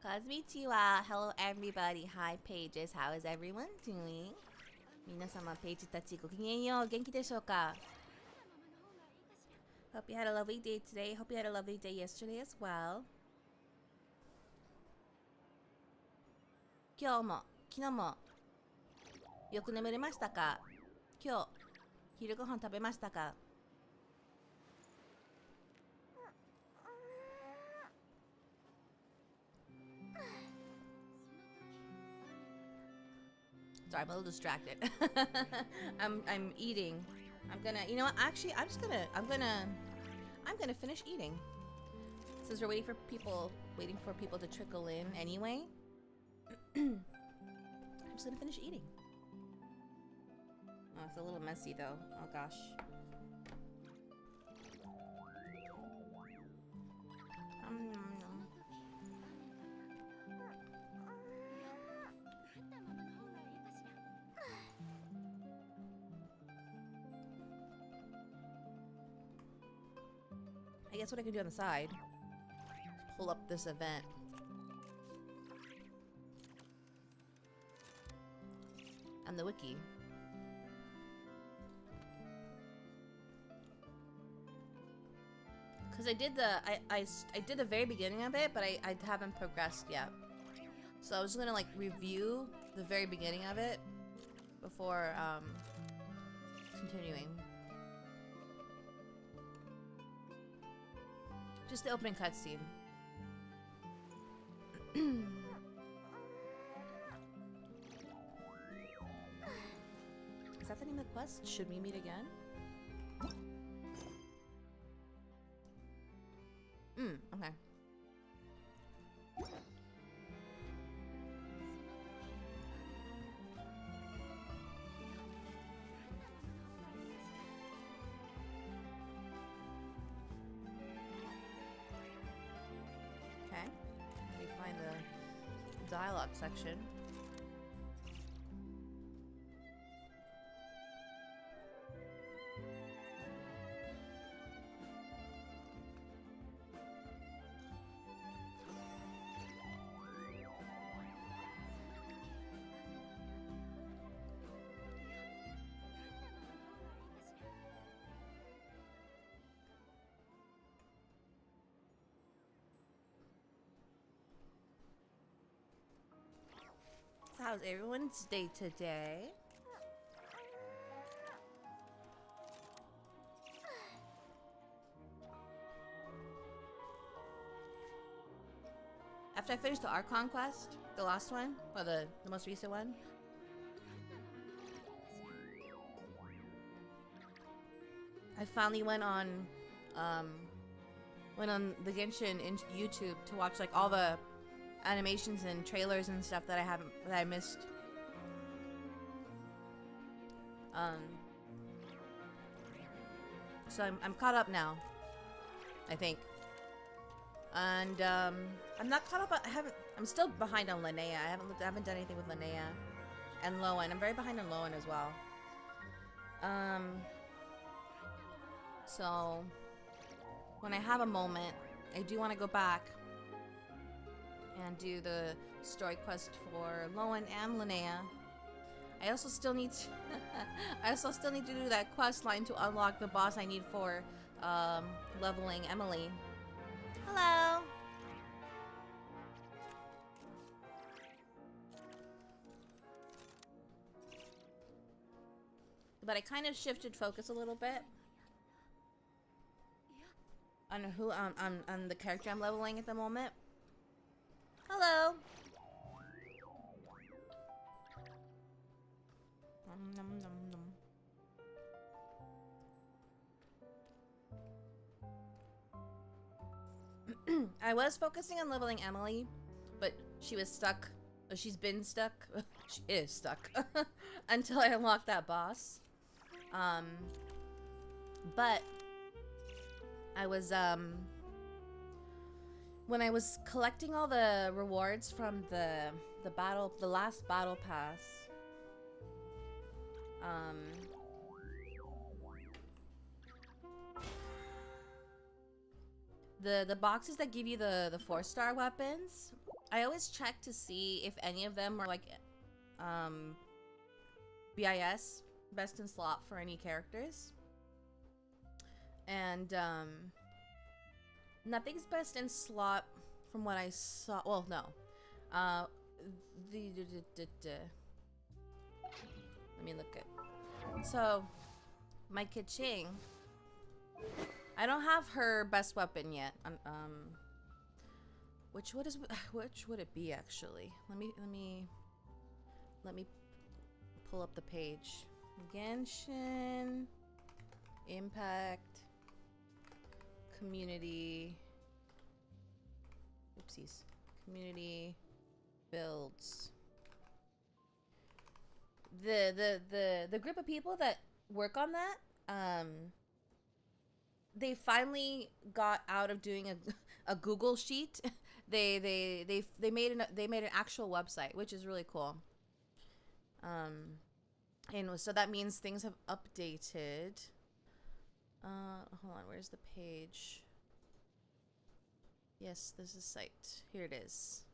Konnichiwa. Hello everybody. Hi pages. How is everyone doing? 皆様ページたちごきげんよう。元気でしょうか? Hope you had a lovely day today. Hope you had a lovely day yesterday as well. 今日も昨日もよく眠れましたか? 今日昼ご飯食べましたか? Sorry, I'm a little distracted. I'm eating. I'm gonna, you know what? Actually, I'm gonna finish eating. Since we're waiting for people to trickle in anyway. I'm just gonna finish eating. Oh, it's a little messy though. Oh gosh. I guess what I can do on the side is pull up this event. And the wiki. Because I did the very beginning of it, but I haven't progressed yet. So I was just gonna like review the very beginning of it before continuing. Just the opening cutscene. Is that the name of the quest? Should we meet again? Okay. Okay. Let me find the dialogue section. How's everyone's day today? After I finished the Archon quest, the last one, or the most recent one, I finally went on the Genshin in YouTube to watch like all the animations and trailers and stuff that I missed. So I'm caught up now, I think. And I'm not caught up. I'm still behind on Linnea. I haven't done anything with Linnea and Lowen. I'm very behind on Lowen as well. So when I have a moment, I do want to go back and do the story quest for Lowen and Linnea. I also still need to do that quest line to unlock the boss I need for leveling Emily. Hello. But I kind of shifted focus a little bit on who on the character I'm leveling at the moment. Hello. Nom, nom, nom. I was focusing on leveling Emily, but she was stuck. She's been stuck. She is stuck until I unlocked that boss. But I was when I was collecting all the rewards from the last battle pass, the boxes that give you the 4-star weapons, I always check to see if any of them are like BIS, best in slot for any characters. And nothing's best in slot from what I saw. Well, no. Let me look at. So, my Kaching. I don't have her best weapon yet. Which would it be actually? Let me pull up the page. Genshin Impact Community. Oopsies. Community builds. The group of people that work on that, they finally got out of doing a Google sheet. They made an actual website, which is really cool. And so that means things have updated. Hold on, where's the page? Yes, this is site. Here it is.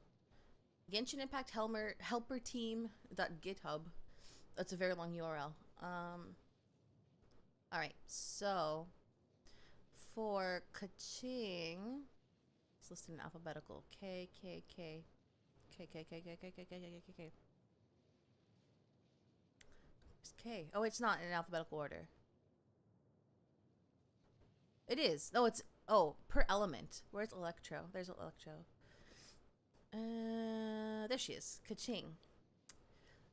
Genshin Impact helper team.github. That's a very long URL. Alright, so for Kaching, it's listed in alphabetical. K. It's K. Oh, it's not in alphabetical order. It is. Oh, it's per element. Where's Electro? There's Electro. There she is. Kaching.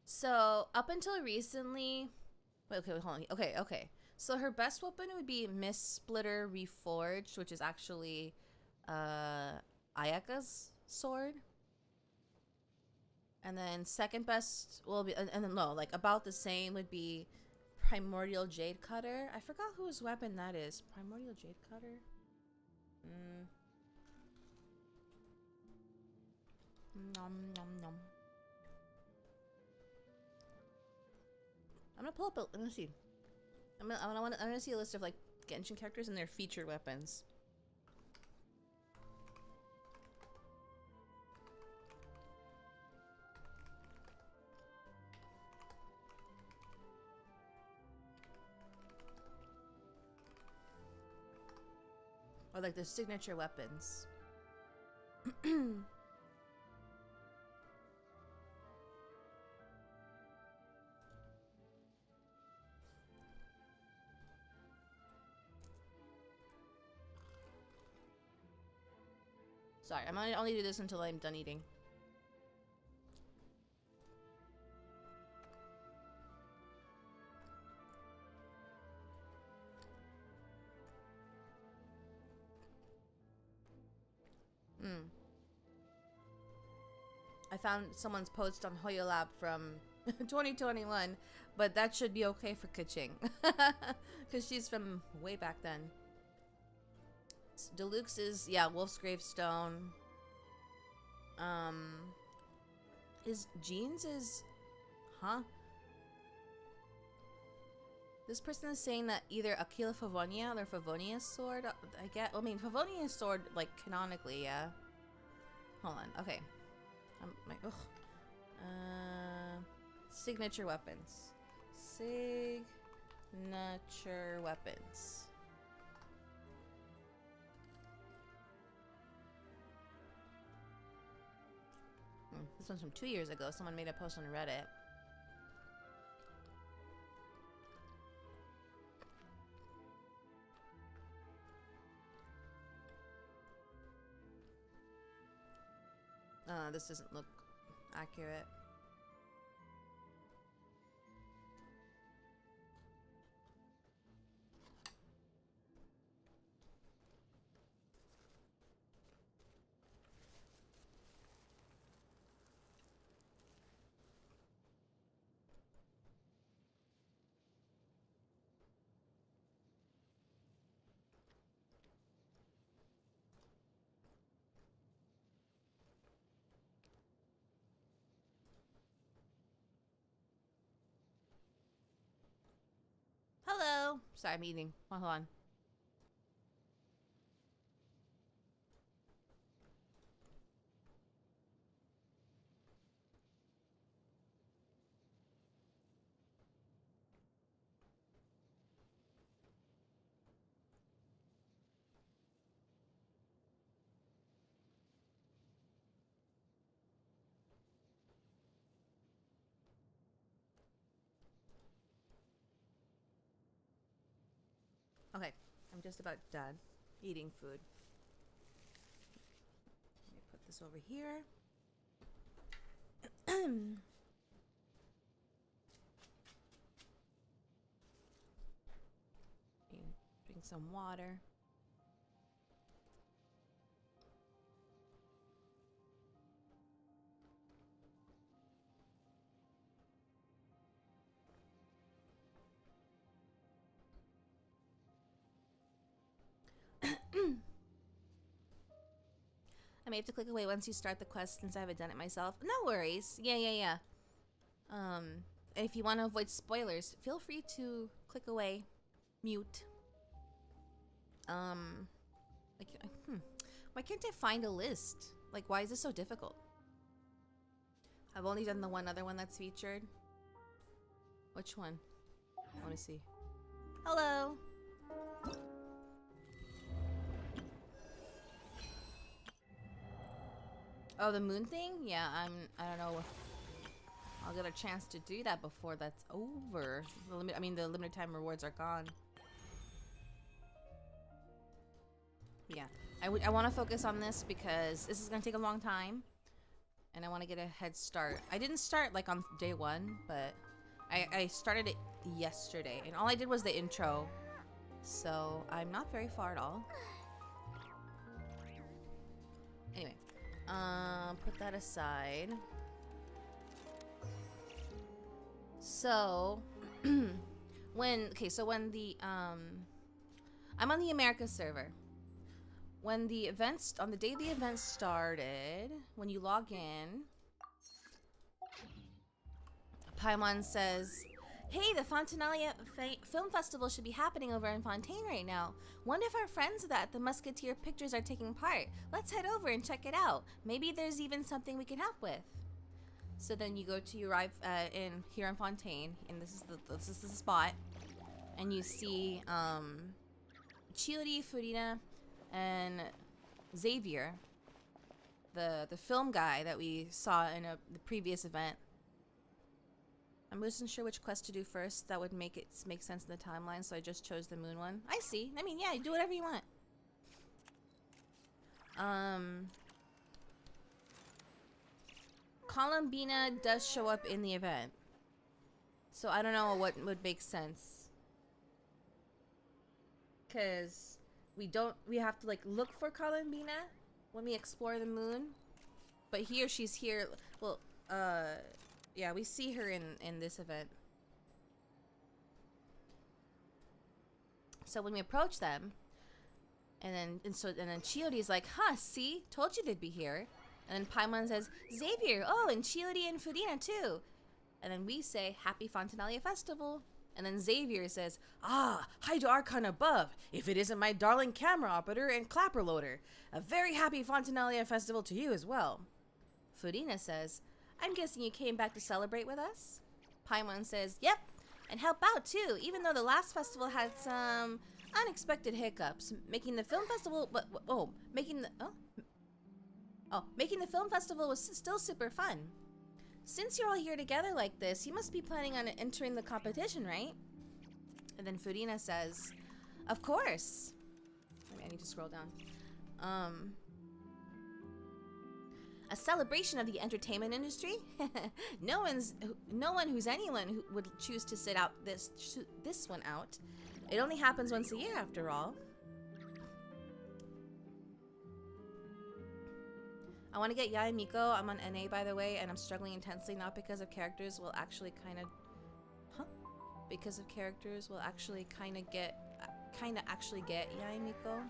So up until recently, wait, hold on. Okay. So her best weapon would be Miss Splitter Reforged, which is actually Ayaka's sword. And then second best will be, and then no, like about the same would be Primordial Jade Cutter. I forgot whose weapon that is. Primordial Jade Cutter? Nom nom nom. I'm gonna pull up a, let me see. I'm gonna see a list of like Genshin characters and their featured weapons. Or like the signature weapons. Sorry, I'm gonna only do this until I'm done eating. I found someone's post on Hoyo Lab from 2021, but that should be okay for Kaching. Because she's from way back then. Deluxe is, yeah, Wolf's Gravestone. His Jeans is, huh? This person is saying that either Aquila Favonia or Favonia's sword, I get, I mean, Favonia's sword, like, canonically, yeah. Hold on, okay. Signature weapons. Signature weapons. This one's from 2 years ago. Someone made a post on Reddit. This doesn't look accurate. Hello. Sorry, I'm eating. Hold on. Okay, I'm just about done eating food. Let me put this over here. Drink some water. I may have to click away once you start the quest since I haven't done it myself. No worries. Yeah. If you want to avoid spoilers, feel free to click away, mute. Why can't I find a list? Like, why is this so difficult? I've only done the one other one that's featured. Which one? I want to see. Hello. Oh, the moon thing? Yeah, I don't know if I'll get a chance to do that before that's over. The limited time rewards are gone. Yeah, I want to focus on this because this is gonna take a long time, and I want to get a head start. I didn't start like on day one, but I started it yesterday, and all I did was the intro, so I'm not very far at all. Anyway. Put that aside. So, when the, I'm on the America server. When the events, on the day the event started, when you log in, Paimon says, "Hey, the Fontinalia Film Festival should be happening over in Fontaine right now. Wonder if our friends at the Musketeer Pictures are taking part. Let's head over and check it out. Maybe there's even something we can help with." So then you arrive in here in Fontaine, and this is the spot, and you see Chiori, Furina, and Xavier, the film guy that we saw in the previous event. I wasn't sure which quest to do first. That would make sense in the timeline, so I just chose the moon one. I see. I mean, yeah, do whatever you want. Columbina does show up in the event, so I don't know what would make sense. Cause we have to like look for Columbina when we explore the moon, but she's here. Well, yeah, we see her in this event. So when we approach them, and then Chiodi's like, "Huh, see? Told you they'd be here." And then Paimon says, "Xavier, oh, and Chiodi and Furina too." And then we say, "Happy Fontinalia Festival." And then Xavier says, "Ah, hi to Archon above, if it isn't my darling camera operator and clapper loader. A very happy Fontinalia Festival to you as well." Furina says, "I'm guessing you came back to celebrate with us?" Paimon says, "Yep, and help out too, even though the last festival had some unexpected hiccups, making the film festival making the film festival was still super fun. Since you're all here together like this, you must be planning on entering the competition, right?" And then Furina says, "Of course." Maybe I need to scroll down. A celebration of the entertainment industry? No one who's anyone who would choose to sit out this one out. It only happens once a year, after all. I want to get Yae Miko. I'm on NA, by the way, and I'm struggling intensely, not because of characters will actually kind of... Because of characters will actually kind of actually get Yae Miko.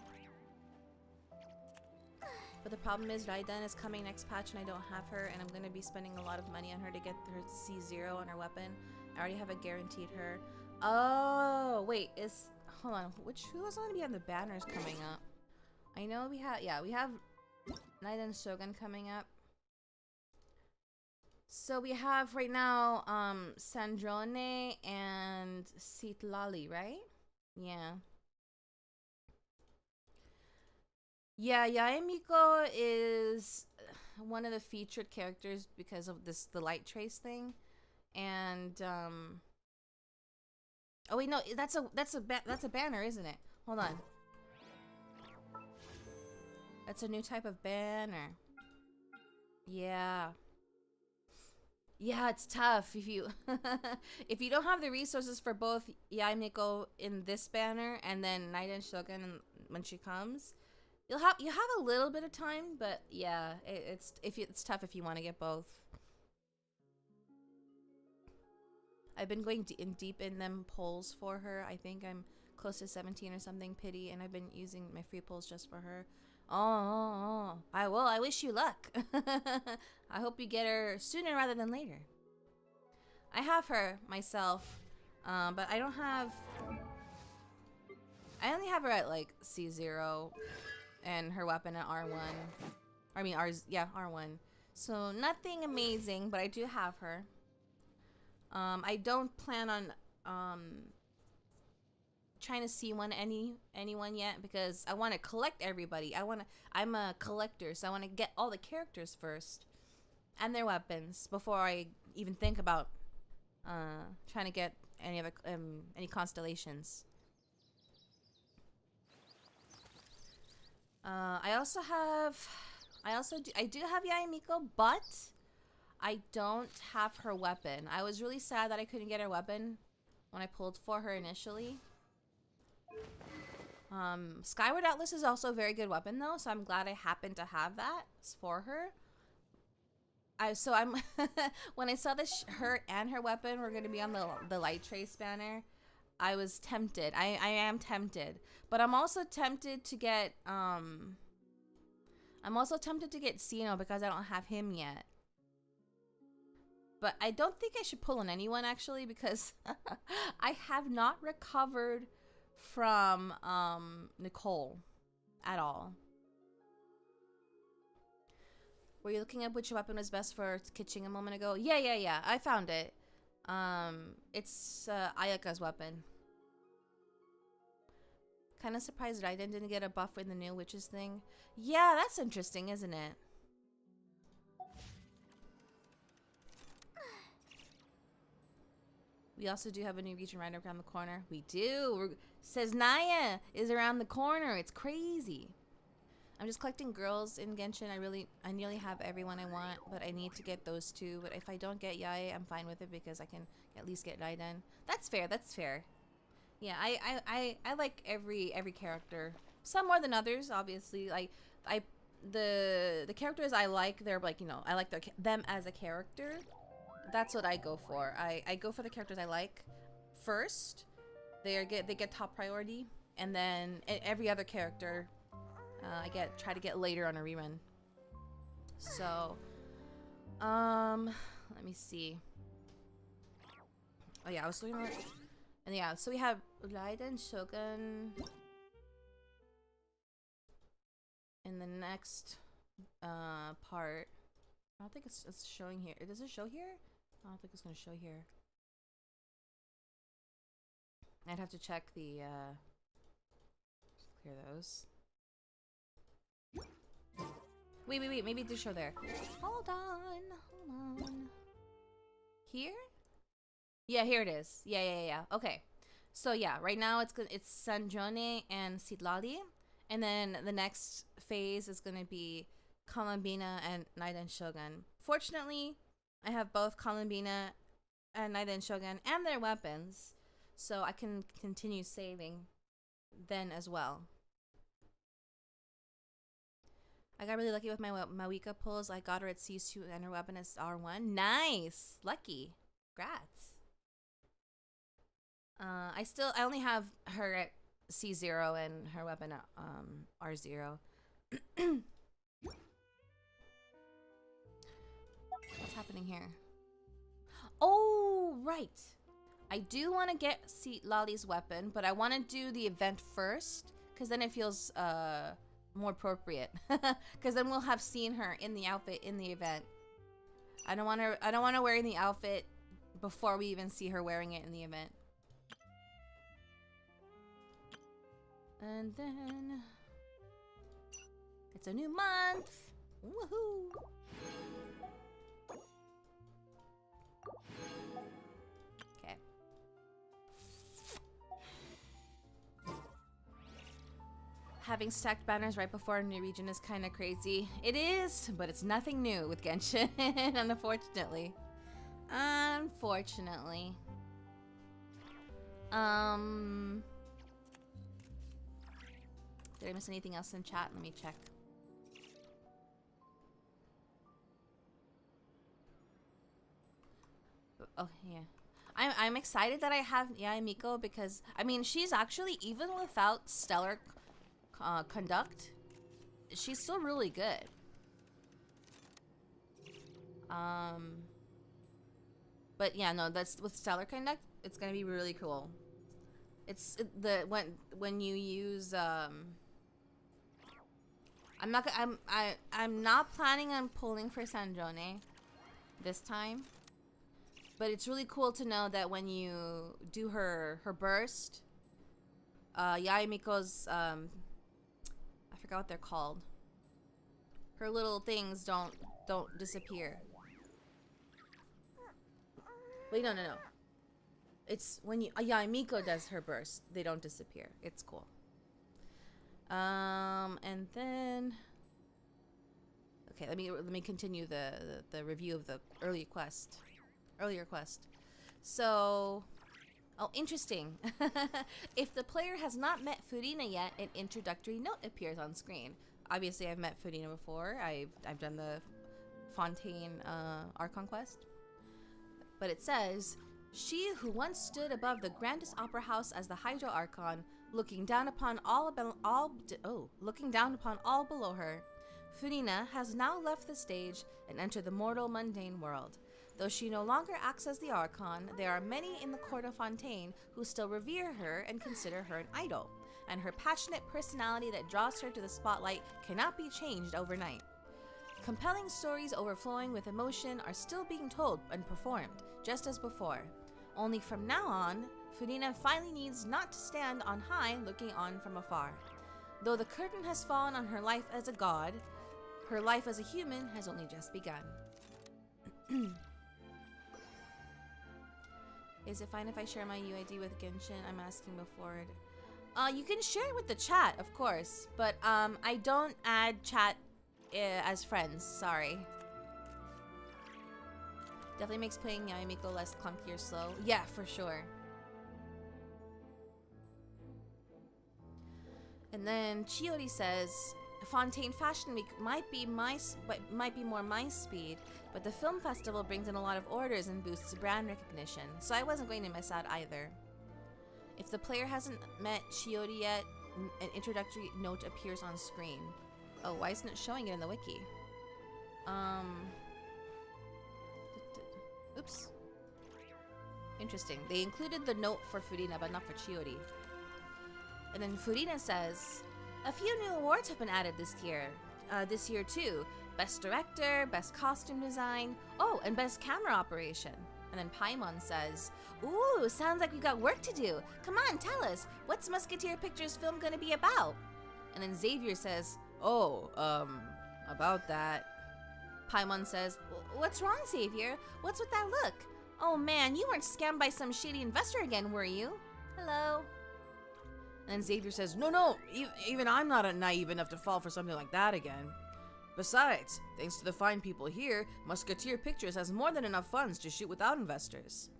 But the problem is Raiden is coming next patch and I don't have her, and I'm going to be spending a lot of money on her to get her C0 on her weapon. I already have it guaranteed her. Oh, wait, hold on, who else going to be on the banners coming up? I know we have Raiden Shogun coming up. So we have right now Sandrone and Citlali, right? Yeah. Yeah, Yae Miko is one of the featured characters because of the light trace thing. And oh wait, no, that's a banner, isn't it? Hold on. That's a new type of banner. Yeah. Yeah, it's tough if you if you don't have the resources for both Yae Miko in this banner and then Naiden Shogun when she comes. You have a little bit of time, but yeah, it's tough if you want to get both. I've been going deep in them polls for her. I think I'm close to 17 or something, pity, and I've been using my free polls just for her. Oh. I wish you luck. I hope you get her sooner rather than later. I have her myself, but I don't have... I only have her at like C0 and her weapon at R1. I mean, R1. So nothing amazing, but I do have her. I don't plan on trying to see anyone yet because I want to collect everybody. I'm a collector, so I want to get all the characters first and their weapons before I even think about trying to get any constellations. I do have Yae Miko, but I don't have her weapon. I was really sad that I couldn't get her weapon when I pulled for her initially. Skyward Atlas is also a very good weapon though, so I'm glad I happen to have that for her. When I saw that her and her weapon were going to be on the light trace banner, I was tempted. I am tempted, but I'm also tempted to get Sino because I don't have him yet. But I don't think I should pull on anyone actually because I have not recovered from Nicole at all. Were you looking up which weapon was best for kitching a moment ago? Yeah. I found it. It's Ayaka's weapon. Kind of surprised Raiden didn't get a buff in the new witches thing. Yeah, that's interesting, isn't it? We also do have a new region right around the corner. We do. Says Naya is around the corner. It's crazy. I'm just collecting girls in Genshin. I nearly have everyone I want, but I need to get those two. But if I don't get Yae, I'm fine with it because I can at least get Raiden. That's fair. That's fair. Yeah, I like every character. Some more than others, obviously. Like the characters I like, they're like, you know, I like them as a character. That's what I go for. I go for the characters I like first. They get top priority, and then every other character I try to get later on a rerun. So let me see. Oh yeah, I was looking at, and yeah, so we have Raiden Shogun in the next part. I don't think it's showing here. Does it show here? I don't think it's gonna show here. I'd have to check the clear those. Wait, maybe it did show there. Hold on. Here? Yeah, here it is. Yeah. Okay. So yeah, right now it's Sanjone and Citlali, and then the next phase is gonna be Columbina and Naiden Shogun. Fortunately, I have both Columbina and Naiden Shogun and their weapons, so I can continue saving then as well. I got really lucky with my Mawika pulls. I got her at C2 and her weapon is R1. Nice! Lucky. Congrats. I only have her at C0 and her weapon at R0. What's happening here? Oh, right. I do want to get Lali's weapon, but I want to do the event first, because then it feels more appropriate. Because then we'll have seen her in the outfit in the event. I don't want her wearing the outfit before we even see her wearing it in the event. And then it's a new month. Woohoo! Okay. Having stacked banners right before a new region is kind of crazy. It is, but it's nothing new with Genshin, unfortunately. Unfortunately. Did I miss anything else in chat? Let me check. Oh, yeah. I'm excited that I have Miko because, I mean, she's actually, even without stellar conduct, she's still really good. But yeah, no, that's with stellar conduct, it's gonna be really cool. It's when you use I'm not planning on pulling for Sanjone this time. But it's really cool to know that when you do her burst, Yaemiko's I forgot what they're called. Her little things don't disappear. Wait, no. It's when Yaemiko does her burst, they don't disappear. It's cool. And then okay, let me continue the review of the earlier quest. So, oh, interesting. If the player has not met Furina yet, an introductory note appears on screen. Obviously, I've met Furina before. I've done the Fontaine Archon quest. But it says, she who once stood above the grandest opera house as the Hydro Archon, looking down upon all below her, Furina has now left the stage and entered the mortal mundane world. Though she no longer acts as the Archon, there are many in the court of Fontaine who still revere her and consider her an idol, and her passionate personality that draws her to the spotlight cannot be changed overnight. Compelling stories overflowing with emotion are still being told and performed, just as before. Only from now on, Furina finally needs not to stand on high looking on from afar. Though the curtain has fallen on her life as a god, her life as a human has only just begun. Is it fine if I share my UID with Genshin? I'm asking before it. You can share it with the chat, of course, but I don't add chat as friends. Sorry. Definitely makes playing Yaemiko less clunky or slow. Yeah, for sure. And then Chiori says, Fontaine Fashion Week might be more my speed, but the film festival brings in a lot of orders and boosts brand recognition, so I wasn't going to miss out either. If the player hasn't met Chiori yet, an introductory note appears on screen. Oh, why isn't it showing it in the wiki? Oops. Interesting. They included the note for Furina, but not for Chiori. And then Furina says, a few new awards have been added this year too. Best Director, Best Costume Design, oh, and Best Camera Operation. And then Paimon says, ooh, sounds like we got work to do. Come on, tell us, what's Musketeer Pictures film gonna be about? And then Xavier says, about that. Paimon says, what's wrong, Xavier? What's with that look? Oh man, you weren't scammed by some shady investor again, were you? Hello? And then Xavier says, no, even I'm not naive enough to fall for something like that again. Besides, thanks to the fine people here, Musketeer Pictures has more than enough funds to shoot without investors.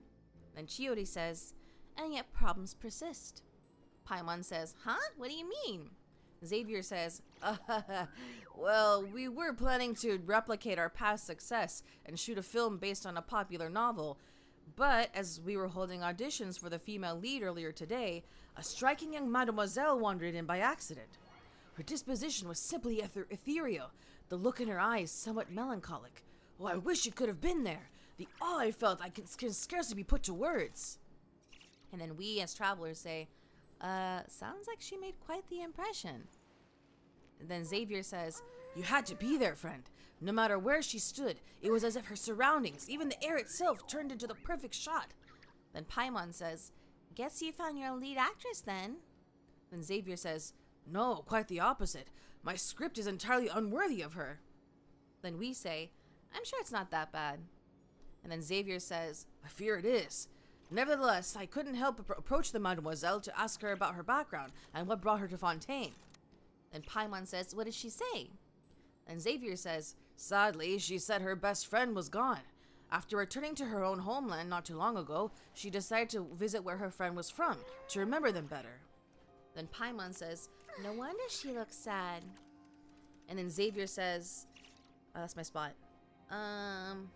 Then Chiori says, and yet problems persist. Paimon says, huh? What do you mean? Xavier says, well, we were planning to replicate our past success and shoot a film based on a popular novel, but as we were holding auditions for the female lead earlier today, a striking young mademoiselle wandered in by accident. Her disposition was simply ethereal, the look in her eyes somewhat melancholic. Oh, I wish you could have been there. The awe I felt can scarcely be put to words. And then we as travelers say, sounds like she made quite the impression. And then Xavier says, you had to be there, friend. No matter where she stood, it was as if her surroundings, even the air itself, turned into the perfect shot. Then Paimon says, guess you found your lead actress then? Then Xavier says, no, quite the opposite. My script is entirely unworthy of her. Then we say, I'm sure it's not that bad. And then Xavier says, I fear it is. Nevertheless, I couldn't help but approach the mademoiselle to ask her about her background and what brought her to Fontaine. Then Paimon says, what did she say? And Xavier says, sadly, she said her best friend was gone. After returning to her own homeland not too long ago, she decided to visit where her friend was from, to remember them better. Then Paimon says, no wonder she looks sad. And then Xavier says, oh, that's my spot. Oh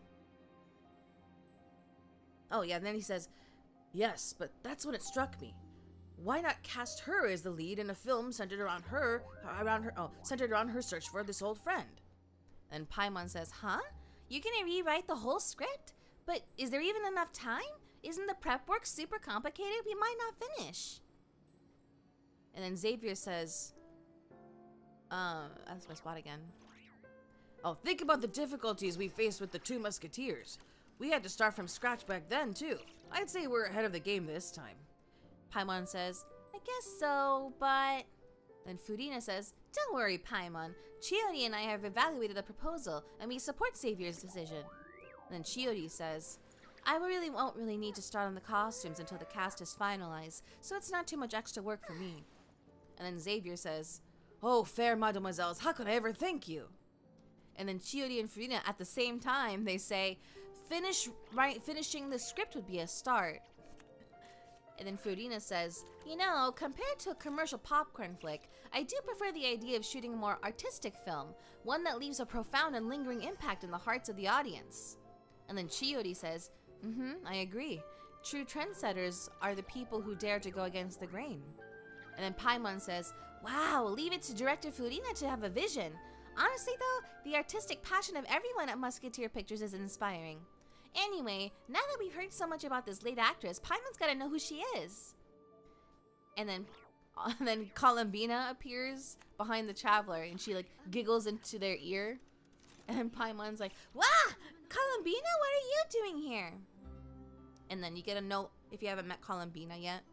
yeah, and then he says, yes, but that's when it struck me. Why not cast her as the lead in a film centered around her search for this old friend? And Paimon says, huh? You're gonna rewrite the whole script? But is there even enough time? Isn't the prep work super complicated? We might not finish. And then Xavier says, that's my spot again. Oh, think about the difficulties we faced with the Two Musketeers. We had to start from scratch back then, too. I'd say we're ahead of the game this time. Paimon says, I guess so, but... Then Furina says, don't worry, Paimon. Chiori and I have evaluated the proposal, and we support Xavier's decision. Then Chiori says, I won't really need to start on the costumes until the cast is finalized, so it's not too much extra work for me. And then Xavier says, oh, fair mademoiselles, how could I ever thank you? And then Chiori and Furina at the same time, they say, finishing the script would be a start. And then Furina says, you know, compared to a commercial popcorn flick, I do prefer the idea of shooting a more artistic film, one that leaves a profound and lingering impact in the hearts of the audience. And then Chiori says, I agree. True trendsetters are the people who dare to go against the grain. And then Paimon says, wow, leave it to director Furina to have a vision. Honestly though, the artistic passion of everyone at Musketeer Pictures is inspiring. Anyway, now that we've heard so much about this late actress, Paimon's gotta know who she is. And then Columbina appears behind the traveler, and she like giggles into their ear. And then Paimon's like, "Wah! Columbina, what are you doing here?" And then you get a note if you haven't met Columbina yet.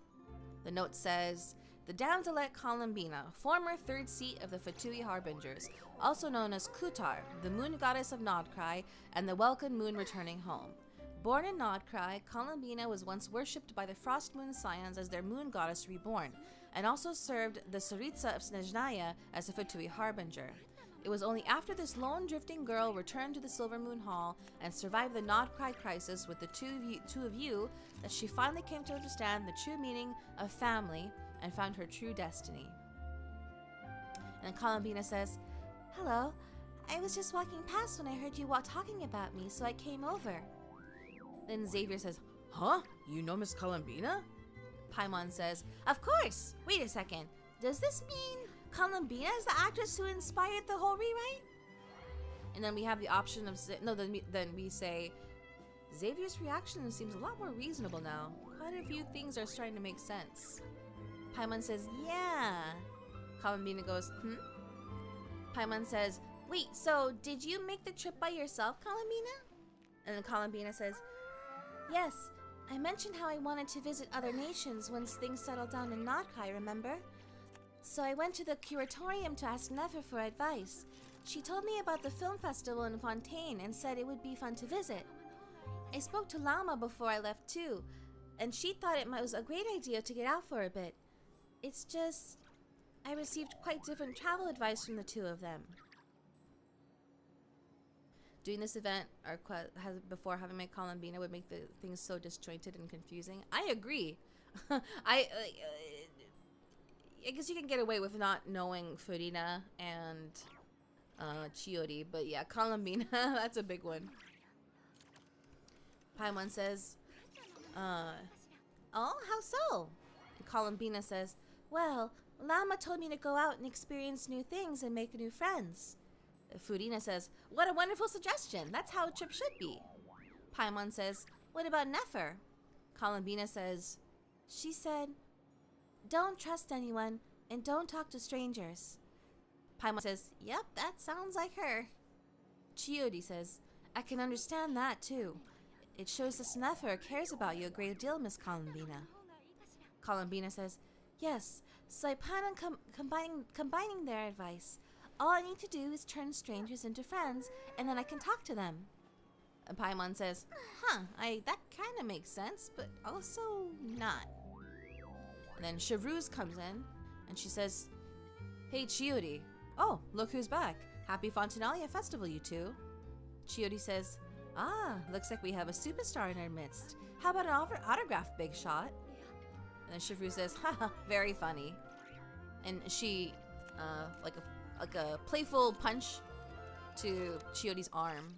The note says, the damselette Columbina, former third seat of the Fatui Harbingers, also known as Kutar, the moon goddess of Nodcry, and the welcome moon returning home. Born in Nodcry, Columbina was once worshipped by the Frost Moon Scions as their moon goddess reborn, and also served the Tsaritsa of Snezhnaya as a Fatui Harbinger. It was only after this lone drifting girl returned to the Silver Moon Hall and survived the Nodcry crisis with the two of you that she finally came to understand the true meaning of family and found her true destiny. And Columbina says, hello, I was just walking past when I heard you talking about me, so I came over. Then Xavier says, huh? You know Miss Columbina? Paimon says, of course! Wait a second, does this mean Columbina is the actress who inspired the whole rewrite? And then we have the option of, then we say, Xavier's reaction seems a lot more reasonable now. Quite a few things are starting to make sense. Paimon says, yeah. Columbina goes, Paimon says, wait, so did you make the trip by yourself, Columbina? And then Columbina says, yes, I mentioned how I wanted to visit other nations once things settled down in Nodkai, remember? So I went to the curatorium to ask Nefer for advice. She told me about the film festival in Fontaine and said it would be fun to visit. I spoke to Lama before I left too, and she thought it was a great idea to get out for a bit. It's just, I received quite different travel advice from the two of them. Doing this event before having met Columbina would make the things so disjointed and confusing. I agree. I guess you can get away with not knowing Furina and Chiori, but yeah, Columbina, that's a big one. Paimon says, oh, how so? And Columbina says, well, Lama told me to go out and experience new things and make new friends. Furina says, what a wonderful suggestion. That's how a trip should be. Paimon says, what about Nefer? Columbina says, she said, don't trust anyone and don't talk to strangers. Paimon says, yep, that sounds like her. Chiodi says, I can understand that too. It shows this Nefer cares about you a great deal, Miss Columbina. Columbina says, yes, so I plan on combining their advice. All I need to do is turn strangers into friends, and then I can talk to them. And Paimon says, that kind of makes sense, but also not. And then Chevreuse comes in, and she says, Hey, Chiyote. Oh, look who's back. Happy Fontinalia festival, you two. Chiyote says, ah, looks like we have a superstar in our midst. How about an autograph, big shot? And then Shifru says, haha, very funny. And she, like a playful punch to Chiyote's arm.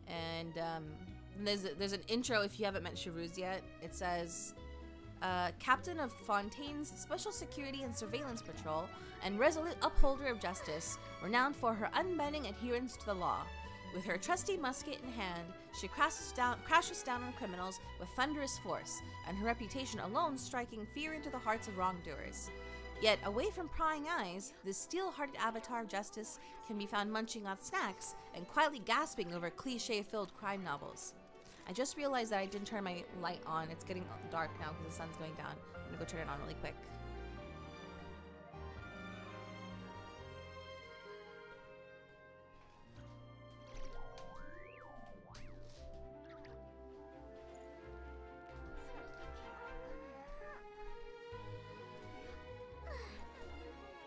And there's an intro if you haven't met Shifru's yet. It says, Captain of Fontaine's Special Security and Surveillance Patrol and resolute upholder of justice, renowned for her unbending adherence to the law. With her trusty musket in hand, she crashes down on criminals with thunderous force, and her reputation alone striking fear into the hearts of wrongdoers. Yet, away from prying eyes, this steel-hearted avatar of justice can be found munching on snacks and quietly gasping over cliché-filled crime novels. I just realized that I didn't turn my light on. It's getting dark now because the sun's going down. I'm gonna go turn it on really quick.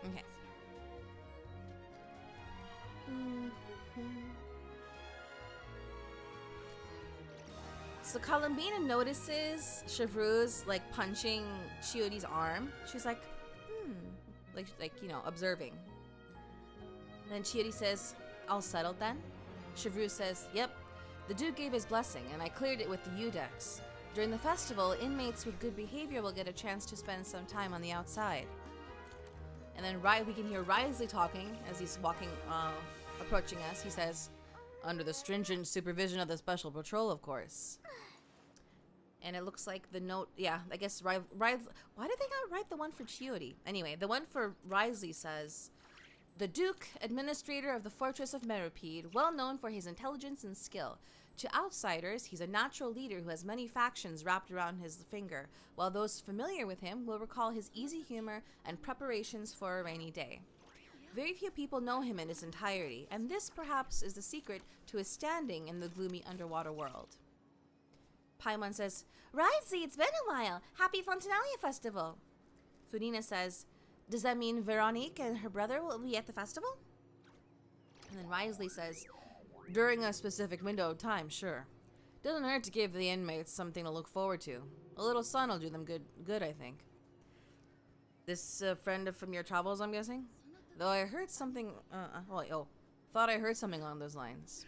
Okay. So Columbina notices Chevreuse like punching Chiyote's arm. She's like, like you know, observing. And then Chiyote says, all settled then? Chevreuse says, yep. The Duke gave his blessing, and I cleared it with the U-Dex. During the festival, inmates with good behavior will get a chance to spend some time on the outside. And then we can hear Risley talking as he's walking, approaching us. He says, under the stringent supervision of the Special Patrol, of course. And it looks like the note, yeah, I guess why did they not write the one for Chiyote? Anyway, the one for Risley says, the Duke, administrator of the Fortress of Meropide, well known for his intelligence and skill. To outsiders, he's a natural leader who has many factions wrapped around his finger, while those familiar with him will recall his easy humor and preparations for a rainy day. Very few people know him in his entirety, and this perhaps is the secret to his standing in the gloomy underwater world. Paimon says, Risley, it's been a while! Happy Fontinalia Festival! Furina says, does that mean Veronique and her brother will be at the festival? And then Risley says, during a specific window of time, sure. Doesn't hurt to give the inmates something to look forward to. A little sun will do them good, I think. This friend from your travels, I'm guessing? Though I heard something, thought I heard something along those lines.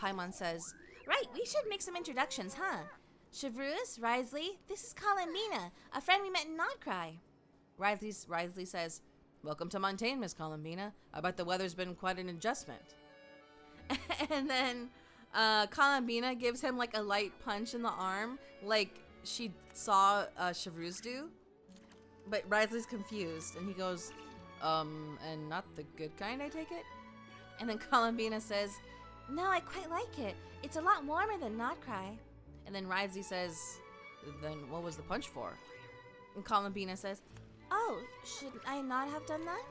Paimon says, right, we should make some introductions, huh? Chevreuse, Risley, this is Columbina, a friend we met in Nodcry. Risley says, welcome to Montaigne, Miss Columbina. I bet the weather's been quite an adjustment. And then Columbina gives him like a light punch in the arm, like she saw Chevreuse do. But Risley's confused, and he goes, and not the good kind, I take it? And then Columbina says, no, I quite like it. It's a lot warmer than Nodcry. And then Risley says, then what was the punch for? And Columbina says, oh, should I not have done that?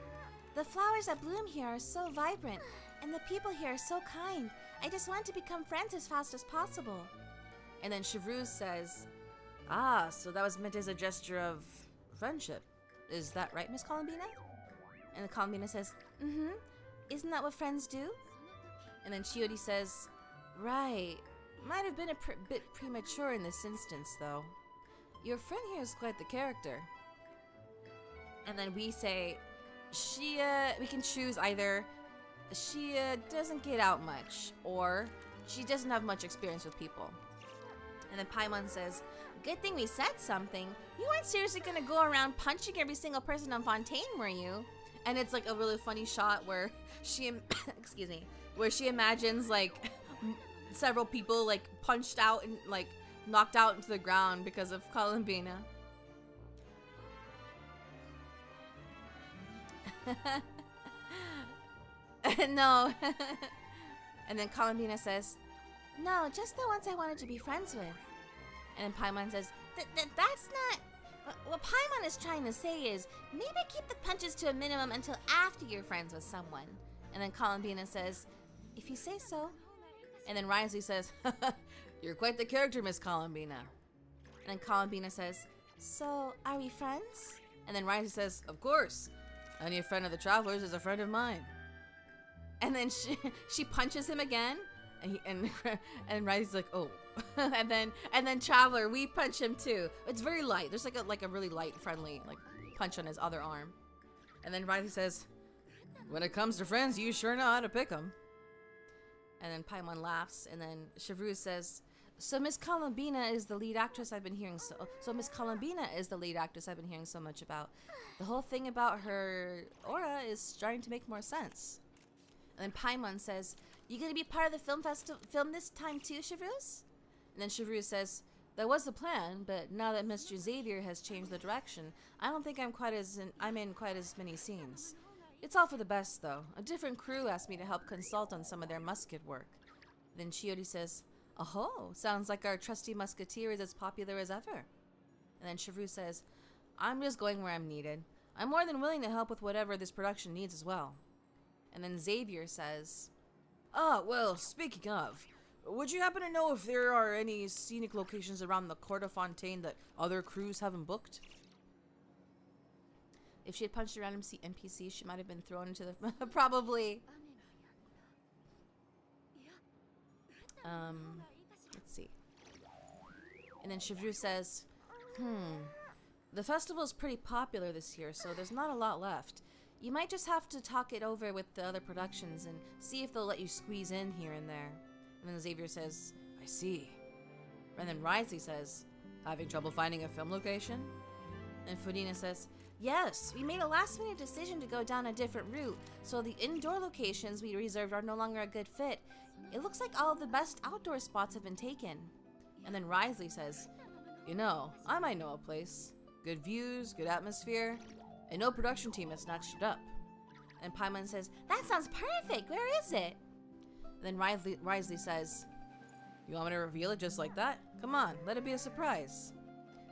The flowers that bloom here are so vibrant, and the people here are so kind. I just want to become friends as fast as possible. And then Chevreuse says, ah, so that was meant as a gesture of friendship. Is that right, Miss Columbina? And the Columbina says, mm-hmm. Isn't that what friends do? And then Chiyote says, right. Might have been a bit premature in this instance, though. Your friend here is quite the character. And then we say, we can choose either she doesn't get out much, or she doesn't have much experience with people. And then Paimon says, good thing we said something. You weren't seriously gonna go around punching every single person on Fontaine, were you? And it's like a really funny shot where she, excuse me, where she imagines like several people like punched out and like knocked out into the ground because of Columbina. No. And then Columbina says, no, just the ones I wanted to be friends with. And then Paimon says, that's not... What Paimon is trying to say is, maybe keep the punches to a minimum until after you're friends with someone. And then Columbina says, if you say so. And then Risley says, you're quite the character, Miss Columbina. And then Columbina says, so, are we friends? And then Riley says, of course. Any friend of the travelers is a friend of mine. And then she punches him again. And Riley's like, oh. and then Traveler, we punch him too. It's very light. There's like a really light, friendly like punch on his other arm. And then Riley says, when it comes to friends, you sure know how to pick them. And then Paimon laughs. And then Chevreuse says, so Miss Columbina is the lead actress I've been hearing so Miss Columbina is the lead actress I've been hearing so much about. The whole thing about her aura is starting to make more sense. And then Paimon says, you gonna be part of the film this time too, Chevreuse? And then Chevreuse says, that was the plan, but now that Mr. Xavier has changed the direction, I don't think I'm in quite as many scenes. It's all for the best, though. A different crew asked me to help consult on some of their musket work. Then Chiodi says, oh, sounds like our trusty musketeer is as popular as ever. And then Chevreuse says, I'm just going where I'm needed. I'm more than willing to help with whatever this production needs as well. And then Xavier says, well, speaking of, would you happen to know if there are any scenic locations around the Court of Fontaine that other crews haven't booked? If she had punched a random NPC, she might have been thrown into the... Probably. Let's see. And then Chevreuse says, the festival's pretty popular this year, so there's not a lot left. You might just have to talk it over with the other productions and see if they'll let you squeeze in here and there. And then Xavier says, I see. And then Risley says, having trouble finding a film location? And Fodina says, yes, we made a last-minute decision to go down a different route, so the indoor locations we reserved are no longer a good fit. It looks like all of the best outdoor spots have been taken. And then Risley says, you know, I might know a place. Good views, good atmosphere, and no production team has snatched it up. And Paimon says, that sounds perfect, where is it? And then Risley says, you want me to reveal it just like that? Come on, let it be a surprise.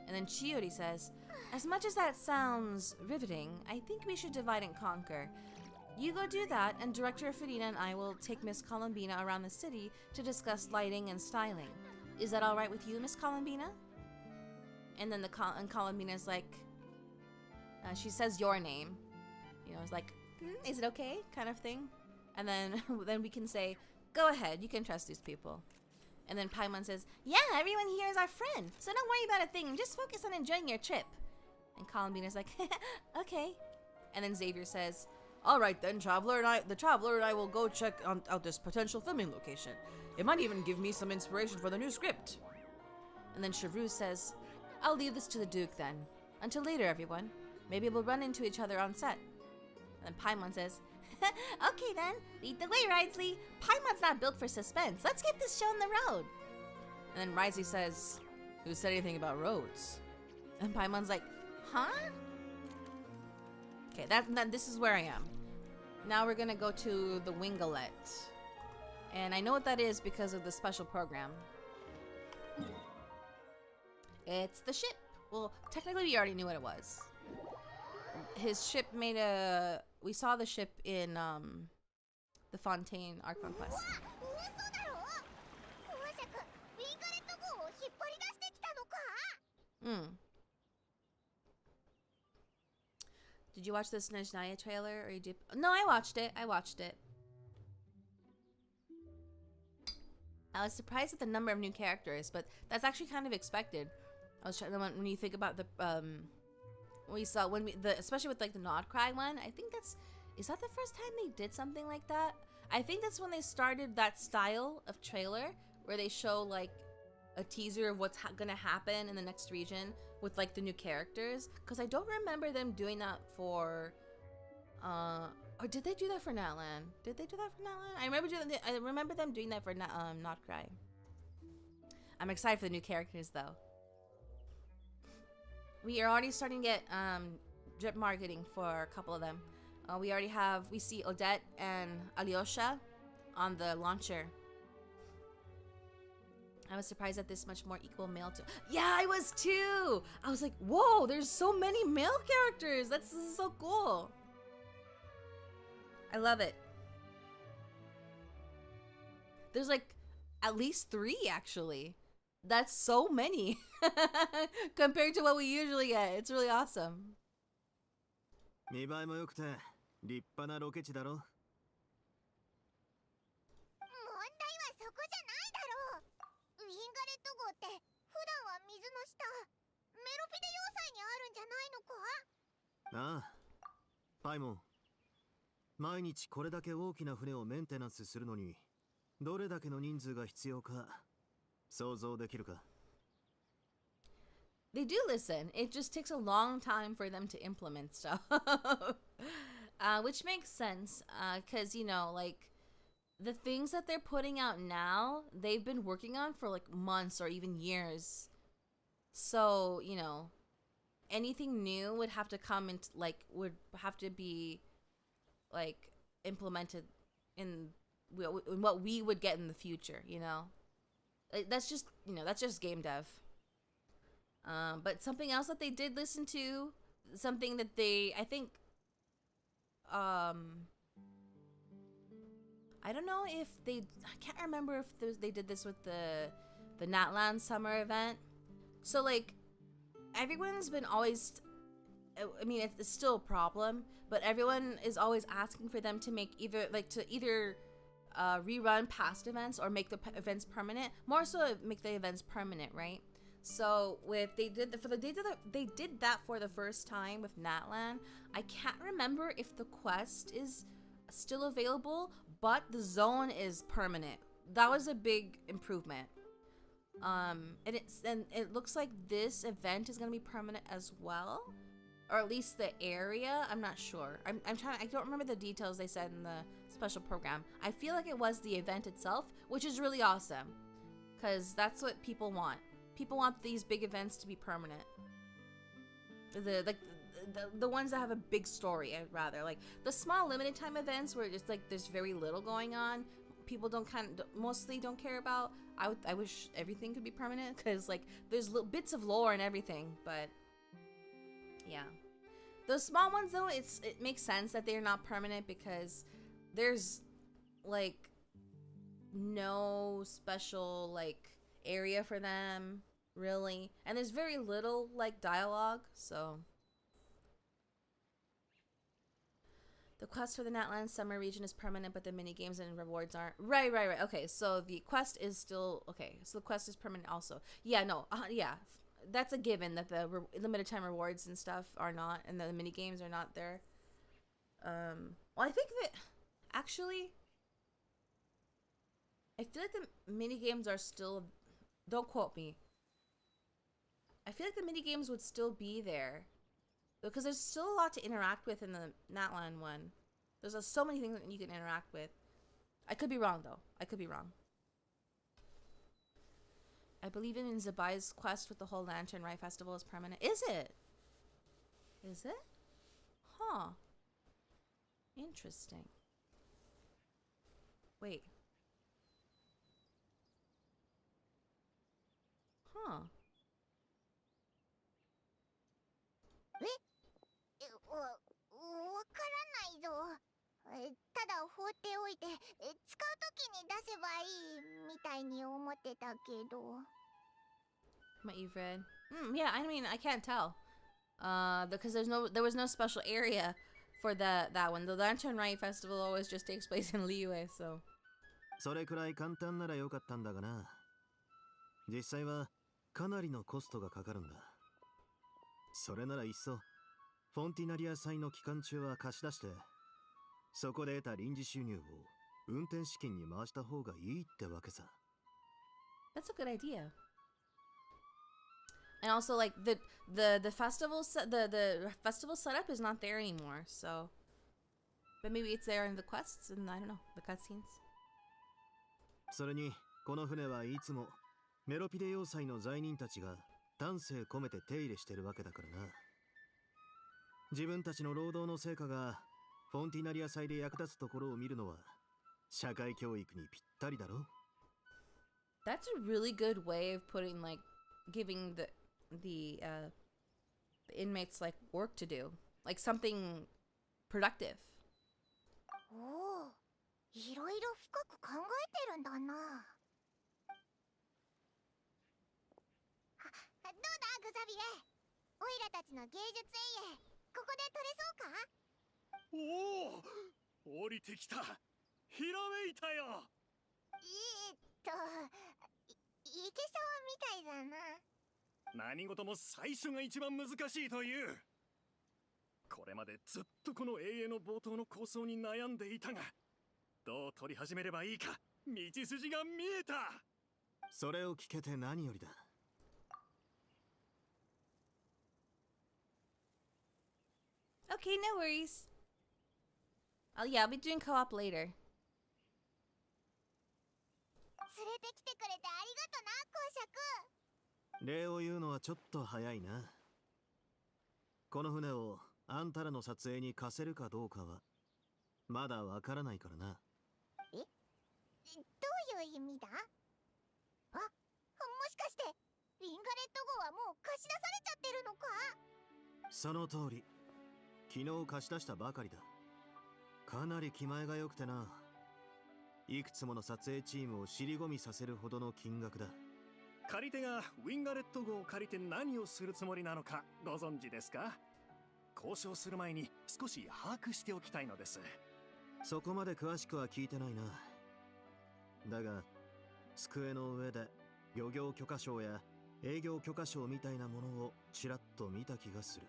And then Chiodi says, as much as that sounds riveting, I think we should divide and conquer. You go do that, and Director Fodina and I will take Miss Columbina around the city to discuss lighting and styling. Is that alright with you, Miss Columbina? And then Columbina's like, she says your name. You know, it's like, is it okay? Kind of thing. And then we can say, go ahead, you can trust these people. And then Paimon says, yeah, everyone here is our friend, so don't worry about a thing, just focus on enjoying your trip. And Columbina's like, okay. And then Xavier says, all right then, the Traveler and I will go check out this potential filming location. It might even give me some inspiration for the new script. And then Chevreuse says, I'll leave this to the Duke then. Until later, everyone. Maybe we'll run into each other on set. And Paimon says, okay then, lead the way, Risley. Paimon's not built for suspense. Let's get this show on the road. And then Risley says, who said anything about roads? And Paimon's like, huh? Okay, this is where I am. Now we're gonna go to the Wingalet. And I know what that is because of the special program. It's the ship. Well, technically we already knew what it was. His ship made a... We saw the ship in the Fontaine Arc Conquest. Did you watch this Najnaya trailer? Or you did? No, I watched it. I was surprised at the number of new characters, but that's actually kind of expected. I was trying when you think about the especially with like the Nod Cry one. I think is that the first time they did something like that? I think that's when they started that style of trailer where they show like a teaser of what's gonna happen in the next region with like the new characters. Because I don't remember them doing that for, or did they do that for Natlan? Did they do that for Natlan? I remember them doing that for Nod Cry. I'm excited for the new characters though. We are already starting to get drip marketing for a couple of them. We see Odette and Alyosha on the launcher. I was surprised at this much more equal male to... Yeah, I was too! I was like, whoa, there's so many male characters! This is so cool! I love it. There's like at least 3 actually. That's so many compared to what we usually get. It's really awesome. 見栄えも良くて立派なロケ地だろ。問題はそこじゃないだろう。ウィンガレット号って普段は水の下、メロピデ要塞にあるんじゃないのか？ああ、パイモン。毎日これだけ大きな船をメンテナンスするのにどれだけの人数が必要か想像できるか？ They do listen. It just takes a long time for them to implement stuff. Which makes sense. Because, you know, like, the things that they're putting out now, they've been working on for, like, months or even years. So, you know, anything new would have to come into, like, would have to be, like, implemented in what we would get in the future, you know? That's just, you know, that's just game dev. But something else that they did listen to, something that they, I think, I don't know if they, I can't remember if they did this with the Natland summer event. So, like, everyone's been always, I mean, it's still a problem, but everyone is always asking for them to make either rerun past events or make the events permanent. More so, make the events permanent, right? So they did that for the first time with Natland. I can't remember if the quest is still available, but the zone is permanent. That was a big improvement. And it looks like this event is gonna be permanent as well, or at least the area. I'm not sure. I don't remember the details they said in the special program. I feel like it was the event itself, which is really awesome, because that's what people want. People want these big events to be permanent. The ones that have a big story, I'd rather. Like the small limited time events where it's like there's very little going on, people mostly don't care about. I wish everything could be permanent, because like there's little bits of lore and everything, but yeah. The small ones though, it makes sense that they're not permanent because there's like no special like area for them really, and there's very little like dialogue. So the quest for the Natland summer region is permanent, but the mini games and rewards aren't. Right. Okay, so the quest is still okay. So the quest is permanent also. Yeah, no, yeah, that's a given that the limited time rewards and stuff are not, and the mini games are not there. Well, I think that actually, I feel like the mini games are still. Don't quote me. I feel like the mini games would still be there because there's still a lot to interact with in the Natland one. There's so many things that you can interact with. I could be wrong though. I could be wrong. I believe in Zabai's quest with the whole Lantern Ride Festival is permanent. Is it? Is it? Huh. Interesting. Wait. Huh. わからないぞ。ただ放っておいて使うときに出せばいいみたいに思ってたけど。What you've read? Yeah, I mean, I can't tell. Because there was no special area for that one. The Lantern Ride Festival always just takes place in Liyue, so. それくらい簡単ならよかったんだがな。実際はかなりのコストがかかるんだ。それならいっそフォンティナリア祭の期間中は貸し出してそこで得た臨時収入を運転資金に回した方がいいってわけさ。 That's a good idea. And also, like the festival the festival setup is not there anymore, so. But maybe it's there in the quests and I don't know, the cutscenes. それにこの船はいつもメロピデ要塞の罪人たちが丹精込めて手入れしてるわけだからな。自分たちの労働の成果がフォンティナリア祭で役立つところを見るのは社会教育にぴったりだろ。 That's a really good way of putting like giving the inmates like work to do, like something productive. おお、いろいろ深く考えてるんだな。どうだグザビエ、オイラたちの芸術園へここで撮れそうか？おお、降りてきた。ひらめいたよ。いけそうみたいだな。何事も最初が一番難しいという。これまでずっとこの永遠の冒頭の構想に悩んでいたが、どう取り始めればいいか道筋が見えた。それを聞けて何よりだ。Okay, no worries. Oh yeah, I'll be doing co-op later. 連れてきてくれてありがとな、公爵。礼を言うのはちょっと早いな。この船をあんたらの撮影に貸せるかどうかはまだわからないからな。どういう意味だ？もしかしてウィンガレット号はもう貸し出されちゃってるのか？その通り。昨日貸し出したばかりだ。かなり気前が良くてな。いくつもの撮影チームを尻込みさせるほどの金額だ。借り手がウィンガレット号を借りて何をするつもりなのかご存知ですか？交渉する前に少し把握しておきたいのです。そこまで詳しくは聞いてないな。だが机の上で漁業許可証や営業許可証みたいなものをちらっと見た気がする。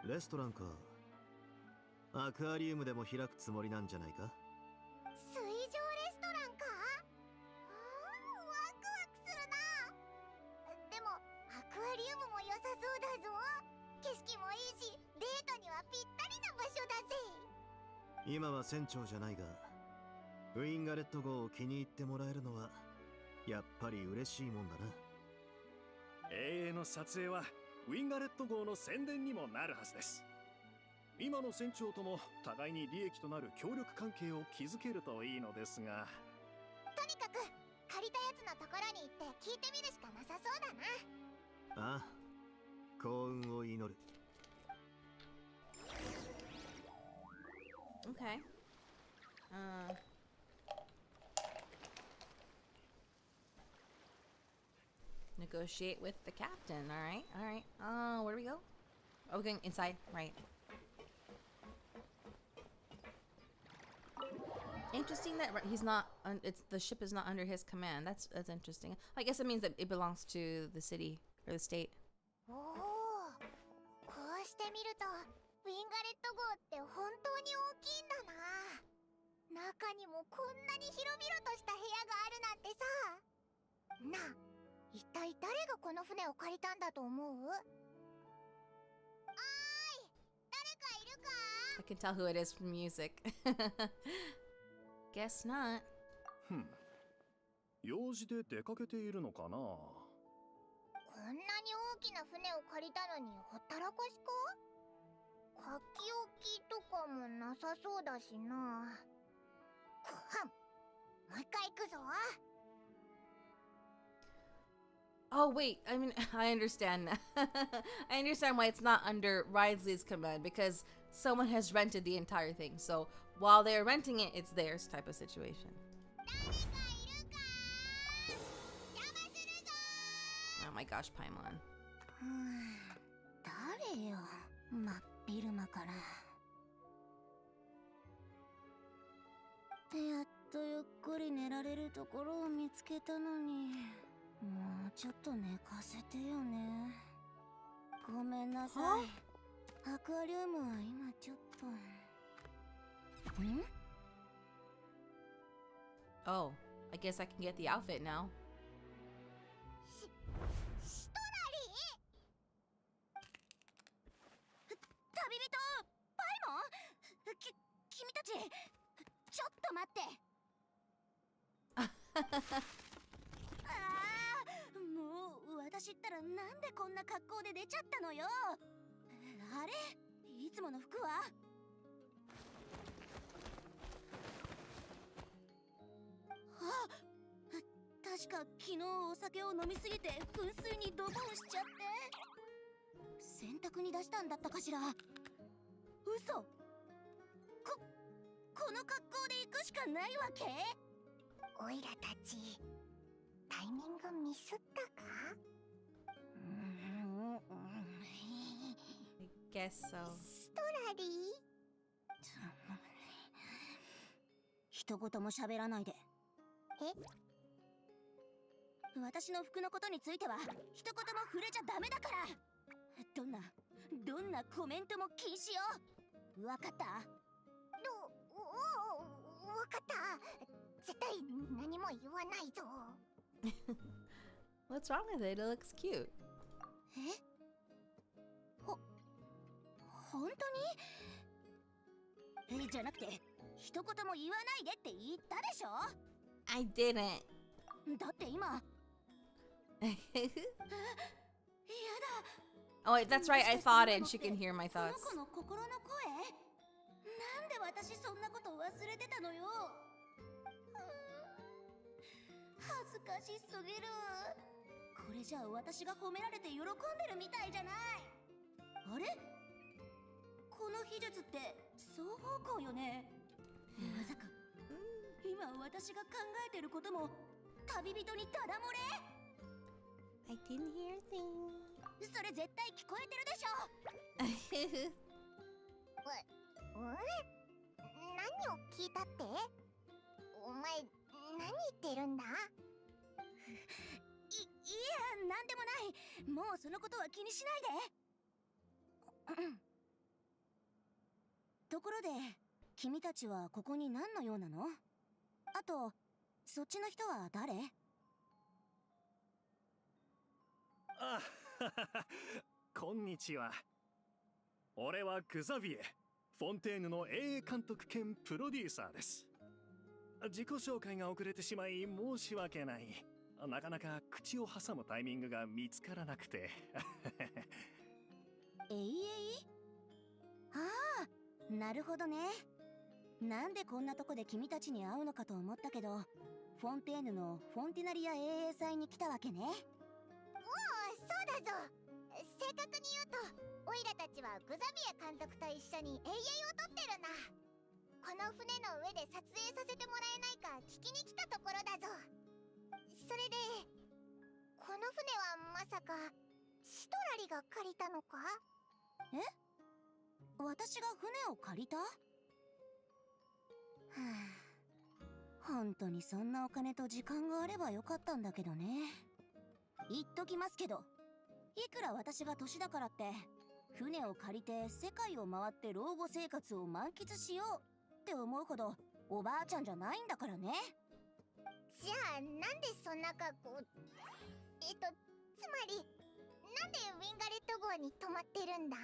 レストランか。アクアリウムでも開くつもりなんじゃないか？水上レストランか？ワクワクするな。でもアクアリウムも良さそうだぞ。景色もいいしデートにはぴったりな場所だぜ。今は船長じゃないが、ウィンガレット号を気に入ってもらえるのはやっぱり嬉しいもんだな。永遠の撮影はウィンガレット号の宣伝にもなるはずです。今の船長とも互いに利益となる協力関係を築けるといいのですが。とにかく借りたやつのところに行って聞いてみるしかなさそうだな。ああ、幸運を祈る。Okay. Negotiate with the captain. All right. All right. Where do we go? Oh, we're going inside. Right. Interesting that he's not. It's the ship is not under his command. That's interesting. I guess it means that it belongs to the city or the state. おお、こうしてみるとウィンガレット号って本当に大きいんだな。中にもこんなに広々とした部屋があるなんてさ。なあ、一体誰がこの船を借りたんだと思う？おーい、誰かいるか？ I can tell who it is from music. Guess not. 用事で出かけているのかな。こんなに大きな船を借りたのにほったらかしか？書き置きとかもなさそうだしな。もう一回行くぞ。Oh wait, I mean I understand. I understand why it's not under Ridley's command because someone has rented the entire thing. So while they're renting it, it's theirs type of situation. 誰かいるか？邪魔するぞ。 Oh my gosh, Paimon. 誰よ、真っ昼間から。やっとゆっくり寝られるところを見つけたのに、もうちょっと寝かせてよね。ごめんなさい。アクアリウムは今ちょっと。Oh, I guess I can get the outfit now. シトラリー？旅人、パイモン？君たち、ちょっと待って。もう私ったらなんでこんな格好で出ちゃったのよ。あれ、いつもの服は？確か昨日お酒を飲みすぎて噴水にドボンしちゃって洗濯に出したんだったかしら。嘘。この格好で行くしかないわけ？おいらたちタイミングミスったか？ guess so. ストラリー？一言も喋らないで。私の服のことについては一言も触れちゃダメだから。どんなコメントも禁止よ。わかった？わかった。絶対何も言わないぞ。What's wrong with it? It looks cute. 本当に？じゃなくて一言も言わないでって言ったでしょ。 I didn't. だって今。やだ。Oh, wait, that's right. I thought it. She can hear my thoughts. この子の心の声？なんで私そんなこと忘れてたのよ。恥ずかしすぎる。これじゃあ私が褒められて喜んでるみたいじゃない。あれ？この秘術って双方向よね。まさか今私が考えてることも旅人にただ漏れ？ I didn't hear a thing. それ絶対聞こえてるでしょ。何を聞いたって？お前何言ってるんだ？いや、なんでもない。もうそのことは気にしないで。ところで君たちはここに何の用なの？あとそっちの人は誰？あこんにちは。俺はグザビエ、フォンテーヌの映画監督兼プロデューサーです。自己紹介が遅れてしまい申し訳ない。なかなか口を挟むタイミングが見つからなくて。ああ、なるほどね。なんでこんなとこで君たちに会うのかと思ったけど、フォンテーヌのフォンティナリア英英祭に来たわけね。そうだぞ。正確に言うとオイラたちはグザビエ監督と一緒に永遠を撮ってるんだ。この船の上で撮影させてもらえないか聞きに来たところだぞ。それでこの船はまさかシトラリが借りたのか？え？私が船を借りた？はあ、本当にそんなお金と時間があればよかったんだけどね。言っときますけど、いくら私が年だからって船を借りて世界を回って老後生活を満喫しようって思うほどおばあちゃんじゃないんだからね。じゃあなんでそんな格好？つまりなんでウィンガレット号に泊まってるんだ？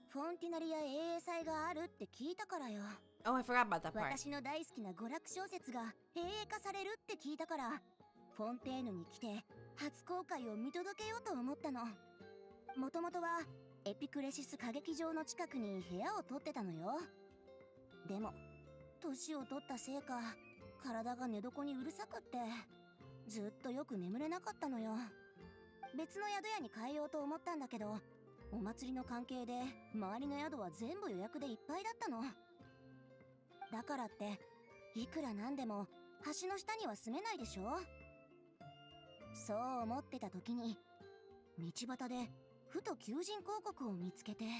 フォンティナリア英英祭があるって聞いたからよ。Oh, I forgot about that part. 私の大好きな娯楽小説が英英化されるって聞いたから、フォンテーヌに来て初公開を見届けようと思ったの。もともとはエピクレシス歌劇場の近くに部屋を取ってたのよ。でも年を取ったせいか体が寝床にうるさくってずっとよく眠れなかったのよ。別の宿屋に変えようと思ったんだけど、お祭りの関係で周りの宿は全部予約でいっぱいだったの。だからっていくらなんでも橋の下には住めないでしょ。そう思ってた時に道端でふと求人広告を見つけて。も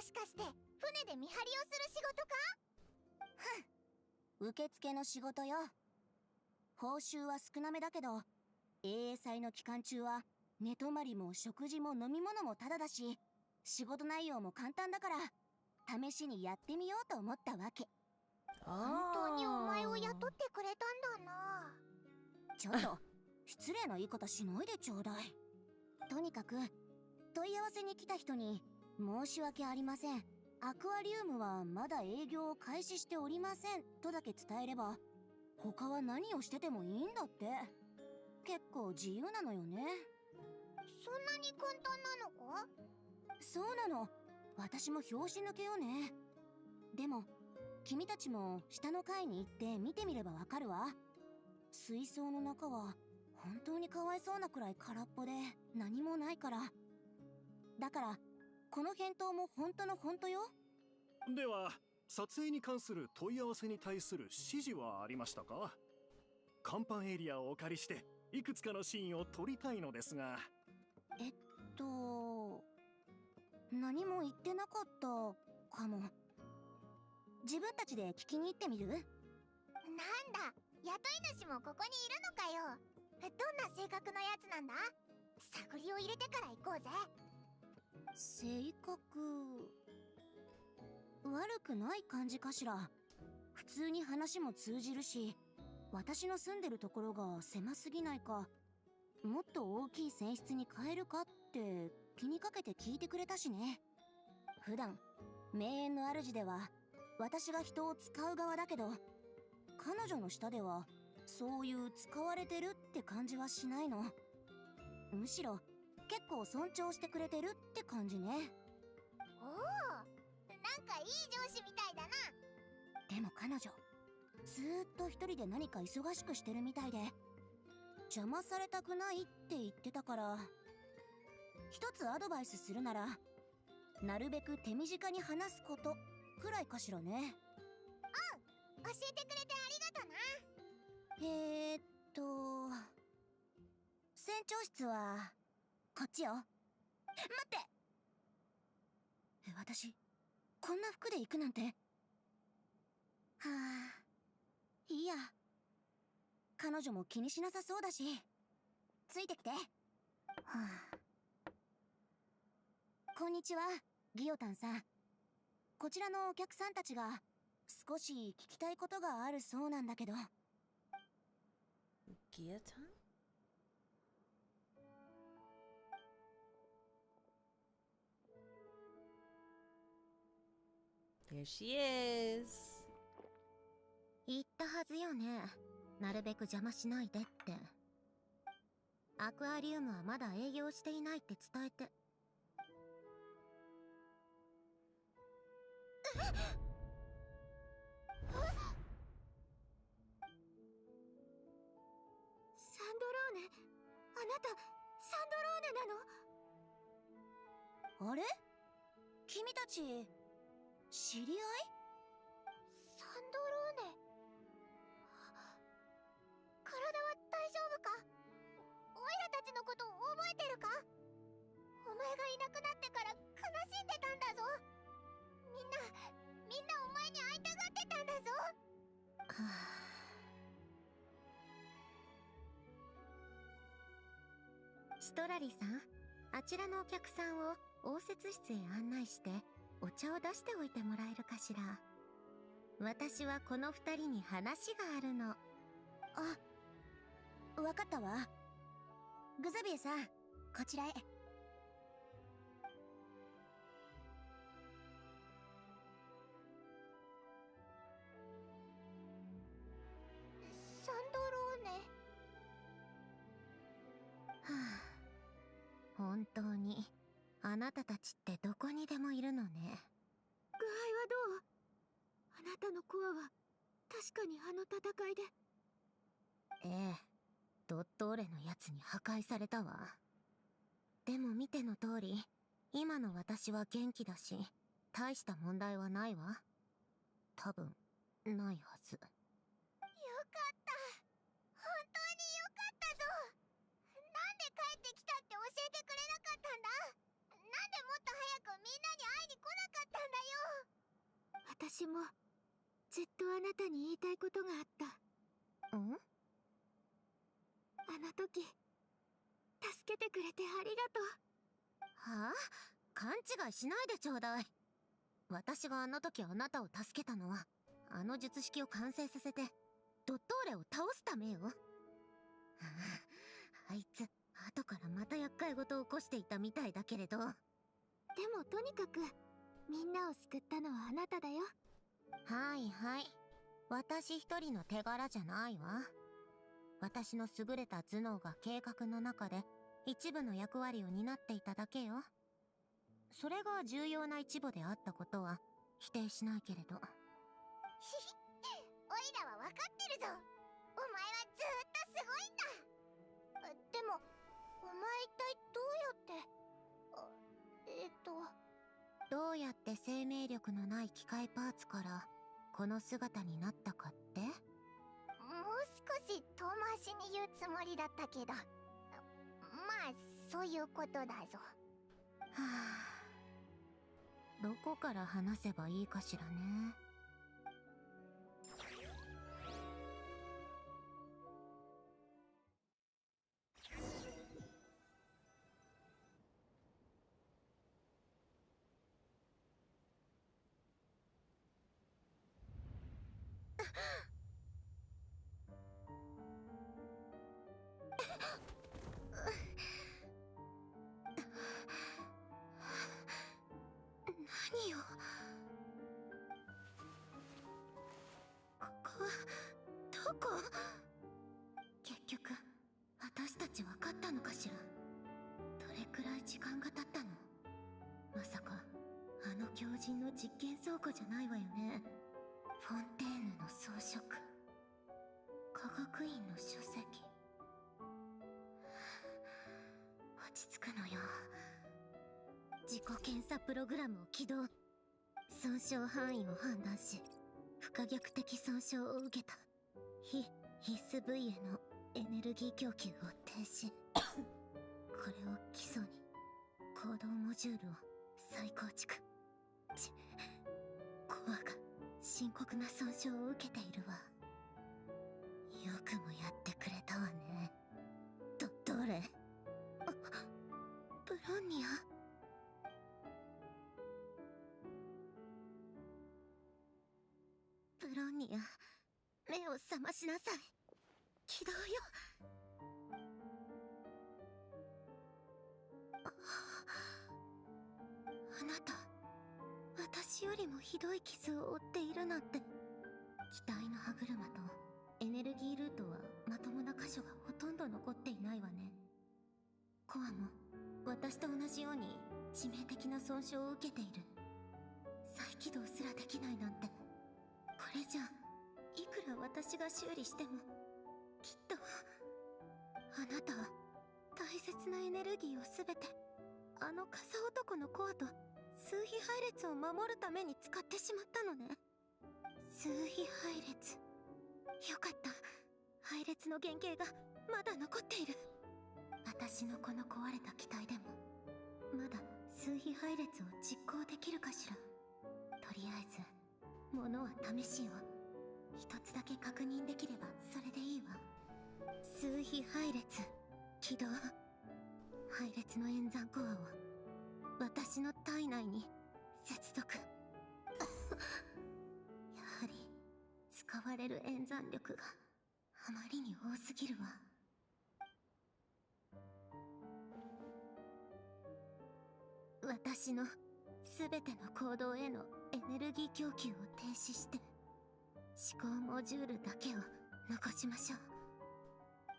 しかして船で見張りをする仕事か？受付の仕事よ。報酬は少なめだけど英英祭の期間中は寝泊まりも食事も飲み物もタダだし、仕事内容も簡単だから試しにやってみようと思ったわけ。本当にお前を雇ってくれたんだな。ちょっと失礼な言い方しないでちょうだい。とにかく問い合わせに来た人に申し訳ありません、アクアリウムはまだ営業を開始しておりませんとだけ伝えれば他は何をしててもいいんだって。結構自由なのよね。そんなに簡単なのか？そうなの。私も拍子抜けよね。でも君たちも下の階に行って見てみればわかるわ。水槽の中は本当にかわいそうなくらい空っぽで何もないから。だからこの返答も本当の本当よ。では撮影に関する問い合わせに対する指示はありましたか？甲板エリアをお借りしていくつかのシーンを撮りたいのですが。何も言ってなかったかも。自分たちで聞きに行ってみる？なんだ、雇い主もここにいるのかよ。どんな性格のやつなんだ？探りを入れてから行こうぜ。性格悪くない感じかしら。普通に話も通じるし、私の住んでるところが狭すぎないか、もっと大きい泉質に変えるかって気にかけて聞いてくれたしね。普段名園の主では私が人を使う側だけど、彼女の下ではそういう使われてるって感じはしないの。むしろ結構尊重してくれてるって感じね。おお、なんかいい上司みたいだな。でも彼女ずーっと一人で何か忙しくしてるみたいで、邪魔されたくないって言ってたから、一つアドバイスするなら、なるべく手短に話すことくらいかしらね。教えてくれてありがとな。船長室はこっちよ。待って、私こんな服で行くなんて。はあ、いいや。彼女も気にしなさそうだし、ついてきて。はあ、こんにちは、ギオタンさん。こちらのお客さんたちが少し聞きたいことがあるそうなんだけど。ギアタン? There she is. 言ったはずよね。なるべく邪魔しないでって。アクアリウムはまだ営業していないって伝えて。サンドローネ、あなたサンドローネなの？あれ？君たち知り合い？サンドローネ、体は大丈夫か？オイラたちのこと覚えてるか？お前がいなくなってから悲しんでたんだぞ。みんなお前に会いたがってたんだぞ。はあ、シトラリさん、あちらのお客さんを応接室へ案内してお茶を出しておいてもらえるかしら。私はこの二人に話があるの。あ、わかったわ。グザビエさん、こちらへ。サンドローネ。はあ、本当にあなたたちってどこにでもいるのね。具合はどう？あなたのコアは確かにあの戦いで。ええ、ドットーレのやつに破壊されたわ。でも見ての通り、今の私は元気だし、大した問題はないわ。多分、ないはず。よかった。本当によかったぞ。なんで帰ってきたって教えてくれなかったんだ？なんでもっと早くみんなに会いに来なかったんだよ。私もずっとあなたに言いたいことがあった。ん？あの時助けてくれてありがとう。はあ？勘違いしないでちょうだい。私があの時あなたを助けたのは、あの術式を完成させてドットーレを倒すためよ。あいつ後からまた厄介事を起こしていたみたいだけれど。でもとにかくみんなを救ったのはあなただよ。はいはい、私一人の手柄じゃないわ。私の優れた頭脳が計画の中で一部の役割を担っていただけよ。それが重要な一部であったことは否定しないけれど。おいらは分かってるぞ。お前はずーっとすごいんだ。でもお前一体どうやって生命力のない機械パーツからこの姿になったかって？もう少し遠回私に言うつもりだったけど、まあそういうことだぞ。はあ、どこから話せばいいかしらね。何よ、ここはどこ？結局私たち分かったのかしら。どれくらい時間が経ったの？まさかあの狂人の実験倉庫じゃないわよね。フォンテーヌの装飾、科学院の書籍。落ち着くのよ。自己検査プログラムを起動。損傷範囲を判断し、不可逆的損傷を受けた非必須部位へのエネルギー供給を停止。これを基礎に行動モジュールを再構築。コアが深刻な損傷を受けているわ。よくもやってくれたわね。どれ？あ、ブロンニア。ブロンニア、目を覚ましなさい。起動よ。あなた、私よりもひどい傷を負っているなんて。機体の歯車とエネルギールートはまともな箇所がほとんど残っていないわね。コアも私と同じように致命的な損傷を受けている。再起動すらできないなんて。これじゃいくら私が修理してもきっと。あなたは大切なエネルギーをすべてあの傘男のコアと数比配列を守るために使ってしまったのね。数比配列。よかった。配列の原型がまだ残っている。私のこの壊れた機体でもまだ数比配列を実行できるかしら。とりあえず物は試しよ。一つだけ確認できればそれでいいわ。数比配列起動。配列の演算コアを私の体内に接続。やはり使われる演算力があまりに多すぎるわ。私のすべての行動へのエネルギー供給を停止して思考モジュールだけを残しましょう。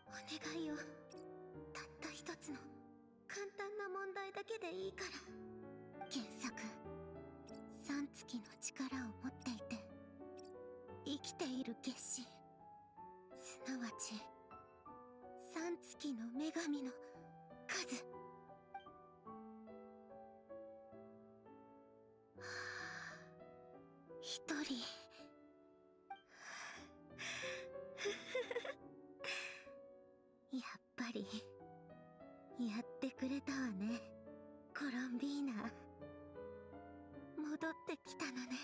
お願いよ。たった一つの簡単な問題だけでいいから。原作3月の力を持っていて生きている月子、すなわち3月の女神の数。一人。やっぱりやってくれたわね、コロンビーナ。戻ってきたのね。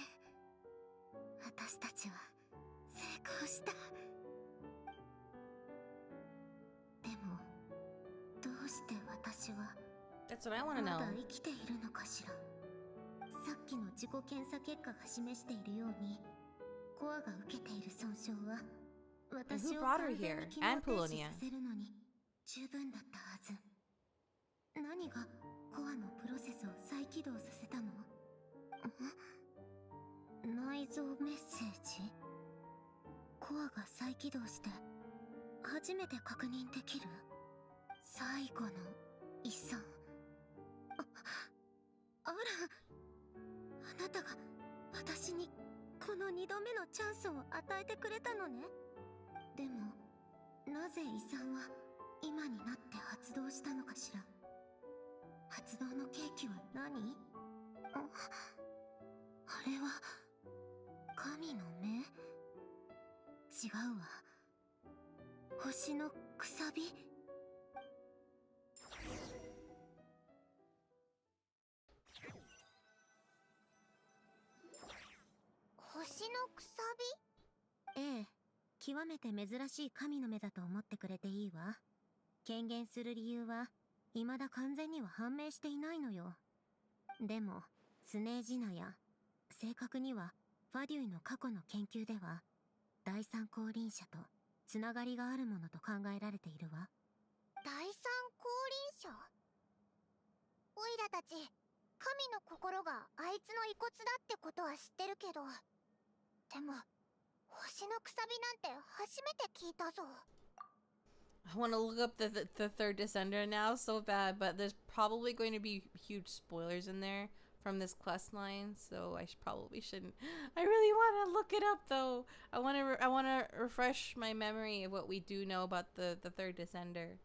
私たちは成功した。でもどうして私は That's what I want to まだ know. 生きているのかしら。さっきの自己検査結果が示しているように、コアが受けている損傷は私を brought her 完全 here? に機能 And 停 Polonia. 止させるのに十分だったはず。何がコアのプロセスを再起動させたの？内蔵メッセージ？コアが再起動して初めて確認できる最後の遺産。あら、あなたが私にこの2度目のチャンスを与えてくれたのね。でもなぜ遺産は今になって発動したのかしら。発動の契機は何？あれは神の目？違うわ。星のくさび。星のくさび？ええ、極めて珍しい神の目だと思ってくれていいわ。権限する理由は未だ完全には判明していないのよ。でもスネージナや正確にはファデュイの過去の研究では第三降臨者とつながりがあるものと考えられているわ。第三降臨者？オイラたち神の心があいつの遺骨だってことは知ってるけど、でも星のくさびなんて初めて聞いたぞ。I want to look up the third descender now so bad, but there's probably going to be huge spoilers in there from this quest line, so I probably shouldn't. I really want to look it up though. I want to refresh my memory of what we do know about the third descender,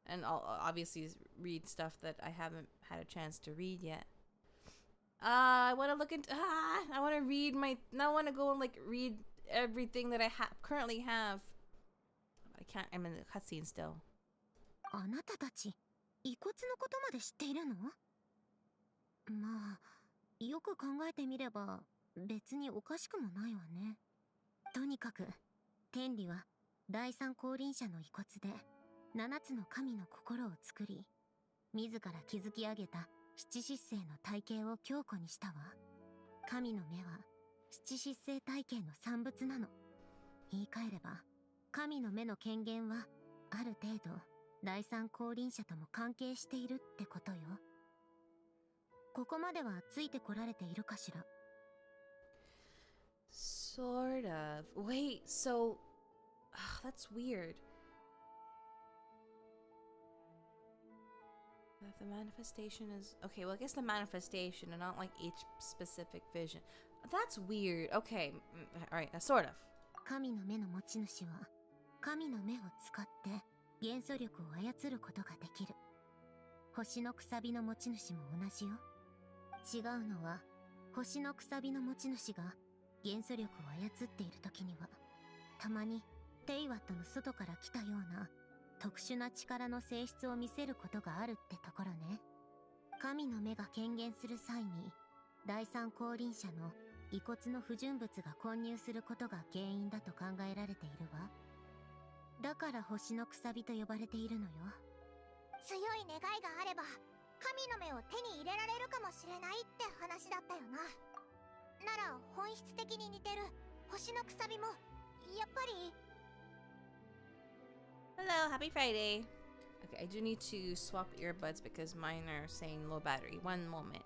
and I'll obviously read stuff that I haven't had a chance to read yet. I want to look into. I want to read my. Now I want to go and like read everything that I currently have. I can't. I'm in the cutscene still. あなたたち遺骨のことまで知っているの？まあよく考えてみれば別におかしくもないわね。とにかく天理は第三降臨者の遺骨で7つの神の心を作り、自ら築き上げた七失星の体系を強固にしたわ。神の目は七失星体系の産物なの。言い換えれば神の目の権限はある程度第三降臨者とも関係しているってことよ。ここまではついてこられているかしら？ Sort of. Wait, so that's weird. That the manifestation is okay. Well, I guess the manifestation and not like each specific vision. That's weird. Okay, all right, sort of. 神の目の持ち主は神の目を使って元素力を操ることができる。星のくさびの持ち主も同じよ。違うのは星のくさびの持ち主が元素力を操っている時にはたまにテイワットの外から来たような特殊な力の性質を見せることがあるってところね。神の目が権限する際に第三降臨者の遺骨の不純物が混入することが原因だと考えられているわ。だから星のくさびと呼ばれているのよ。強い願いがあれば神の目を手に入れられるかもしれないって話だったよな。なら本質的に似てる星のくさびもやっぱり。 Hello, happy Friday. Okay, I do need to swap earbuds because mine are saying low battery. One moment.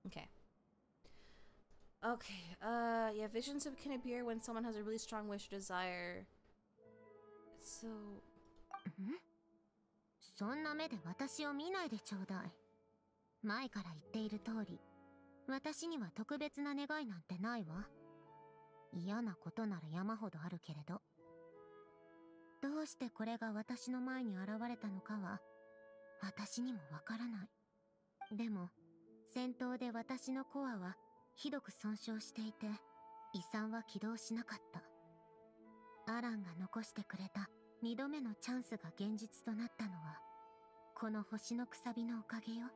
Okay. Okay, yeah, visions can appear when someone has a really strong wish or desire. So... そんな目で私を見ないでちょうだい。前から言っている通り、私には特別な願いなんてないわ。嫌なことなら山ほどあるけれど。どうしてこれが私の前に現れたのかは、私にもわからない。でも、戦闘で私のコアはひどく損傷していて、遺産は起動しなかった。アランが残してくれた2度目のチャンスが現実となったのは、この星のくさびのおかげよ。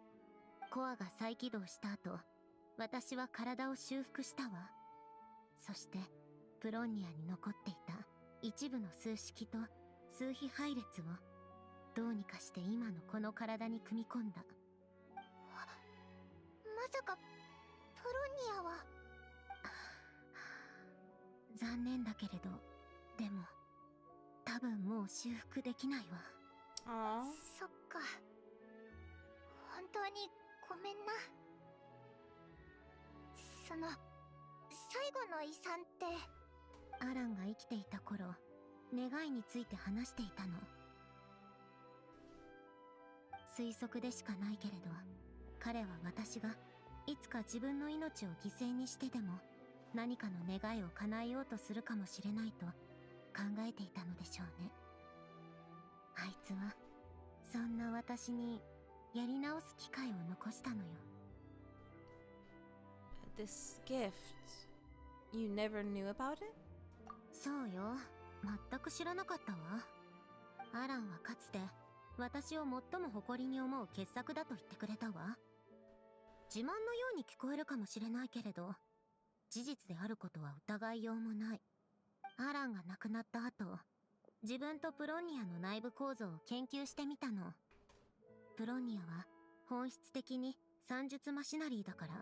コアが再起動した後、私は体を修復したわ。そして、プロンニアに残っていた一部の数式と数比配列を、どうにかして今のこの体に組み込んだ。まさかプロニアは。残念だけれど、でも多分もう修復できないわ。そっか。本当にごめんな。その最後の遺産って。アランが生きていた頃、願いについて話していたの。推測でしかないけれど、彼は私がいつか自分の命を犠牲にしてでも何かの願いを叶えようとするかもしれないと考えていたのでしょうね。あいつはそんな私にやり直す機会を残したのよ。 This gift, you never knew about it? そうよ、全く知らなかったわ。アランはかつて私を最も誇りに思う傑作だと言ってくれたわ。自慢のように聞こえるかもしれないけれど、事実であることは疑いようもない。アランが亡くなった後、自分とプロニアの内部構造を研究してみたの。プロニアは本質的に算術マシナリーだから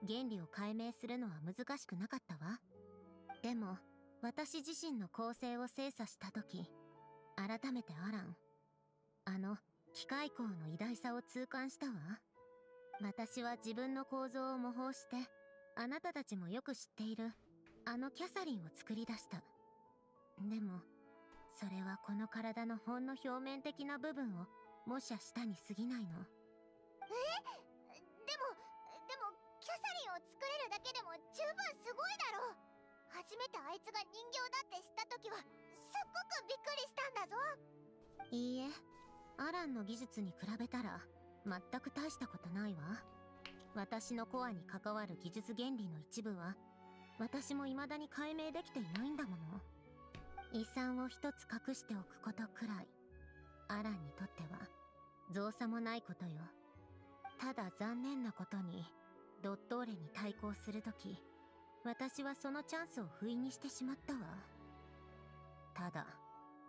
原理を解明するのは難しくなかったわ。でも私自身の構成を精査した時、改めてアラン、あの機械工の偉大さを痛感したわ。私は自分の構造を模倣して、あなたたちもよく知っているあのキャサリンを作り出した。でもそれはこの体のほんの表面的な部分を模写したに過ぎないの。でもキャサリンを作れるだけでも十分すごいだろう。初めてあいつが人形だって知った時はすっごくびっくりしたんだぞ。いいえ、アランの技術に比べたら全く大したことないわ。私のコアに関わる技術原理の一部は私も未だに解明できていないんだもの。遺産を一つ隠しておくことくらいアランにとっては造作もないことよ。ただ残念なことにドットーレに対抗するとき、私はそのチャンスを不意にしてしまったわ。ただ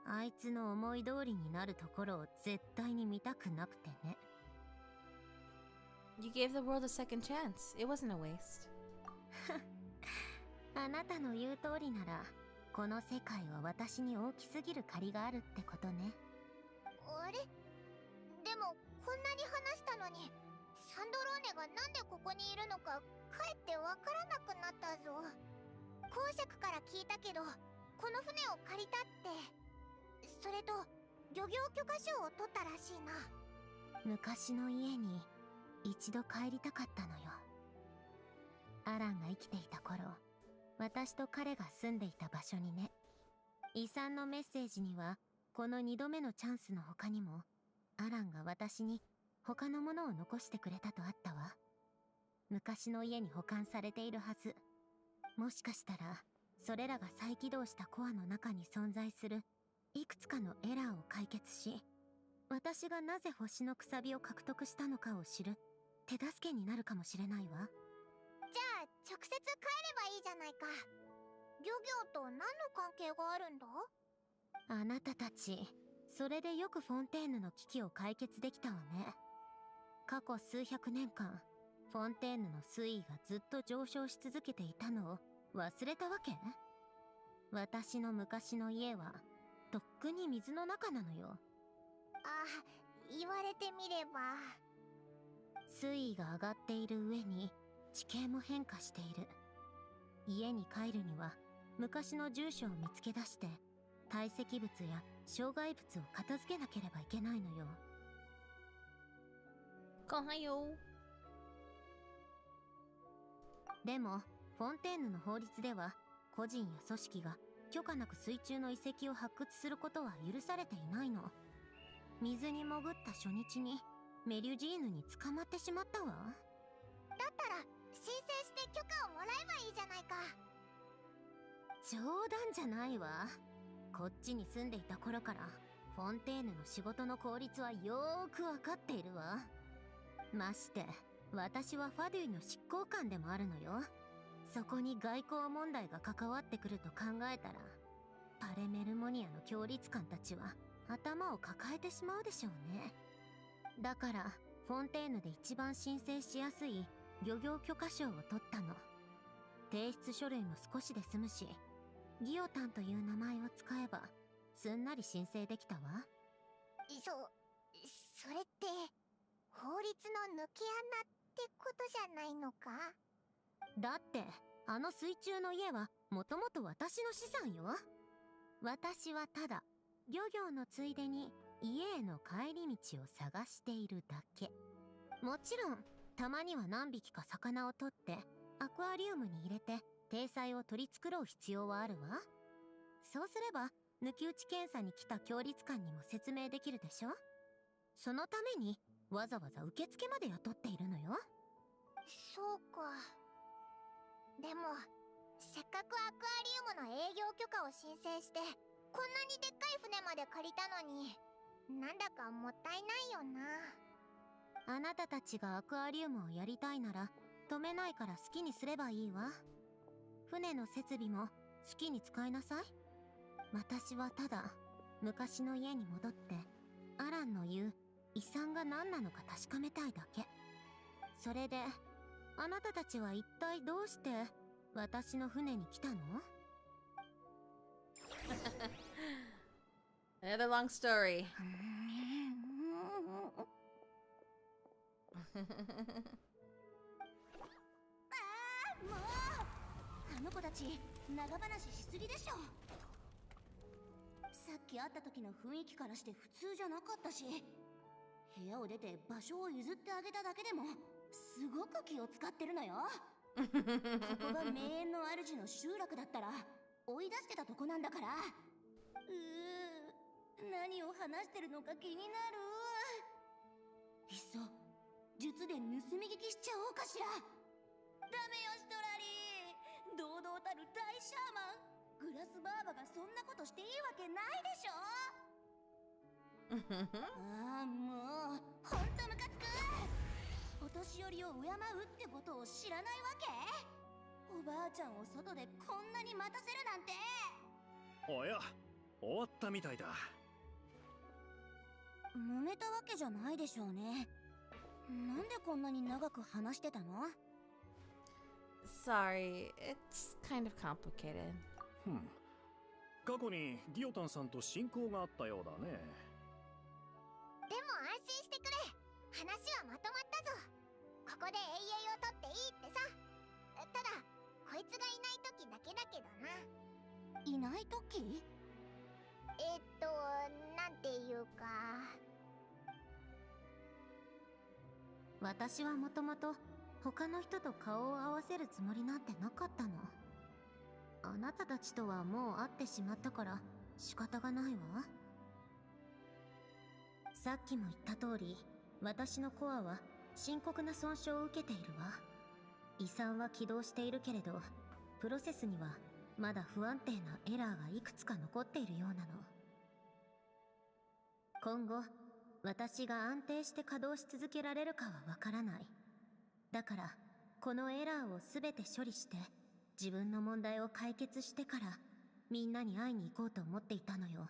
あいつの思い通りになるところを絶対に見たくなくてね。You gave the world a second chance. It wasn't a waste. あなたの言う通りならこの世界は私に大きすぎる借りがあるってことね。あれ、でもこんなに話したのにサンドローネがなんでここにいるのかかえってわからなくなったぞ。公爵から聞いたけどこの船を借りたって、それと漁業許可証を取ったらしいな。昔の家に一度帰りたかったのよ。アランが生きていた頃、私と彼が住んでいた場所にね。遺産のメッセージにはこの2度目のチャンスの他にもアランが私に他のものを残してくれたとあったわ。昔の家に保管されているはず。もしかしたらそれらが再起動したコアの中に存在するいくつかのエラーを解決し、私がなぜ星のくさびを獲得したのかを知る手助けになるかもしれないわ。じゃあ直接帰ればいいじゃないか。漁業と何の関係があるんだ？あなたたち、それでよくフォンテーヌの危機を解決できたわね。過去数百年間フォンテーヌの水位がずっと上昇し続けていたのを忘れたわけ？私の昔の家はとっくに水の中なのよ。あ、言われてみれば。水位が上がっている上に地形も変化している。家に帰るには昔の住所を見つけ出して堆積物や障害物を片付けなければいけないのよ。Kohayo. でもフォンテーヌの法律では個人や組織が許可なく水中の遺跡を発掘することは許されていないの。水に潜った初日にメリュジーヌに捕まってしまったわ。だったら申請して許可をもらえばいいじゃないか。冗談じゃないわ。こっちに住んでいた頃からフォンテーヌの仕事の効率はよーくわかっているわ。まして私はファデュイの執行官でもあるのよ。そこに外交問題が関わってくると考えたらパレメルモニアの協力官たちは頭を抱えてしまうでしょうね。だからフォンテーヌで一番申請しやすい漁業許可証を取ったの。提出書類も少しで済むし、ギオタンという名前を使えばすんなり申請できたわ。それって法律の抜け穴ってことじゃないのか？だってあの水中の家はもともと私の資産よ。私はただ漁業のついでに家への帰り道を探しているだけ。もちろんたまには何匹か魚を取ってアクアリウムに入れて体裁を取り繕う必要はあるわ。そうすれば抜き打ち検査に来た協力官にも説明できるでしょ。そのためにわざわざ受付まで雇っているのよ。そうか。でもせっかくアクアリウムの営業許可を申請してこんなにでっかい船まで借りたのに、なんだかもったいないよな。あなたたちがアクアリウムをやりたいなら止めないから好きにすればいいわ。船の設備も好きに使いなさい。私はただ昔の家に戻ってアランの言う遺産が何なのか確かめたいだけ。それであなたたちは一体どうして私の船に来たの？ Another long story. もうあの子たち長話しすぎでしょ。さっき会った時の雰囲気からして普通じゃなかったし、部屋を出て場所を譲ってあげただけでもすごく気を使ってるのよ。ここが名園の主の集落だったら追い出してたとこなんだから。何を話してるのか気になる。いっそ術で盗み聞きしちゃおうかしら。ダメよシトラリー、堂々たる大シャーマングラスバーバがそんなことしていいわけないでしょ。ああもうほんとムカつく。お年寄りを敬うってことを知らないわけ？おばあちゃんを外でこんなに待たせるなんて。おや、終わったみたいだ。揉めたわけじゃないでしょうね。なんでこんなに長く話してたの？ Sorry, it's kind of complicated. 過去にディオタンさんと親交があったようだね。でも安心してくれ、話はまとまったぞ。ここで永遠を取っていいってさ。ただこいつがいない時だけだけどな。いない時？なんていうか、私はもともと他の人と顔を合わせるつもりなんてなかったの。あなたたちとはもう会ってしまったから仕方がないわ。さっきも言った通り、私のコアは深刻な損傷を受けているわ。遺産は起動しているけれど、プロセスにはまだ不安定なエラーがいくつか残っているようなの。今後私が安定して稼働し続けられるかはわからない。だからこのエラーを全て処理して自分の問題を解決してからみんなに会いに行こうと思っていたのよ。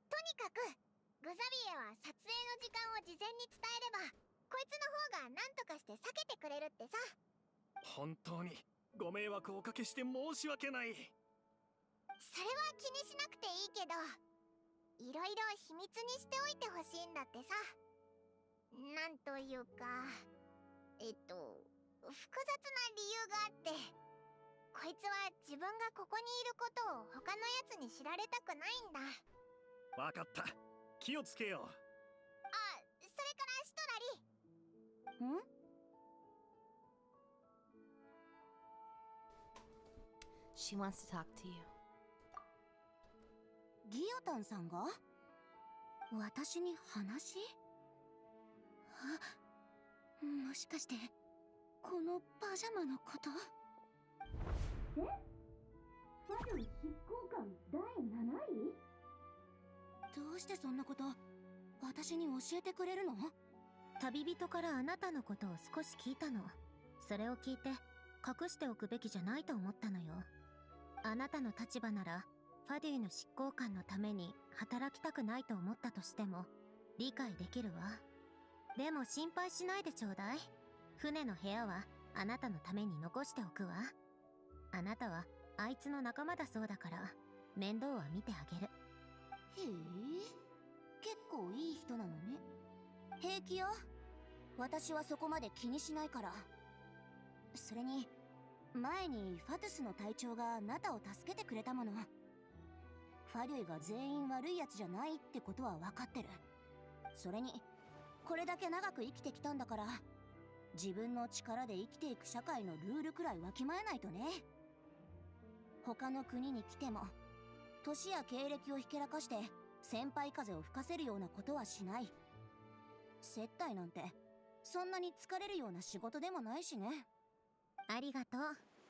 とにかくグザビエは撮影の時間を事前に伝えればこいつの方が何とかして避けてくれるってさ。本当にご迷惑をおかけして申し訳ない。それは気にしなくていいけど、いろいろ秘密にしておいてほしいんだってさ。なんというか、複雑な理由があって、こいつは自分がここにいることを他のやつに知られたくないんだ。わかった、気をつけよう。あ、それからシトラリ。ん？She wants to talk to you. ギオタンさんが私に話？もしかしてこのパジャマのこと？ファル執行官第7位？どうしてそんなこと私に教えてくれるの？旅人からあなたのことを少し聞いたの。それを聞いて隠しておくべきじゃないと思ったのよ。あなたの立場ならファデュイの執行官のために働きたくないと思ったとしても理解できるわ。でも心配しないでちょうだい。船の部屋はあなたのために残しておくわ。あなたはあいつの仲間だそうだから面倒は見てあげる。へえ、結構いい人なのね。平気よ、私はそこまで気にしないから。それに前にファトゥスの隊長があなたを助けてくれたもの。ファリュイが全員悪いやつじゃないってことは分かってる。それにこれだけ長く生きてきたんだから、自分の力で生きていく社会のルールくらいわきまえないとね。他の国に来ても年や経歴をひけらかして先輩風を吹かせるようなことはしない。接待なんてそんなに疲れるような仕事でもないしね。ありがとう、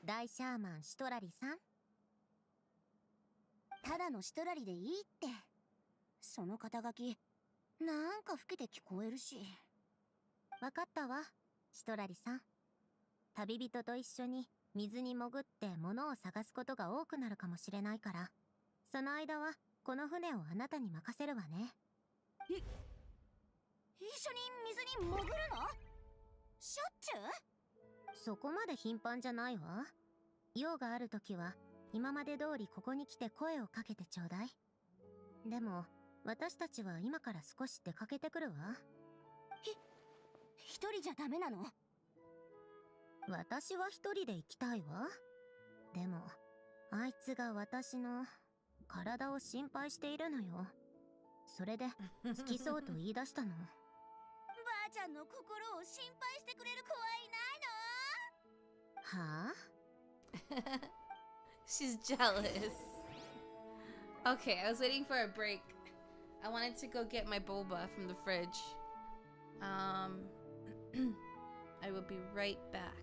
大シャーマンシトラリさん。ただのシトラリでいいって。その肩書きなんか老けて聞こえるし。わかったわ、シトラリさん。旅人と一緒に水に潜って物を探すことが多くなるかもしれないから、その間はこの船をあなたに任せるわね。一緒に水に潜るの？しょっちゅう？そこまで頻繁じゃないわ。用があるときは今まで通りここに来て声をかけてちょうだい。でも私たちは今から少し出かけてくるわ。一人じゃダメなの？私は一人で行きたいわ。でもあいつが私の体を心配しているのよ。それで付き添うと言い出したの。ばあちゃんの心を心配してくれる子はいないの？はあShe's jealous. Okay, I was waiting for a break. I wanted to go get my boba from the fridge. I will be right back.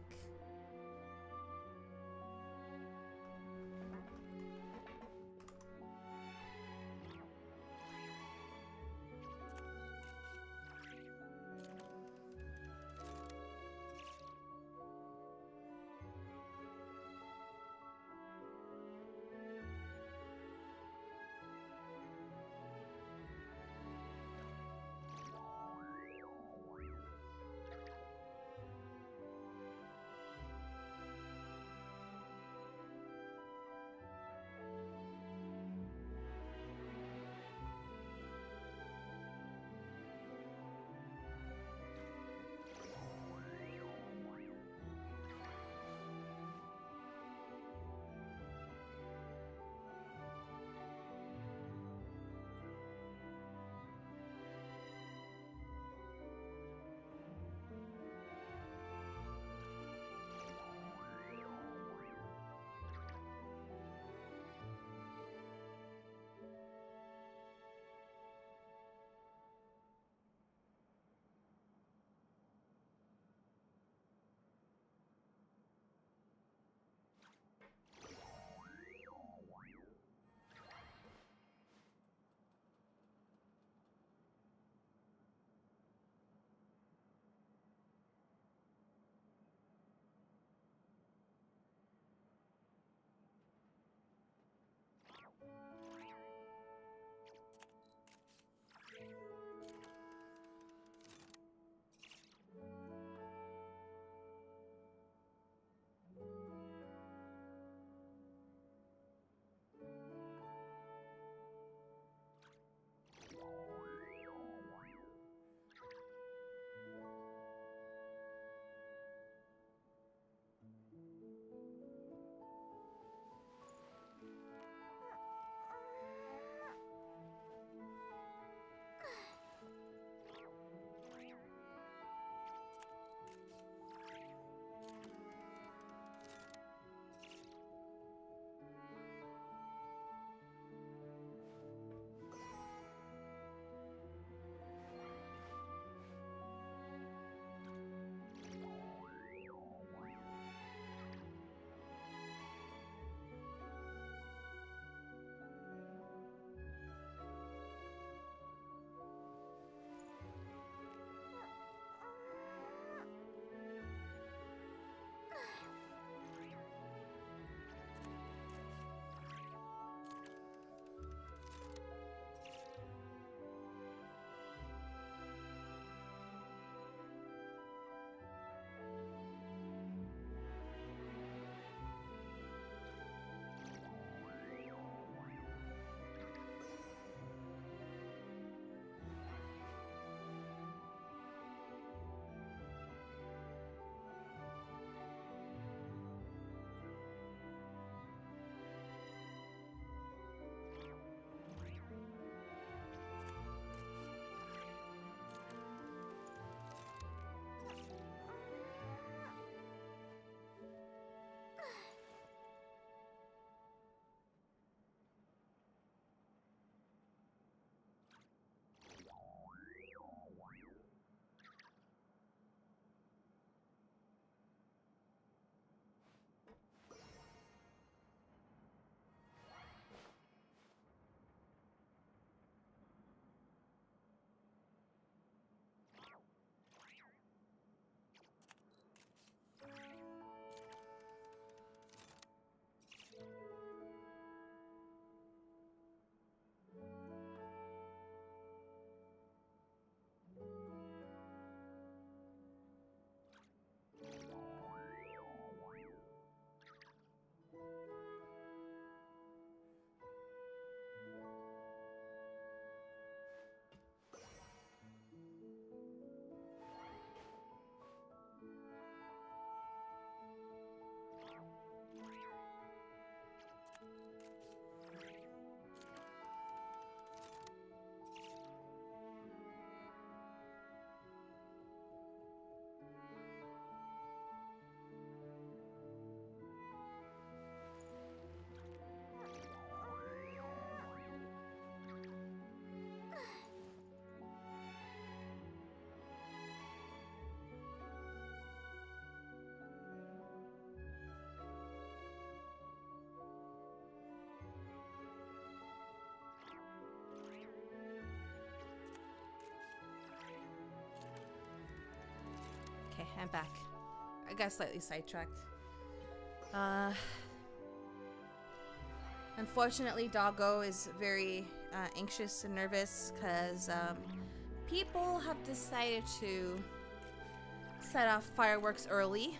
I'm back. I got slightly sidetracked. Unfortunately, Doggo is very anxious and nervous because people have decided to set off fireworks early.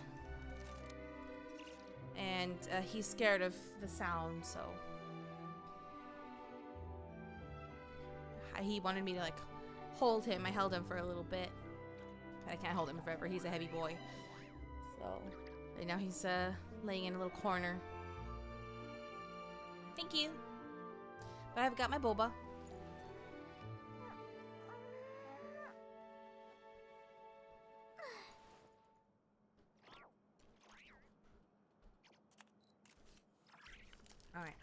And he's scared of the sound, so he wanted me to like hold him. I held him for a little bit. I can't hold him forever. He's a heavy boy. So right now he's laying in a little corner. Thank you. But I've got my boba. All right.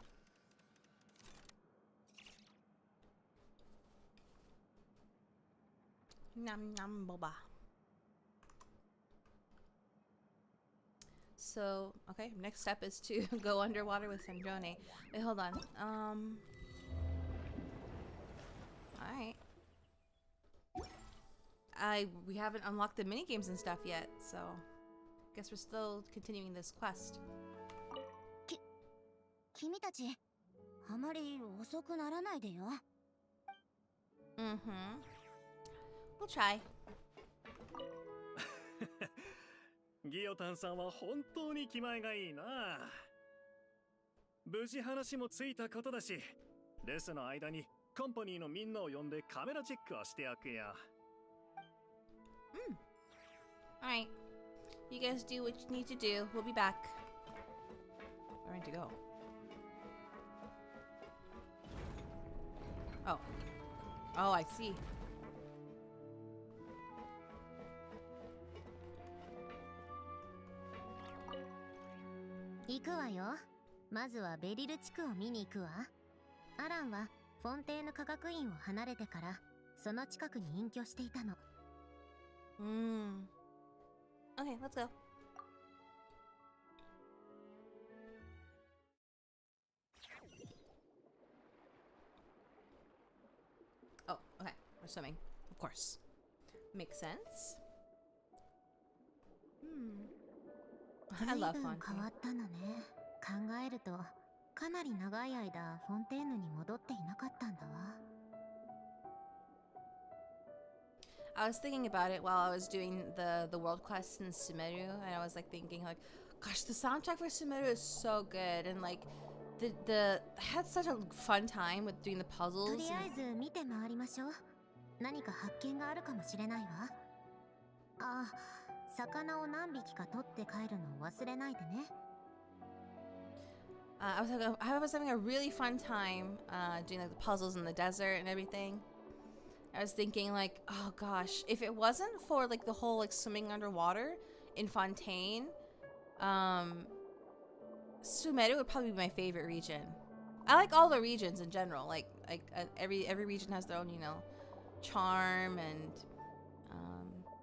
Nom nom boba. So, okay, next step is to go underwater with Sandrone. Wait, hold on. Alright. We haven't unlocked the minigames and stuff yet, so guess we're still continuing this quest. 君たち、あまり遅くならないでよ。Mm-hmm. We'll try. ギオタンさんは本当に気前がいいな。無事話もついたことだし、レスの間にコンパニーのみんなを呼んでカメラチェックをしてやくよ。Alright. You guys do what you need to do. We'll be back. Where to go? Oh. Oh, I see. 行くわよ。まずはベリル地区を見に行くわ。アランはフォンテーヌ科学院を離れてからその近くに隠居していたの。Okay, let's go. Oh, okay. We're swimming. Of course. Makes sense. I love 随分 Fontaine. 変わったのね。考えるとかなり長い間フォンテーヌに戻っていなかったんだわ。I was thinking about it while I was doing the world quest in Sumeru, and I was like thinking like, gosh, the soundtrack for Sumeru is so good, and like I had such a fun time with doing the と puzzles. りあえず見て回りましょう。何か発見があるかもしれないわ。あ、魚を何匹か取って帰るのを忘れないでね。I was having a really fun time doing like the puzzles in the desert and everything. I was thinking like, oh gosh, if it wasn't for like the whole like swimming underwater in Fontaine, Sumeru would probably be my favorite region. I like all the regions in general. Like every region has their own, you know, charm and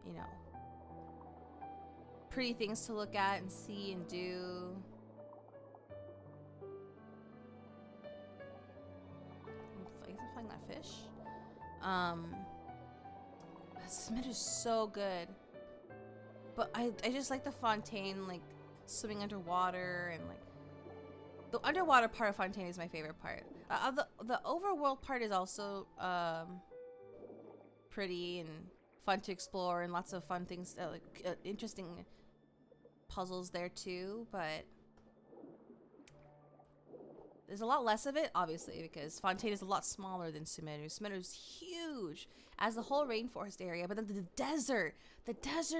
you know, pretty things to look at and see and do. I guess I'm finding that fish. Sumeru's so good, but I just like the Fontaine, like swimming underwater, and like the underwater part of Fontaine is my favorite part. The overworld part is also pretty and fun to explore, and lots of fun things, interesting puzzles there too, but there's a lot less of it, obviously, because Fontaine is a lot smaller than Sumeru. Sumeru's huge, as the whole rainforest area, but then the desert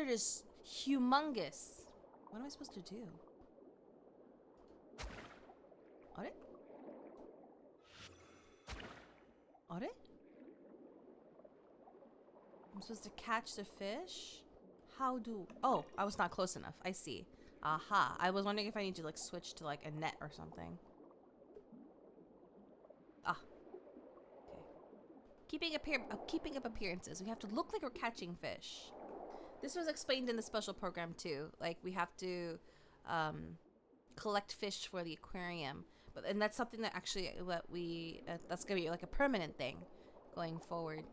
is humongous. What am I supposed to do? Are? I'm supposed to catch the fish? How do... Oh, I was not close enough. I see. Aha. I was wondering if I need to like switch to like a net or something. Ah. Okay. Keeping up appearances. We have to look like we're catching fish. This was explained in the special program too. Like we have to collect fish for the aquarium. And that's something that actually that's gonna be like a permanent thing going forward.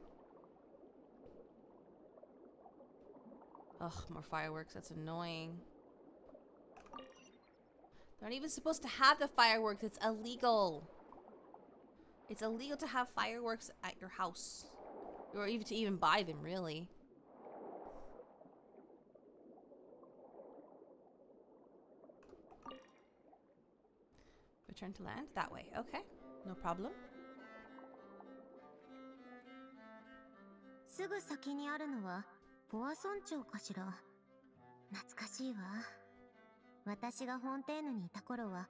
Ugh, more fireworks. That's annoying. They're not even supposed to have the fireworks. It's illegal. It's illegal to have fireworks at your house. Or even to even buy them, really. Return to land? That way. Okay. No problem. すぐ先にあるのはポア村長かしら。懐かしいわ。私がフォンテーヌにいた頃は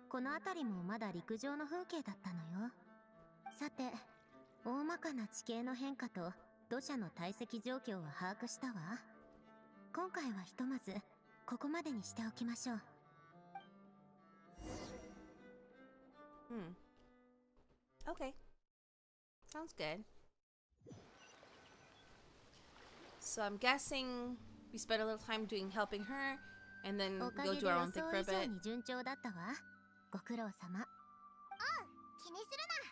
この辺りもまだ陸上の風景だったのよ。さて、大まかな地形の変化と土砂の堆積状況は把握したわ。今回はひとまずここまでにしておきましょう。Okay. Sounds good. So I'm guessing we spent a little time helping her, and then おか go げ do で our 予 own 想 thing for a 以上 bit. に順調だったわ。ご苦労様。気にするな。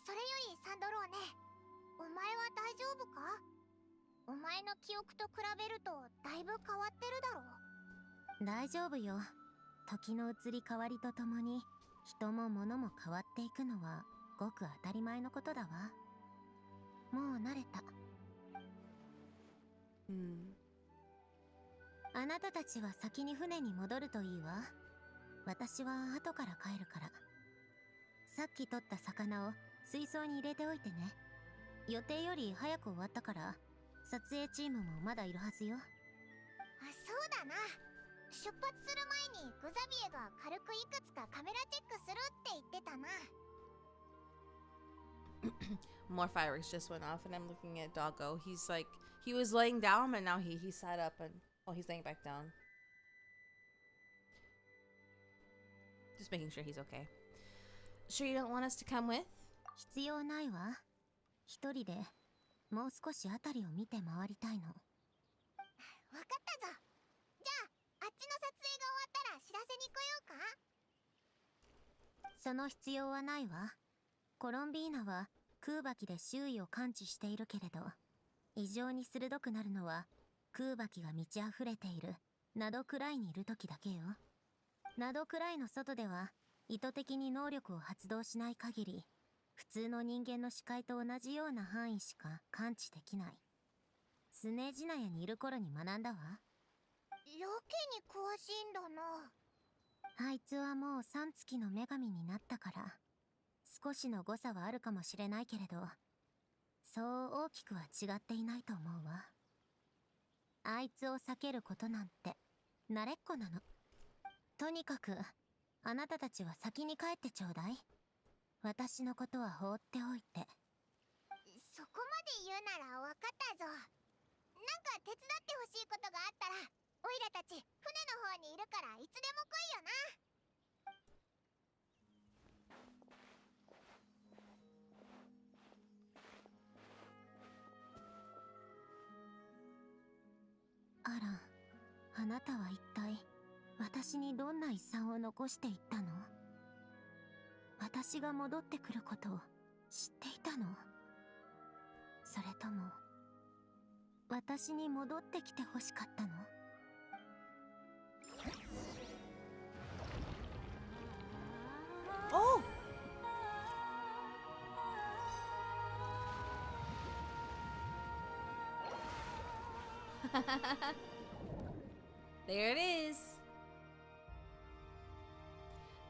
それよりサンドローね、お前は大丈夫か？お前の記憶と比べるとだいぶ変わってるだろう。大丈夫よ。時の移り変わりとともに人も物も変わっていくのはごく当たり前のことだわ。もう慣れた。あなたたちは先に船に戻るといいわ。私は後から帰るから。さっき取った魚を水槽に入れておいてね。予定より早く終わったから撮影チームもまだいるはずよ。そうだな。出発する前にグザビエが軽くいくつかカメラチェックするって言ってたな。More fireworks just went off, and I'm looking at Doggo. He's like, he was laying down, and now he sat up, and oh, he's laying back down. Just making sure he's okay. Sure you don't want us to come with? 必要ないわ。一人でもう少し辺りを見て回りたいの。わかったぞ。じゃあ、あっちの撮影が終わったら知らせに来ようか？その必要はないわ。コロンビーナは空爆で周囲を感知しているけれど、異常に鋭くなるのは空爆が満ち溢れているナドくらいにいる時だけよ。ナドくらいの外では意図的に能力を発動しない限り、普通の人間の視界と同じような範囲しか感知できない。スネージナヤにいる頃に学んだわ。やけに詳しいんだな。あいつはもう3月の女神になったから、少しの誤差はあるかもしれないけれど、そう大きくは違っていないと思うわ。あいつを避けることなんて慣れっこなの。とにかくあなたたちは先に帰ってちょうだい。私のことは放っておいて。そこまで言うならわかったぞ。なんか手伝ってほしいことがあったら、オイラたち船の方にいるからいつでも来いよな。アラン、あなたは一体私にどんな遺産を残していったの？私が戻ってくることを知っていたの？それとも私に戻ってきてほしかったの？Oh! There it is.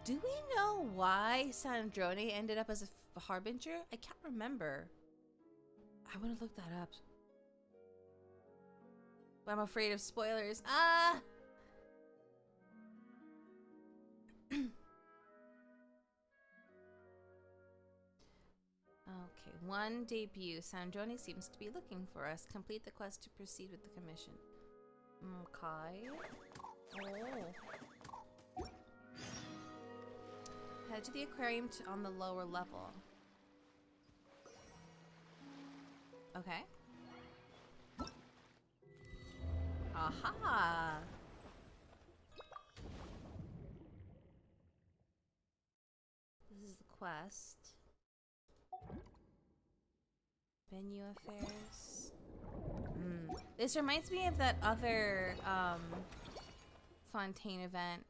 Do we know why Sandrone ended up as a harbinger? I can't remember. I want to look that up. But I'm afraid of spoilers. Ah! Okay, one debut. Sandrone seems to be looking for us. Complete the quest to proceed with the commission. Okay. Oh. Head to the aquarium on the lower level. Okay. Aha! This is the quest. Venue affairs. This reminds me of that other Fontaine event.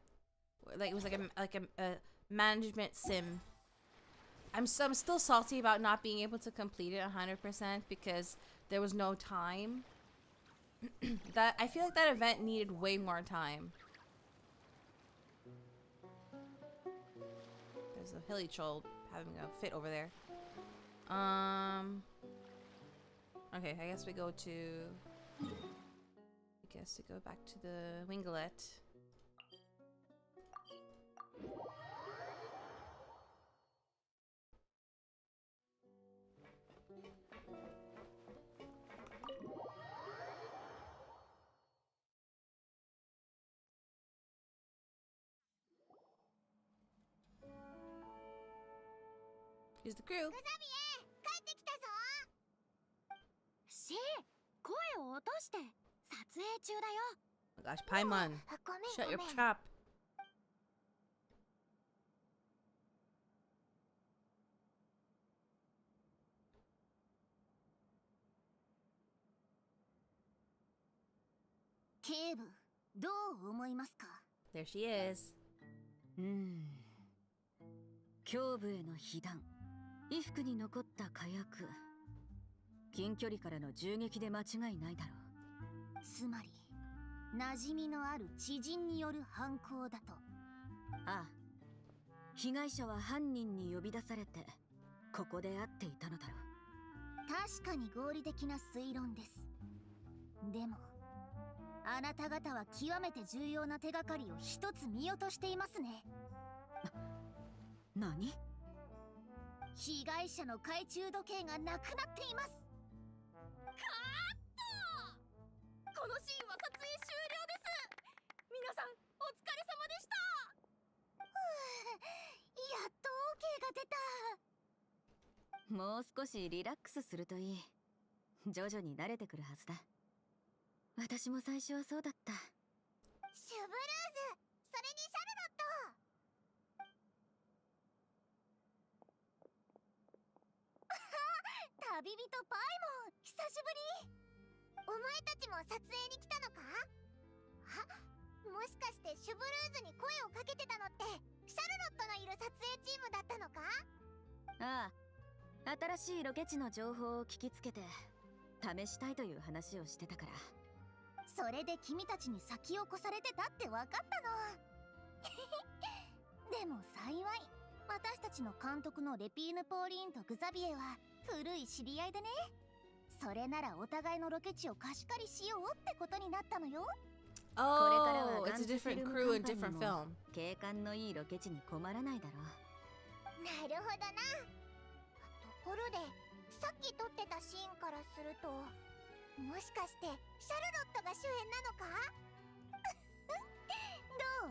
Like it was like a management sim. I'm still salty about not being able to complete it 100% because there was no time. That I feel like that event needed way more time. There's a hilly troll having a fit over there. Okay, I guess we go back to the winglet. Here's the crew. シー、声を落として撮影中だよ。 Oh my gosh, Paimon, ごめん shut ご your めん trap. 警部、どう思いますか？ There she is. 胸部への被弾、衣服に残った火薬、近距離からの銃撃で間違いないだろう。つまり馴染みのある知人による犯行だと。ああ、被害者は犯人に呼び出されてここで会っていたのだろう。確かに合理的な推論です。でもあなた方は極めて重要な手がかりを一つ見落としていますね。何？被害者の懐中時計がなくなっています。カット！このシーンは撮影終了です。皆さんお疲れ様でした。やっと OK が出た。もう少しリラックスするといい。徐々に慣れてくるはずだ。私も最初はそうだった。シュブルーズ、それにシャルロット。旅人パイモン、久しぶり。お前たちも撮影に来たのか？もしかしてシュブルーズに声をかけてたのってシャルロットのいる撮影チームだったのか？ああ、新しいロケ地の情報を聞きつけて試したいという話をしてたから。それで君たちに先を越されてたって分かったの。でも幸い、私たちの監督のレピーヌ・ポーリーンとグザビエは古い知り合いでね。それならお互いのロケ地を貸し借りしようってことになったのよ。Oh, it's a different crew and different film. 景観のいいロケ地に困らないだろう。なるほどな。ところで、さっき撮ってたシーンからすると、もしかしてシャルロットが主演なのか？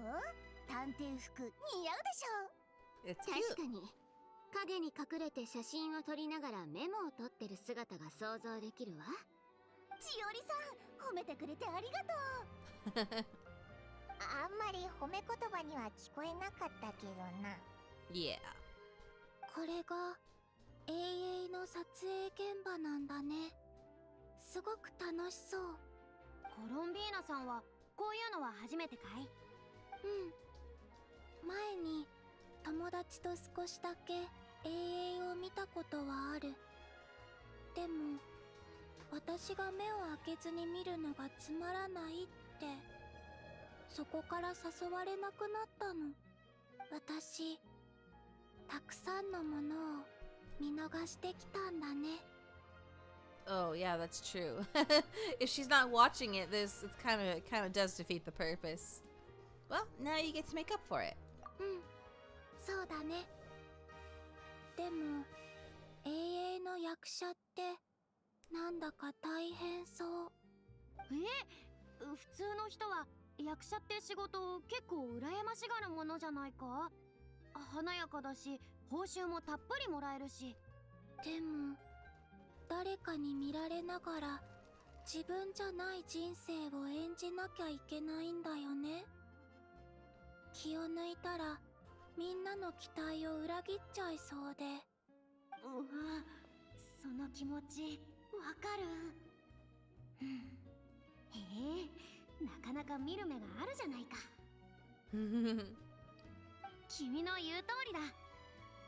どう？探偵服似合うでしょ。 It's 確 cute. かに影に隠れて写真を撮りながらメモを取ってる姿が想像できるわ。千織さん、褒めてくれてありがとう。あんまり褒め言葉には聞こえなかったけどな。Yeah. これが永遠の撮影現場なんだね。すごく楽しそう。コロンビーナさんはこういうのは初めてかい？前に友達と少しだけ永遠を見たことはある。でも私が目を開けずに見るのがつまらないって、そこから誘われなくなったの。私たくさんのものを見逃してきたんだね。Oh yeah, that's true. If she's not watching it, this it kind of does defeat the purpose. Well, now you get to make up for it. そうだね。でも永遠の役者ってなんだか大変そう。普通の人は役者って仕事を結構羨ましがるものじゃないか？華やかだし報酬もたっぷりもらえるし。でも誰かに見られながら自分じゃない人生を演じなきゃいけないんだよね。気を抜いたらみんなの期待を裏切っちゃいそうで。その気持ちわかる。へえ、なかなか見る目があるじゃないか。君の言う通りだ。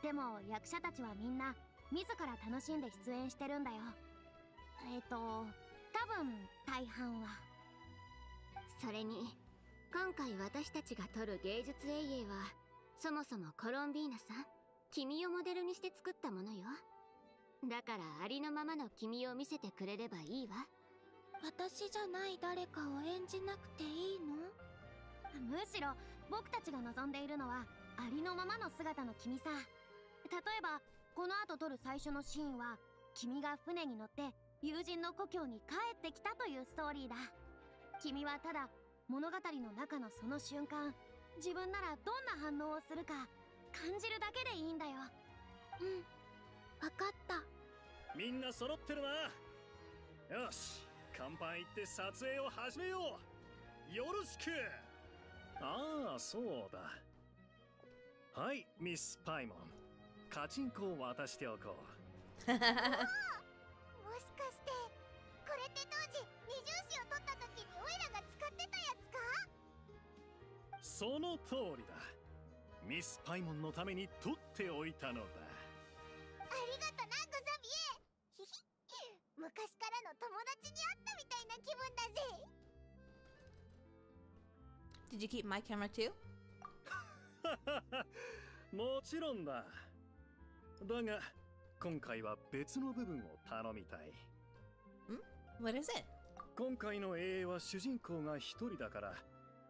でも役者たちはみんな自ら楽しんで出演してるんだよ。多分大半は。それに今回私たちが撮る芸術永遠はそもそもコロンビーナさん、君をモデルにして作ったものよ。だからありのままの君を見せてくれればいいわ。私じゃない誰かを演じなくていいの？むしろ僕たちが望んでいるのはありのままの姿の君さ。例えばこの後撮る最初のシーンは君が船に乗って友人の故郷に帰ってきたというストーリーだ。君はただ物語の中のその瞬間、自分ならどんな反応をするか感じるだけでいいんだよ。うん、わかった。みんな揃ってるな。よし、甲板行って撮影を始めよう。よろしく。ああ、そうだ。はい、ミス・パイモン、カチンコを渡しておこう。もしかしてこれって当時二重視を取った時にオイラが使ってたやつか？その通りだ。ミス・パイモンのために取っておいたのだ。ありがとな、グザビエ。ひひ、昔からの友達に会ったみたいな気分だぜ。Did you keep my camera too? もちろんだ。だが今回は別の部分を頼みたい。What is it? 今回の永遠は主人公が一人だから、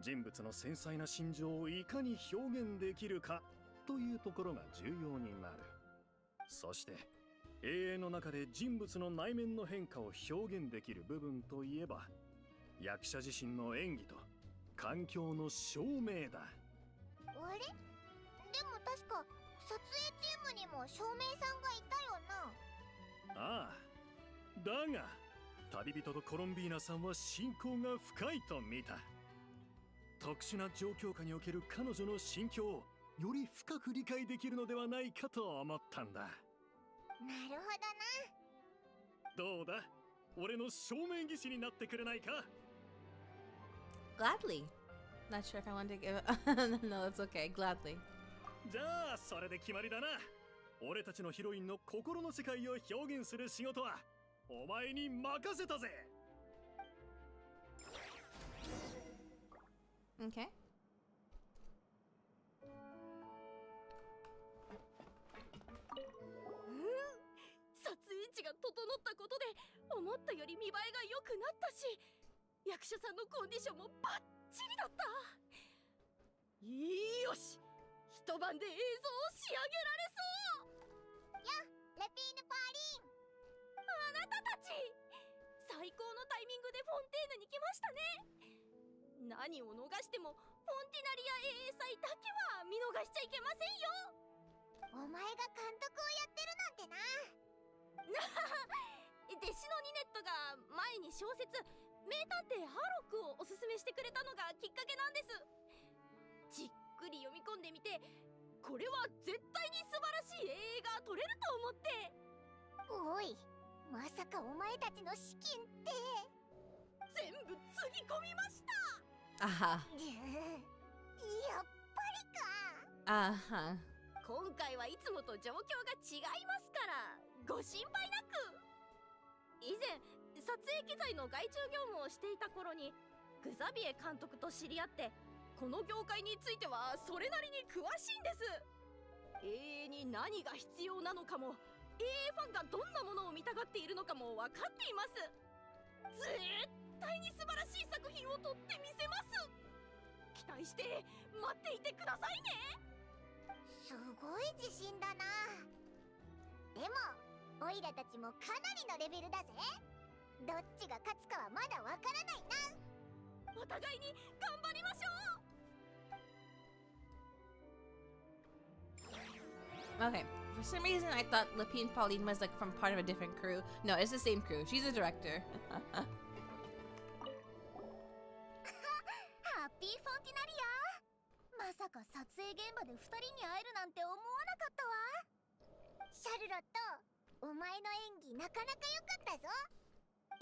人物の繊細な心情をいかに表現できるかというところが重要になる。そして永遠の中で人物の内面の変化を表現できる部分といえば、役者自身の演技と環境の照明だ。あれ？でも確か撮影チームにも照明さんがいたよな。ああ、だが旅人とコロンビーナさんは親交が深いと見た。特殊な状況下における彼女の心境をより深く理解できるのではないかと思ったんだ。なるほどうだ、俺の照明技師になってくれないか？ Gladly. Not sure if I want to give. No, it's okay. Gladly. じゃあそれで決まりだな。俺たちのヒロインの心の世界を表現する仕事はお前に任せたぜ。Okay. 撮影地が整ったことで思ったより見栄えが良くなったし、役者さんのコンディションもバッチリだった。よし、一晩で映像を仕上げられそう。やレピーヌパーリン、あなたたち最高のタイミングでフォンテーヌに来ましたね。何を逃してもフォンティナリア AA 祭だけは見逃しちゃいけませんよ。お前が監督をやってるなんてな。弟子のニネットが前に小説「名探偵ハロック」をおすすめしてくれたのがきっかけなんです。じっくり読み込んでみて、これは絶対に素晴らしい映画が撮れると思って。おい、まさかお前たちの資金って全部つぎ込みました。Aha. やっぱりか。Uh-huh. 今回はいつもと状況が違いますからご心配なく。以前撮影機材の外注業務をしていた頃にグザビエ監督と知り合って、この業界についてはそれなりに詳しいんです。永遠に何が必要なのかも、永遠ファンがどんなものを見たがっているのかも分かっています。絶対に素晴らしい作品を撮ってみせます。期待して待っていてくださいね。すごい自信だな。でもオイラたちもかなりのレベルだぜ。どっちが勝つかはまだわからないな。お互いに頑張りましょう。 Okay. For some reason, I thought Lapine Pauline was like from part of a different crew. No, it's the same crew. She's a director. ハッピーフォンティナリア。まさか撮影現場で2人に会えるなんて思わなかったわ。シャルロット、お前の演技なかなか良かったぞ。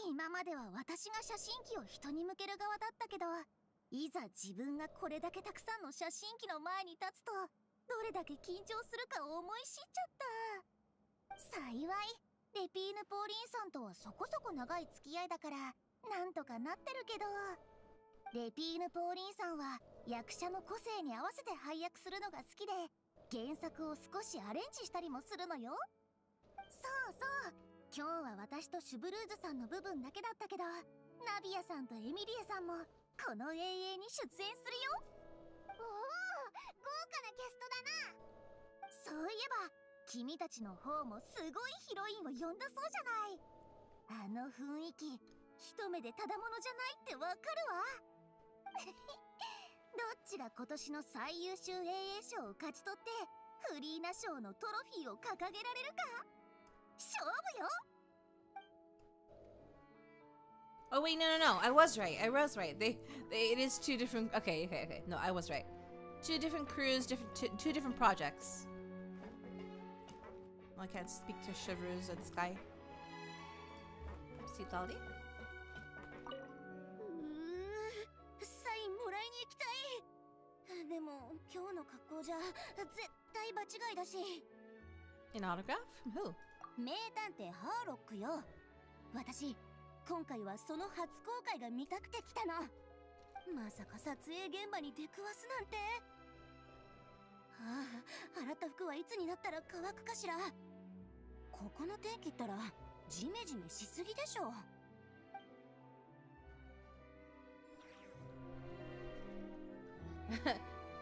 今までは私が写真機を人に向ける側だったけど、いざ自分がこれだけたくさんの写真機の前に立つと、どれだけ緊張するか思い知っちゃった。幸いレピーヌ・ポーリンさんとはそこそこ長い付き合いだからなんとかなってるけど、レピーヌ・ポーリンさんは役者の個性に合わせて配役するのが好きで、原作を少しアレンジしたりもするのよ。そうそう、今日は私とシュブルーズさんの部分だけだったけど、ナビアさんとエミリエさんもこの永遠に出演するよ。おお、豪華なキャストだな。そういえば君たちの方もすごいヒロインを呼んだそうじゃない。あの雰囲気、一目でただものじゃないってわかるわ。どっちが今年の最優秀 AA 賞を勝ち取ってフリーナ賞のトロフィーを掲げられるか勝負よ。 Oh wait, no. I was right. It is two different. Okay. No, I was right. Two different crews, two different projects. Well, I can't speak to Shivers or this guy. See, Taldi? サインもらいに行きたい。でも今日の格好じゃ絶対場違いだし。 An autograph? From who? 名探偵ハーロックよ。私今回はその初公開が見たくて来たの。まさか撮影現場に出くわすなんて。洗った服はいつになったら乾くかしら。ここの天気ったらジメジメしすぎでしょ。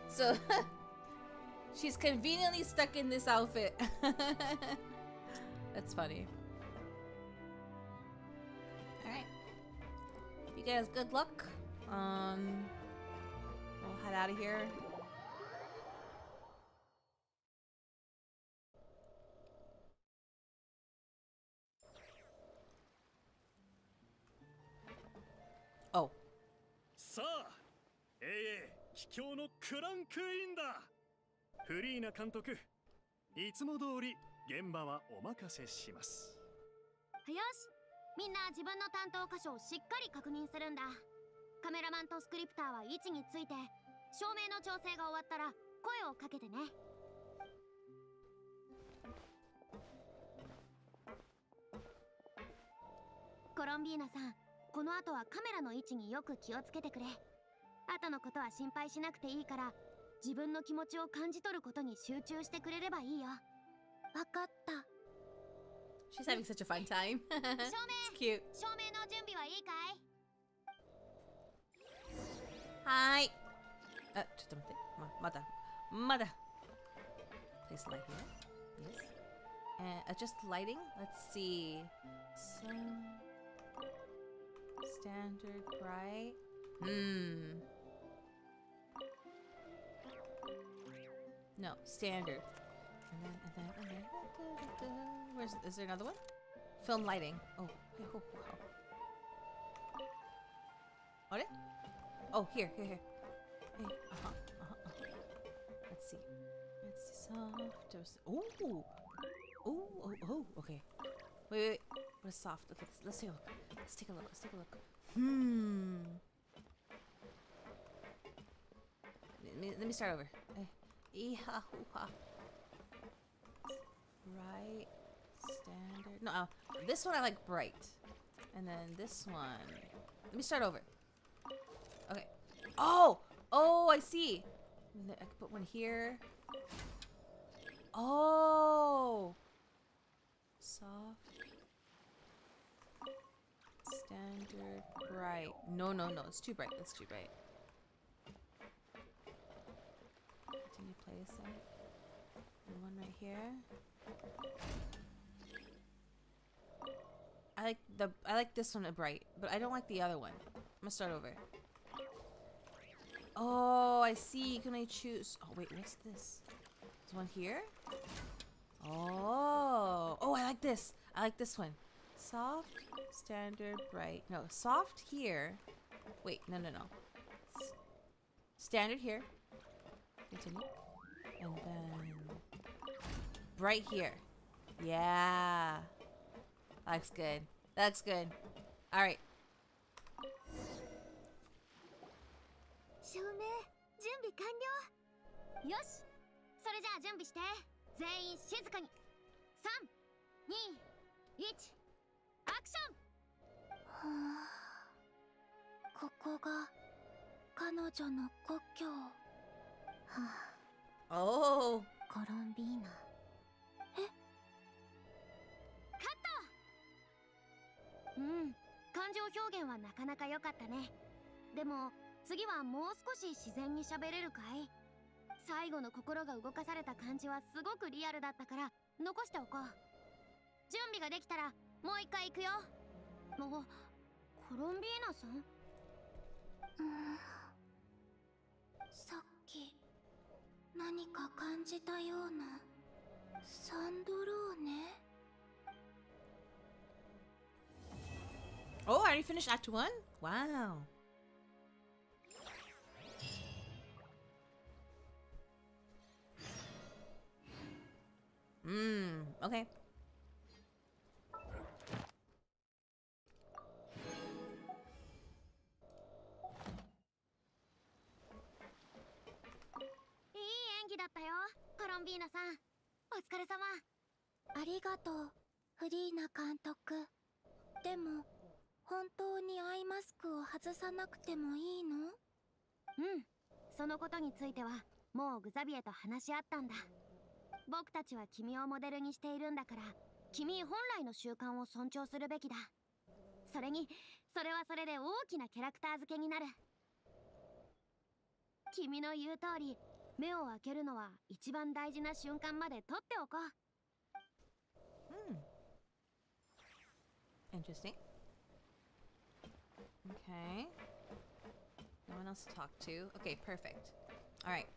So, she's conveniently stuck in this outfit. That's funny. Alright. You guys, good luck. We'll head out of here. Oh. さあ、秘境のクランクインだ。フリーナ監督、いつも通り現場はお任せします。よし、みんな自分の担当箇所をしっかり確認するんだ。カメラマンとスクリプターは位置について、照明の調整が終わったら声をかけてね。コロンビーナさん、この後はカメラの位置によく気をつけてくれ。後のことは心配しなくていいから、自分の気持ちを感じ取ることに集中してくれればいいよ。わかった。She's having such a fun time. 照明 It's cute. 照明の準備はいいかい？はい。あ、ちょっと待って。まだ。Place light here. Yes. And adjust lighting. Let's see. Standard bright. No, standard. And then. Is there another one? Film lighting. Oh, wow. What? Oh, here. Hey, Let's see. Soft. Oh, okay. Wait. What is soft? Okay, let's take a look. Let's take a look. Let me start over. Bright, standard. No, this one I like bright. And then this one. Let me start over. Okay. Oh, I see. I can put one here. Oh. Soft. Standard, bright. No. It's too bright. That's too bright. Continue placing. And one right here. I like this one a bright, but I don't like the other one. I'm gonna start over. Oh, I see. You can only choose. Oh wait, what's this? There's one here. Oh, I like this. I like this one. Soft, standard, bright. No, soft here. Wait, no. Standard here. Continue. And then bright here. Yeah. That looks good. Alright. 照明準備完了。よし、それじゃあ準備して。全員静かに。3、2、1、アクション。ここが彼女の故郷。Oh. コロンビーナ。カット。感情表現はなかなか良かったね。でも次はもう少し自然に喋れるかい？最後の心が動かされた感じはすごくリアルだったから残しておこう。準備ができたらもう一回行くよ。コロンビーナさん？さっき何か感じたような。サンドローネ。Oh, I already finished Act 1? Wow. Okay. Good 演技だったよ、コロンビーナさん。お疲れ様。ありがとう、フリーナ監督。でも、本当にアイマスクを外さなくてもいいの？そのことについてはもうグザビエと話し合ったんだ。僕たちは君をモデルにしているんだから、君本来の習慣を尊重するべきだ。それに、それはそれで大きなキャラクター付けになる。君の言う通り、目を開けるのは一番大事な瞬間まで撮っておこう。Interesting. Okay. No one else to talk to. Okay, perfect. Alright.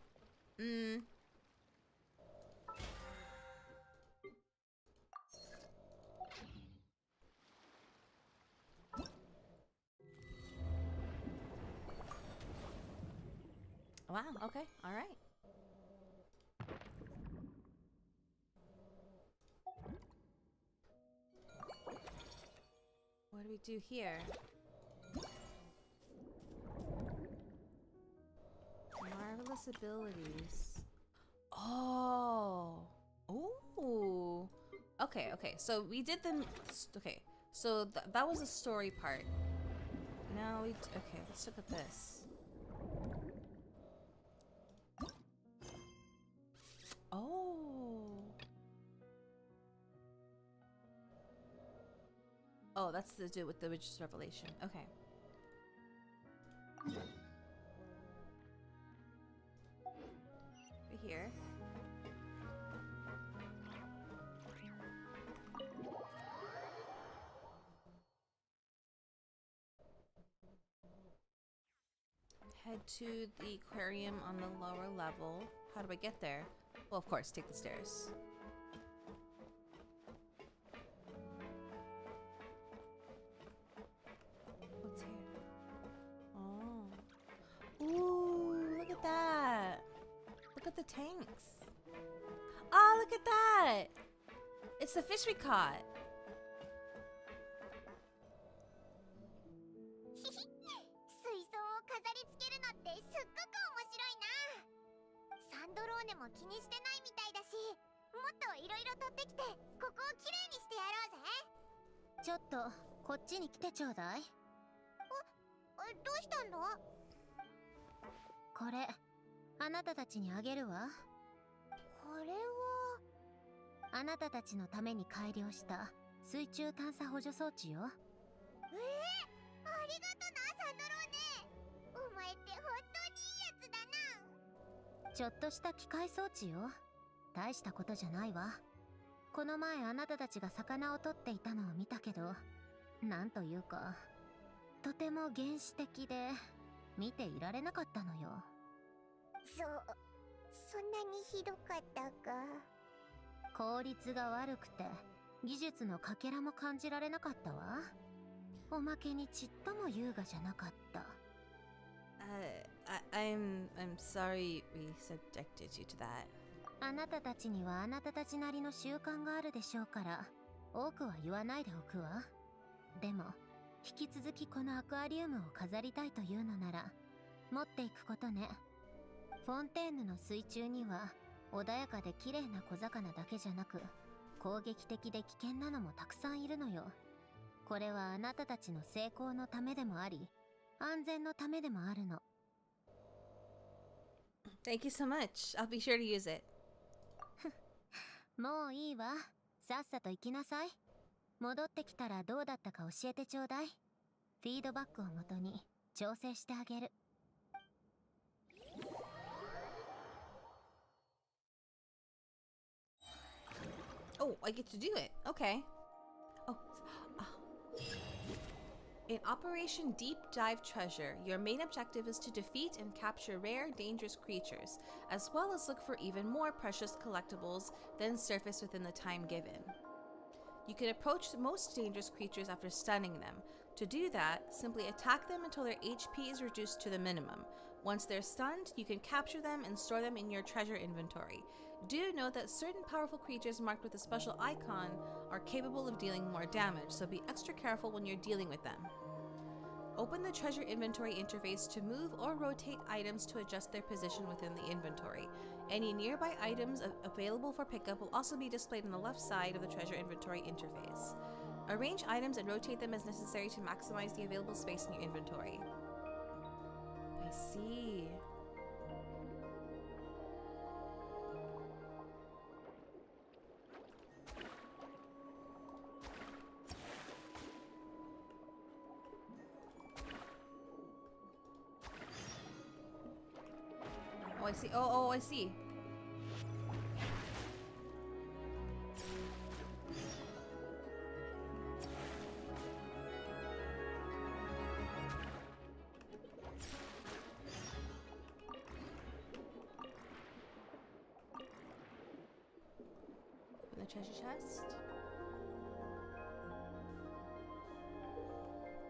Wow, okay, alright. What do we do here? Marvelous abilities. Oh. Ooh. Okay, okay. So we did the... Okay. So that was the story part. Now we... Okay, let's look at this. Oh. Oh, that's to do with the witch's revelation. Okay. Right here. Head to the aquarium on the lower level. How do I get there? Well, of course, take the stairs. What's here? Oh. Ooh, look at that. Look at the tanks. Oh, look at that. It's the fish we caught. 水槽を飾り付けるのってすっごく面白いな。サンドローネも気にしてないみたいだし、もっといろいろ取ってきてここをきれいにしてやろうぜ。ちょっとこっちに来てちょうだい。どうしたの？これあなたたちにあげるわ。これはあなたたちのために改良した水中探査補助装置よ。ありがとな、サンドローネ。お前って本当にいいやつだな。ちょっとした機械装置よ。大したことじゃないわ。この前あなたたちが魚を取っていたのを見たけど、なんというかとても原始的で見ていられなかったのよ。そんなにひどかったか。効率が悪くて技術のかけらも感じられなかったわ。おまけにちっとも優雅じゃなかった。I'm sorry we subjected you to that. あなたたちにはあなたたちなりの習慣があるでしょうから、多くは言わないでおくわ。でも引き続きこのアクアリウムを飾りたいというのなら持っていくことね。フォンテーヌの水中には穏やかで綺麗な小魚だけじゃなく攻撃的で危険なのもたくさんいるのよ。これはあなたたちの成功のためでもあり安全のためでもあるの。 Thank you so much. I'll be sure to use it. もういいわ。さっさと行きなさい。戻ってきたらどうだったか教えてちょうだい。フィードバックをもとに調整してあげる。Oh, I get to do it. Okay. Oh. In Operation Deep Dive Treasure, your main objective is to defeat and capture rare, dangerous creatures, as well as look for even more precious collectibles than surface within the time given. You can approach most dangerous creatures after stunning them. To do that, simply attack them until their HP is reduced to the minimum. Once they're stunned, you can capture them and store them in your treasure inventory. Do note that certain powerful creatures marked with a special icon are capable of dealing more damage, so be extra careful when you're dealing with them. Open the treasure inventory interface to move or rotate items to adjust their position within the inventory. Any nearby items available for pickup will also be displayed on the left side of the treasure inventory interface. Arrange items and rotate them as necessary to maximize the available space in your inventory. I see. Oh, I see. Oh, I see. Open the treasure chest.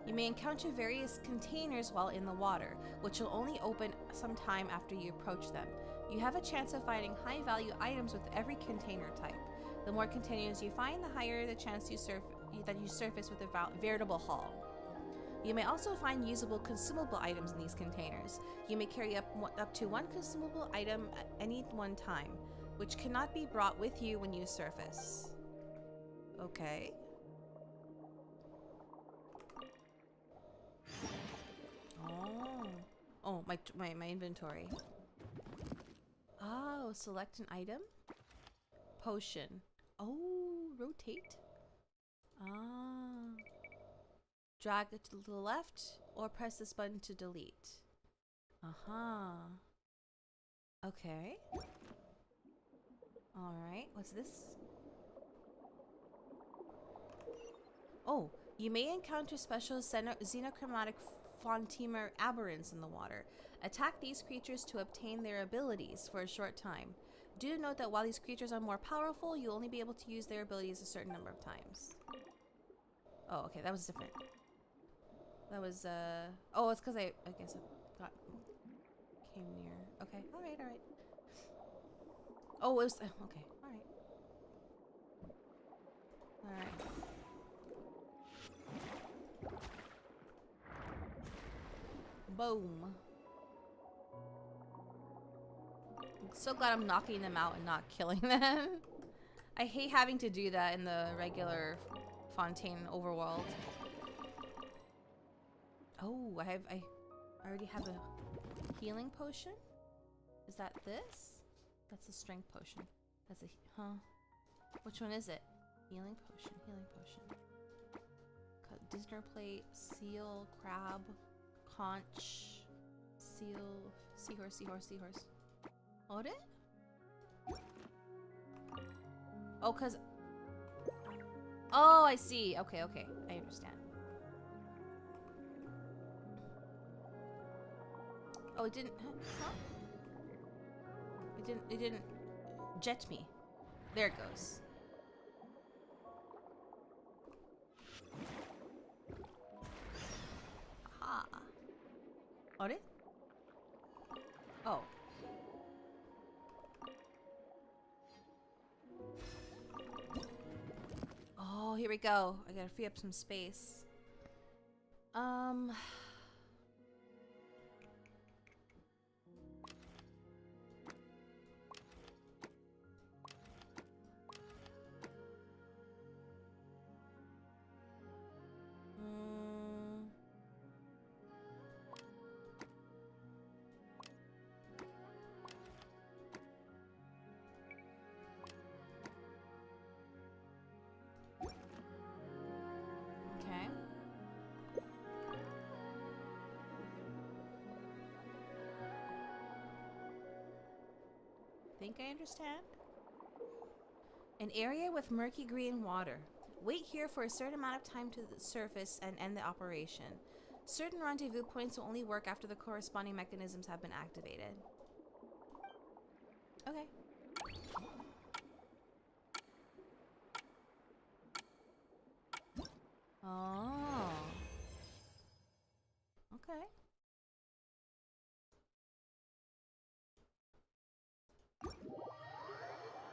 You may encounter various containers while in the water, which will only open sometime after you approach them. You have a chance of finding high-value items with every container type. The more containers you find, the higher the chance that you surface with a veritable haul. You may also find usable consumable items in these containers. You may carry up to one consumable item at any one time, which cannot be brought with you when you surface. Okay. Oh, my inventory. Oh, select an item. Potion. Oh, rotate. Ah. Drag it to the left or press this button to delete. Okay. Alright, what's this? Oh, you may encounter special xenochromatic Fontinalia aberrants in the water. Attack these creatures to obtain their abilities for a short time. Do note that while these creatures are more powerful, you'll only be able to use their abilities a certain number of times. Oh, okay, that was different. That was, oh, it's because I guess I came near. Okay, alright. Oh, it was, okay, alright. Boom. I'm so glad I'm knocking them out and not killing them. I hate having to do that in the regular Fontaine overworld. Oh, I already have a healing potion? Is that this? That's a strength potion. That's a, Which one is it? Healing potion. Dinner plate, seal, crab, conch, seal, seahorse. Ore? Oh, cause... Oh, I see. Okay. I understand. Oh, it didn't... Huh? It didn't jet me. There it goes. Aha. Ore? Oh. Oh, here we go. I gotta free up some space. Um. Okay. Think I understand? An area with murky green water. Wait here for a certain amount of time to the surface and end the operation. Certain rendezvous points will only work after the corresponding mechanisms have been activated. Okay. Oh. Okay.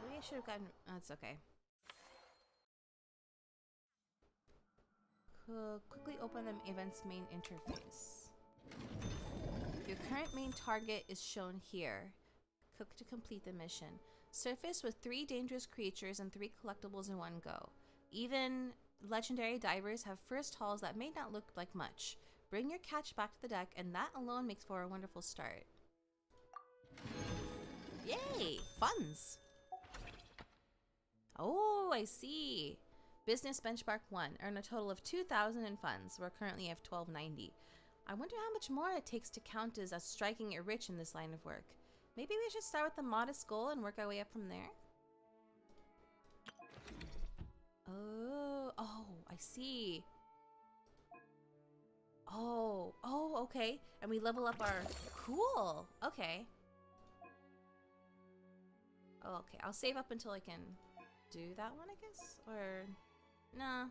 Maybe I should have gotten... Oh, it's okay. Quickly open the event's main interface. Your current main target is shown here. Click to complete the mission. Surface with 3 dangerous creatures and 3 collectibles in one go. Even legendary divers have first hauls that may not look like much. Bring your catch back to the deck, and that alone makes for a wonderful start. Yay! Funds! Oh, I see. Business benchmark 1. Earn a total of 2,000 in funds. We're currently at 1,290. I wonder how much more it takes to count as us striking it rich in this line of work. Maybe we should start with the modest goal and work our way up from there? Oh, I see. Oh, okay. And we level up our... Cool! Okay. Oh, okay. I'll save up until I can do that one, I guess? Or... Nah.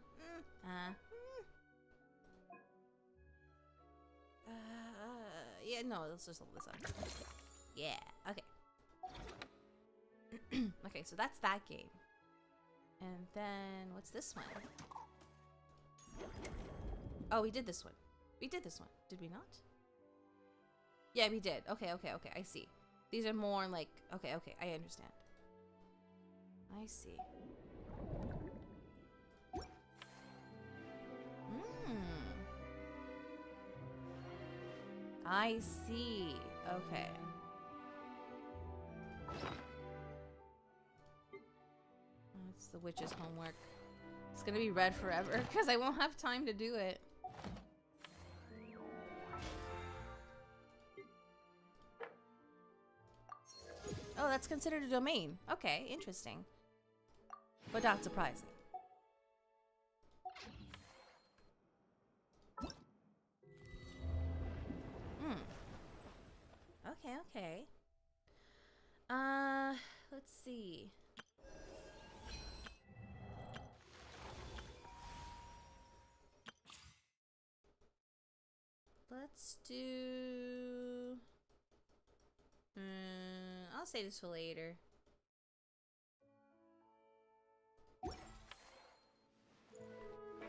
Yeah, no, let's just level this up. Yeah, okay. Okay, so that's that game. And then, what's this one? Oh, we did this one. We did this one. Did we not? Yeah, we did. Okay, I see. These are more like... Okay, I understand. I see. I see. Okay. That's the witch's homework. It's gonna be read forever because I won't have time to do it. Oh, that's considered a domain. Okay, interesting. But not surprising. Okay. Let's see. Let's do... I'll save this for later.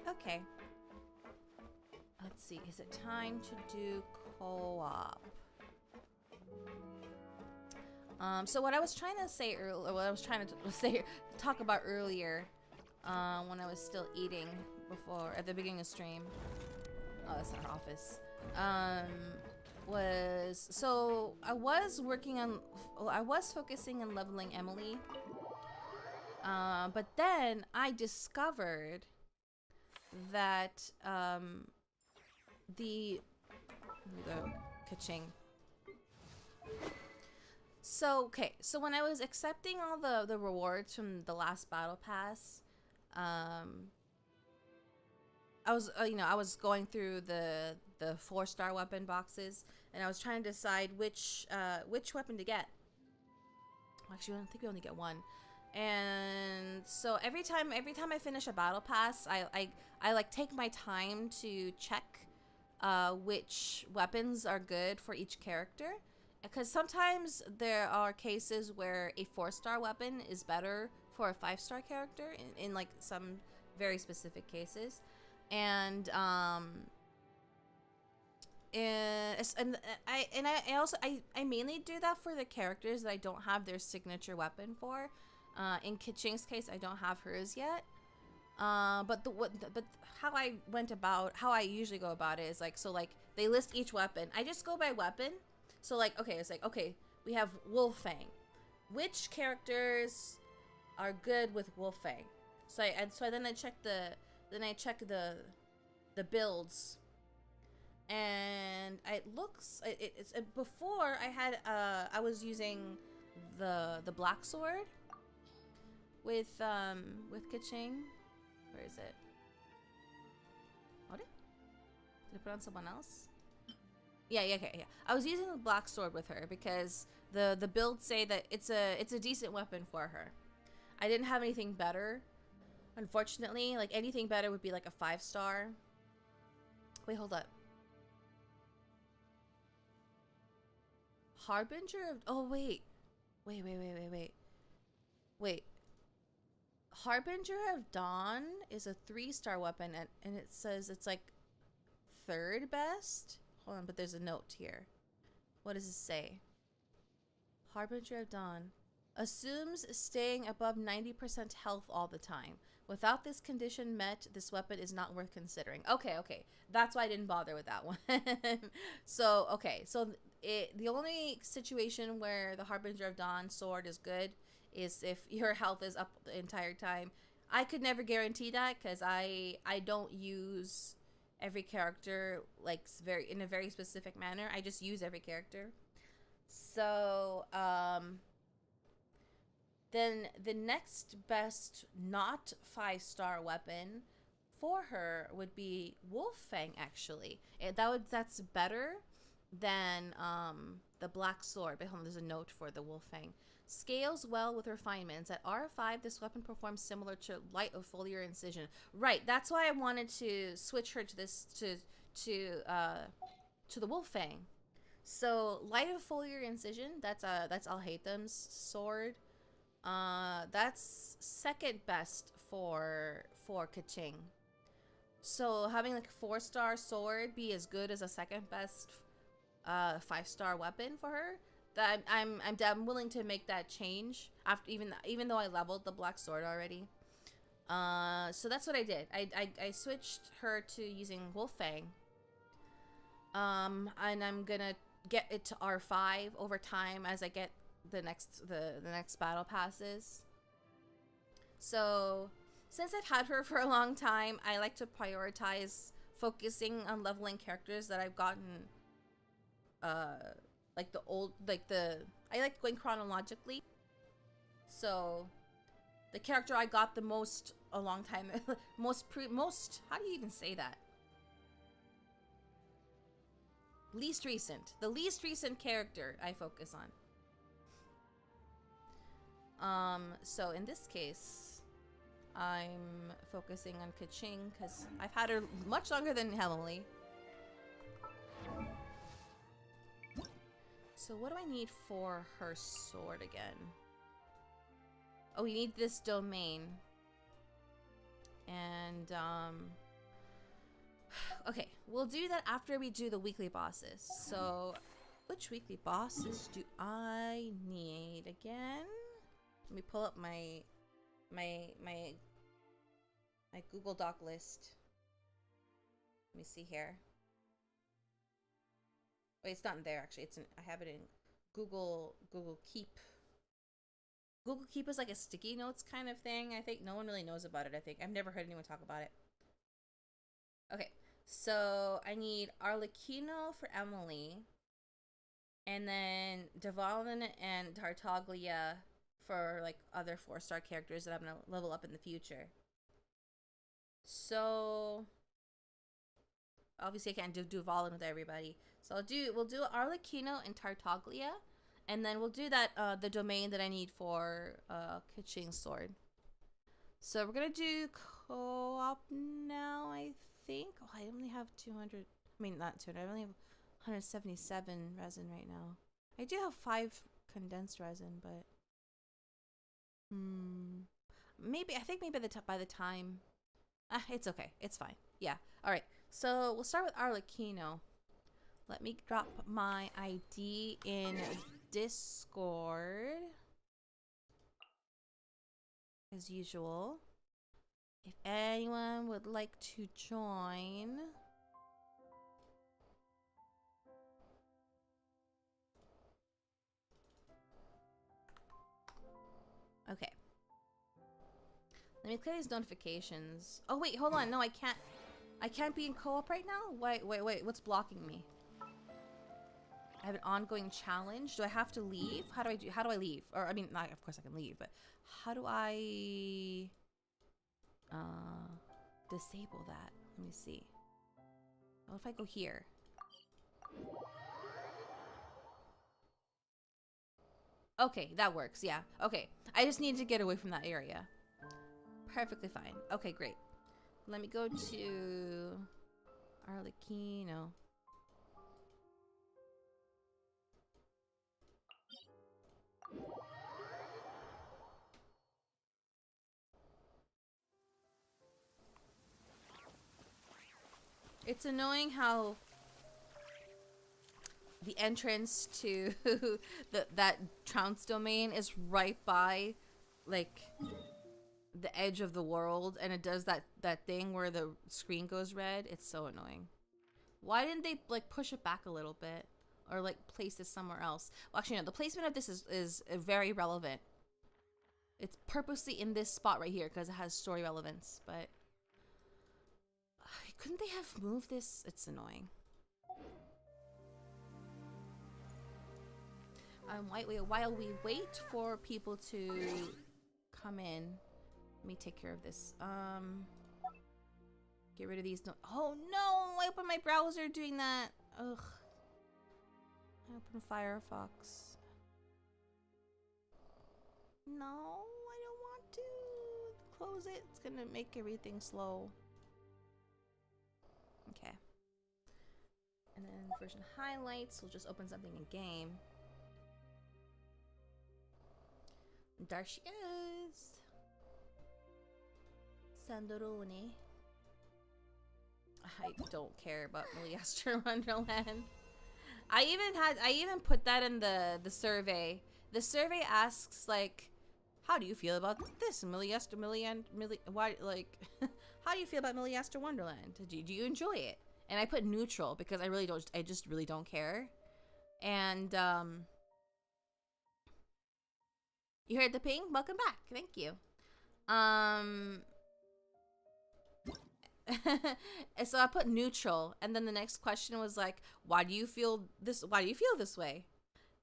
Okay. Let's see. Is it time to do co-op? So what I was trying to say earlier, what I was trying to talk about earlier, when I was still eating before, at the beginning of stream. Oh, that's not our office. So I was focusing on leveling Emily. But then I discovered that, let me go, ka-ching. So, okay, so when I was accepting all the rewards from the last battle pass, I was, I was going through the 4-star weapon boxes, and I was trying to decide which weapon to get. Actually, I don't think we only get one. And so every time I finish a battle pass, I like take my time to check which weapons are good for each character. Because sometimes there are cases where a 4-star weapon is better for a 5-star character in like some very specific cases. And I also I mainly do that for the characters that I don't have their signature weapon for. In Kiching's case, I don't have hers yet. But how I usually go about it is like, so like they list each weapon. I just go by weapon. So like, okay, it's like, okay, we have Wolfang. Which characters are good with Wolfang? So then I check the builds. And it looks it's before I was using the black sword with Kiching. Where is it? What? Did I put on someone else? Yeah. I was using the black sword with her because the builds say that it's a decent weapon for her. I didn't have anything better, unfortunately. Like anything better would be like a 5-star. Wait, hold up. Harbinger of... Oh, wait. Wait. Harbinger of Dawn is a 3-star weapon, and it says it's like 3rd best? Hold on, but there's a note here. What does it say? Harbinger of Dawn. Assumes staying above 90% health all the time. Without this condition met, this weapon is not worth considering. Okay. That's why I didn't bother with that one. So, okay. So, the only situation where the Harbinger of Dawn sword is good is if your health is up the entire time. I could never guarantee that because I don't use every character like in a very specific manner. I just use every character. So, then the next best not 5-star weapon for her would be Wolfang, actually. That's better than the black sword. But hold on, there's a note for the Wolfang. Scales well with refinements. At R5, this weapon performs similar to light foliar incision. Right, that's why I wanted to switch her to this to the Wolfang. So light foliar incision. That's Alhaitham's sword. That's 2nd best for Kaching. So having like a 4-star sword be as good as a 2nd best 5-star weapon for her, that I'm willing to make that change after even though I leveled the black sword already. So that's what I did. I switched her to using Wolfang. And I'm gonna get it to R5 over time as I get the next battle passes. So since I've had her for a long time, I like to prioritize focusing on leveling characters that I've gotten I like going chronologically. So the character I got the most a long time most how do you even say that? Least recent. The least recent character I focus on. So in this case, I'm focusing on Kaching because I've had her much longer than Emily. So what do I need for her sword again? Oh, we need this domain. And, okay, we'll do that after we do the weekly bosses. So, which weekly bosses do I need again? Let me pull up my Google Doc list. Let me see here. Wait, it's not in there actually. I have it in Google Keep. Google Keep is like a sticky notes kind of thing. I think no one really knows about it. I think I've never heard anyone talk about it. Okay, so I need Arlecchino for Emily, and then Devalin and Tartaglia for like other 4-star characters that I'm gonna level up in the future. So obviously I can't do Devalin with everybody. So we'll do Arlecchino and Tartaglia, and then we'll do that the domain that I need for Kaching's sword. So we're gonna do co-op now, I think. Oh, I only have 200. I mean, not 200. I only have 177 resin right now. I do have 5 condensed resin, but maybe by the time. It's okay. It's fine. Yeah. All right. So we'll start with Arlecchino. Let me drop my ID in Discord. As usual. If anyone would like to join. Okay. Let me clear these notifications. Oh wait, hold on. No, I can't be in co-op right now? Wait, what's blocking me? I have an ongoing challenge. Do I have to leave? How do I leave? Or I mean, not, of course I can leave, but how do I disable that? Let me see. What if I go here? Okay, that works. Yeah. Okay. I just need to get away from that area. Perfectly fine. Okay, great. Let me go to Arlecchino. It's annoying how the entrance to that trounce domain is right by like the edge of the world, and it does that thing where the screen goes red. It's so annoying. Why didn't they like push it back a little bit or like place this somewhere else? Well, actually no, the placement of this is very relevant. It's purposely in this spot right here because it has story relevance, but couldn't they have moved this? It's annoying. While we wait for people to come in, let me take care of this. Get rid of these. Oh no! I opened my browser doing that. Ugh. I opened Firefox. No, I don't want to. Close it. It's gonna make everything slow. Okay. And then version highlights. We'll just open something in game. There she is. Sandorone. I don't care about Milliester Wonderland. I even put that in the survey. The survey asks like, how do you feel about this why like how do you feel about Milliester Wonderland? Do you enjoy it? And I put neutral because I just really don't care. And you heard the ping? Welcome back. Thank you. So I put neutral, and then the next question was like, why do you feel this way?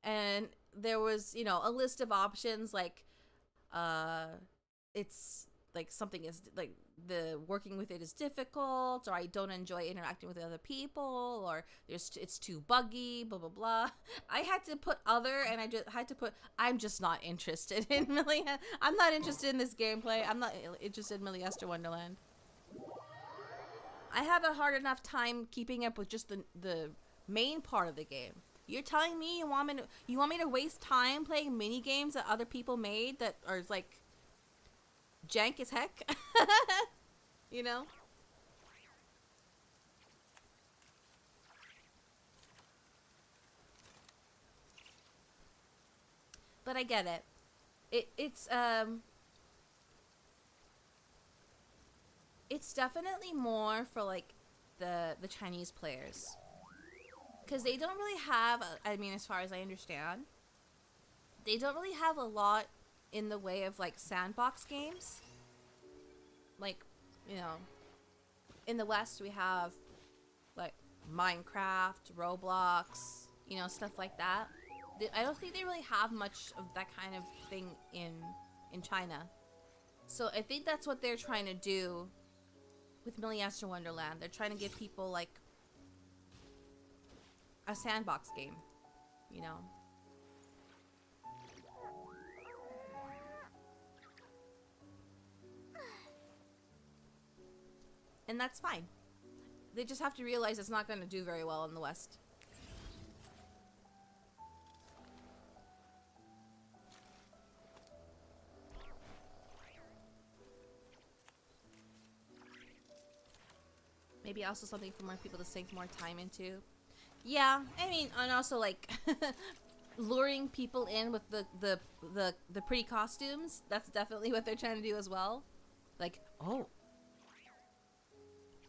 And there was, you know, a list of options like it's like something is like the working with it is difficult, or I don't enjoy interacting with other people, or it's too buggy, blah blah blah. I had to put other, and I just had to put I'm just not interested in I'm not interested in this gameplay. I'm not interested in Milliester Wonderland. I have a hard enough time keeping up with just the main part of the game. You're telling me you want me to waste time playing mini games that other people made that are like jank as heck? You know? But I get it. It's definitely more for like the Chinese players. Because they don't really have, I mean, as far as I understand, they don't really have a lot in the way of like sandbox games. Like, you know, in the West we have like Minecraft, Roblox, you know, stuff like that. I don't think they really have much of that kind of thing in China. So I think that's what they're trying to do with Milliester Wonderland. They're trying to give people like a sandbox game, you know. And that's fine. They just have to realize it's not going to do very well in the West. Maybe also something for more people to sink more time into. Yeah, I mean, and also like luring people in with the pretty costumes. That's definitely what they're trying to do as well. Like, oh,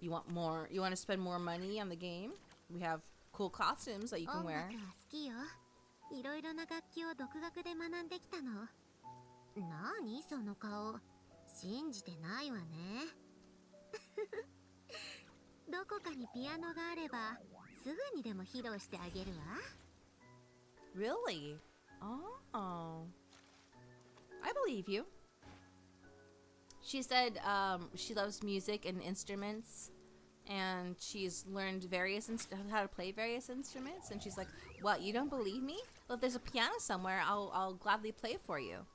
you want more? You want to spend more money on the game? We have cool costumes that you can wear. いろいろな楽器を独学で学んできたの。何その顔。信じてないわね。どこかにピアノがあればすぐにでも披露してあげるわ。Really? Oh, I believe you. She said she loves music and instruments, and she's learned how to play various instruments. And she's like, "What? You don't believe me? Well, if there's a piano somewhere, I'll gladly play it for you."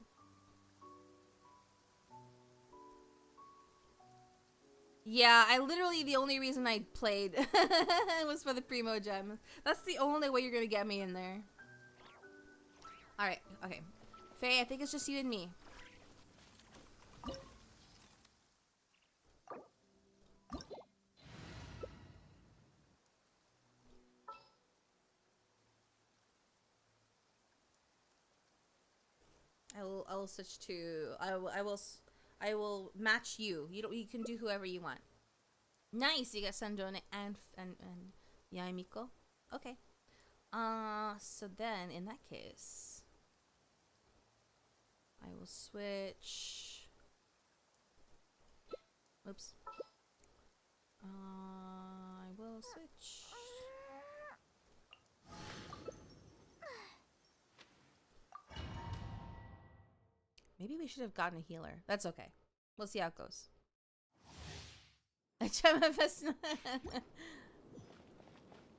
Yeah, the only reason I played was for the Primo Gem. That's the only way you're gonna get me in there. Alright, okay. Faye, I think it's just you and me. I will switch to I will match you. You can do whoever you want. Nice, you got Sanjone and Yaimiko. Okay. So then in that case, I will switch. Oops. I will switch. Maybe we should have gotten a healer. That's okay. We'll see how it goes. I tried my best.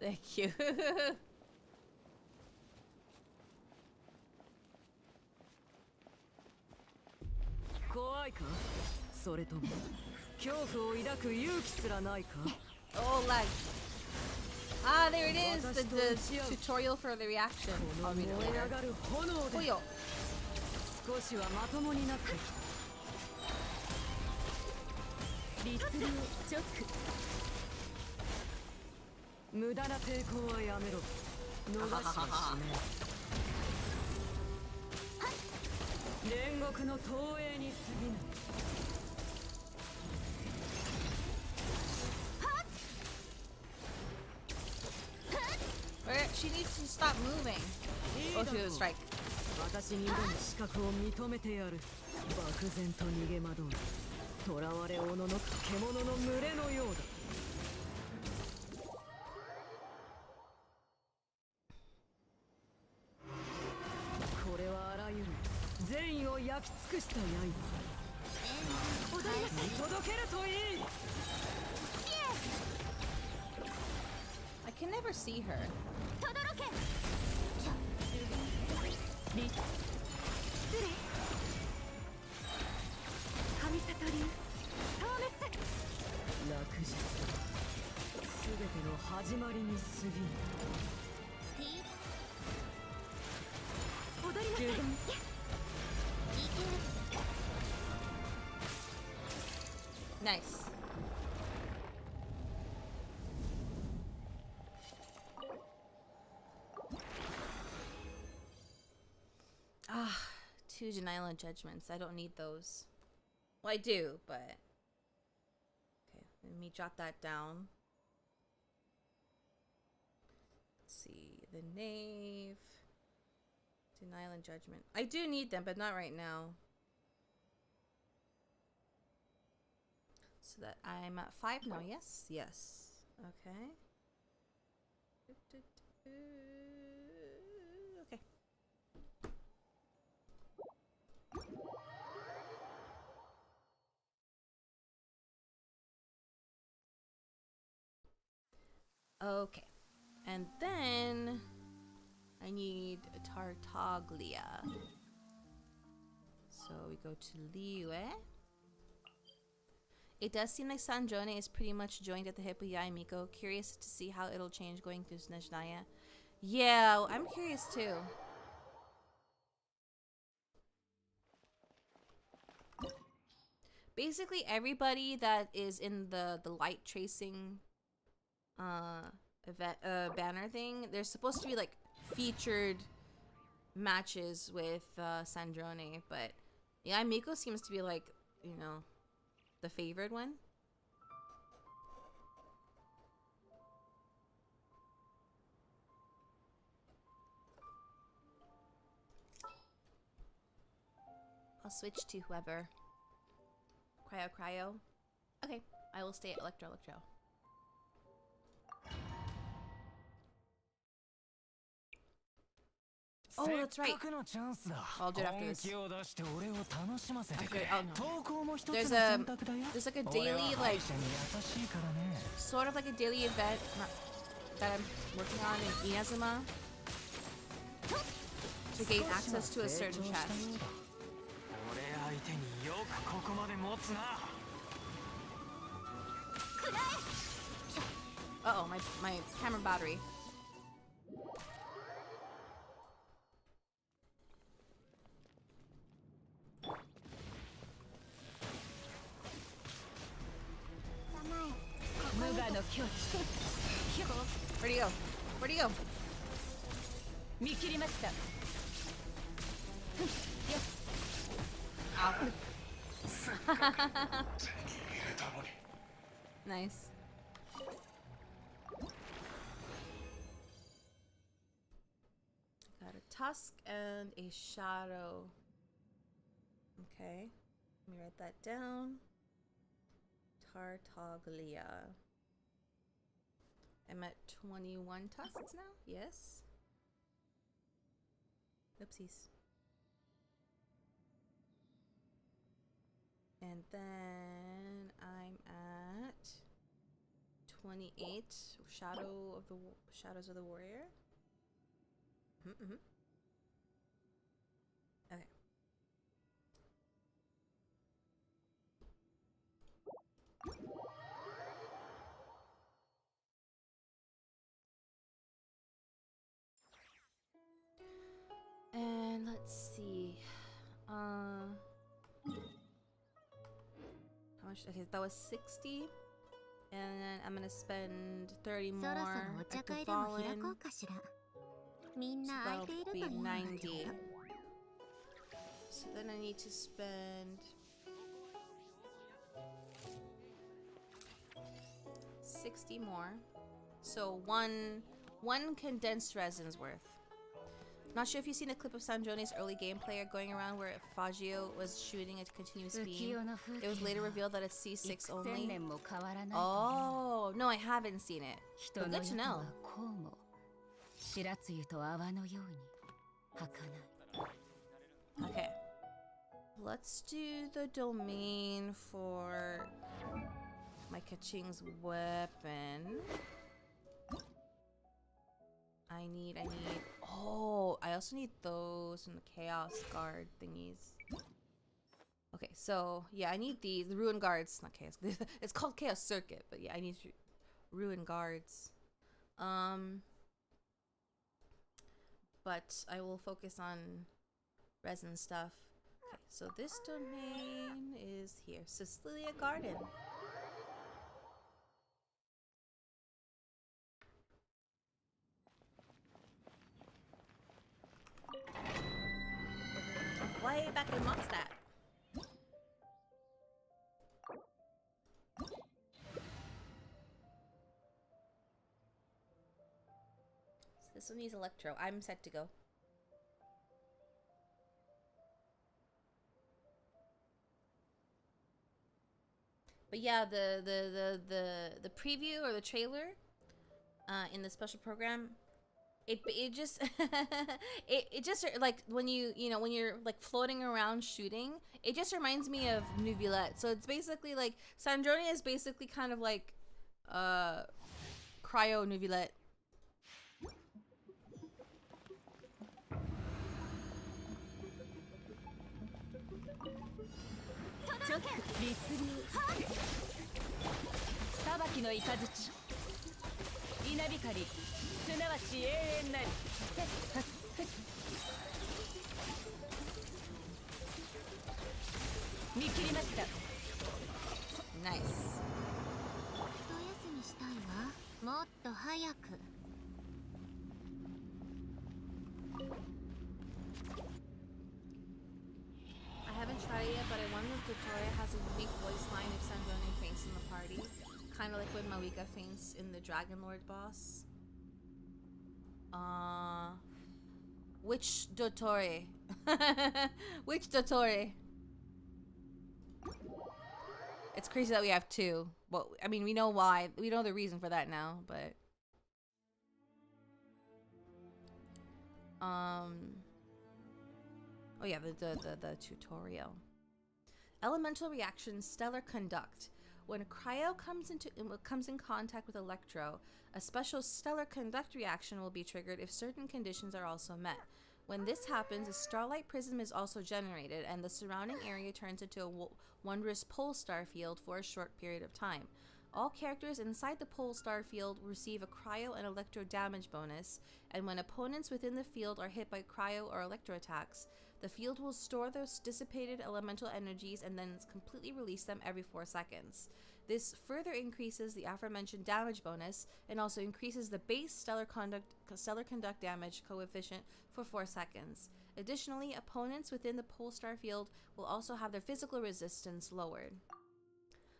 Thank you. 怖いかそれとも恐怖を抱く勇気すらないか Oh, lag. Ah, there it is. The tutorial for the reaction. I'll read it later. Hoyo. 少しはまともになってきた律令チョック無駄な抵抗はやめろ逃しはしない煉獄の投影に過ぎない She needs to stop moving. Oh, she was strike. 私に挑む資格を認めてやる漠然と逃げ惑う囚われおののく獣の群れのようだこれはあらゆる善意を焼き尽くした刃届けるといい I can never see her. 神悟り落日すべての始まりに過ぎない踊りなさい Nice. Ah, 2 Janila judgments. I don't need those. Well, I do, but... Okay, let me jot that down. Let's see. The Knave. Denial and Judgment. I do need them, but not right now. So that I'm at 5 now. Yes? Yes. Okay. Okay. Okay. And then I need Tartaglia. So we go to Liue. It does seem like Sanjone is pretty much joined at the hip with Yaimiko. Curious to see how it'll change going through Snezhnaya. Yeah, I'm curious too. Basically everybody that is in the light tracing event banner thing, there's supposed to be like featured matches with Sandrone, but yeah, Miko seems to be like, you know, the favored one. I'll switch to whoever. Cryo. Okay, I will stay at Electro. Oh, that's right. I'll do it after this. Okay, oh no. There's like a daily, like, sort of like a daily event that I'm working on in Inazuma to gain access to a certain chest. Uh-oh, my camera battery. Where'd he go? Where'd he go? Ow. Nice. Got a tusk and a shadow. Okay, let me write that down. Tartaglia. I'm at 21 tusks now? Yes. Oopsies. And then I'm at 28 Shadows of the Warrior. Okay. And let's see. How much? Okay, that was 60. And then I'm gonna spend 30 more at the Fallen. So that'll be 90. So then I need to spend 60 more. So one condensed resin's worth. Not sure if you've seen a clip of Sandrone's early gameplay going around where Fagio was shooting a continuous beam. It was later revealed that it's C6 only. Oh, no, I haven't seen it. But good to know. Okay. Let's do the domain for my Kaching's weapon. I need, oh, I also need those and the Chaos Guard thingies. Okay, so, yeah, I need these, the Ruin Guards, not Chaos, it's called Chaos Circuit, but yeah, I need Ruin Guards. But I will focus on resin stuff. Okay, so this domain is here, Cecilia Garden. Way back in Mondstadt. So this one needs Electro. I'm set to go. But yeah, the preview or the trailer in the special program, it just it just like when when you're like floating around shooting, it just reminds me of Neuvillette. So it's basically like Sandrone is basically kind of like cryo Neuvillette. Nice. Dottore has a unique voice line if Sanjoni faints in the party. Kind of like when Mawika faints in the Dragon Lord boss. Which Dottore? Which Dottore? It's crazy that we have two. Well, I mean, we know why. We know the reason for that now, but... Oh yeah, the tutorial. Elemental reaction, stellar conduct. When Cryo comes in contact with Electro, a special stellar conduct reaction will be triggered if certain conditions are also met. When this happens, a starlight prism is also generated, and the surrounding area turns into a wondrous pole star field for a short period of time. All characters inside the pole star field receive a cryo and electro damage bonus, and when opponents within the field are hit by cryo or electro attacks, the field will store those dissipated elemental energies and then completely release them every 4 seconds. This further increases the aforementioned damage bonus and also increases the base stellar conduct damage coefficient for 4 seconds. Additionally, opponents within the pole star field will also have their physical resistance lowered.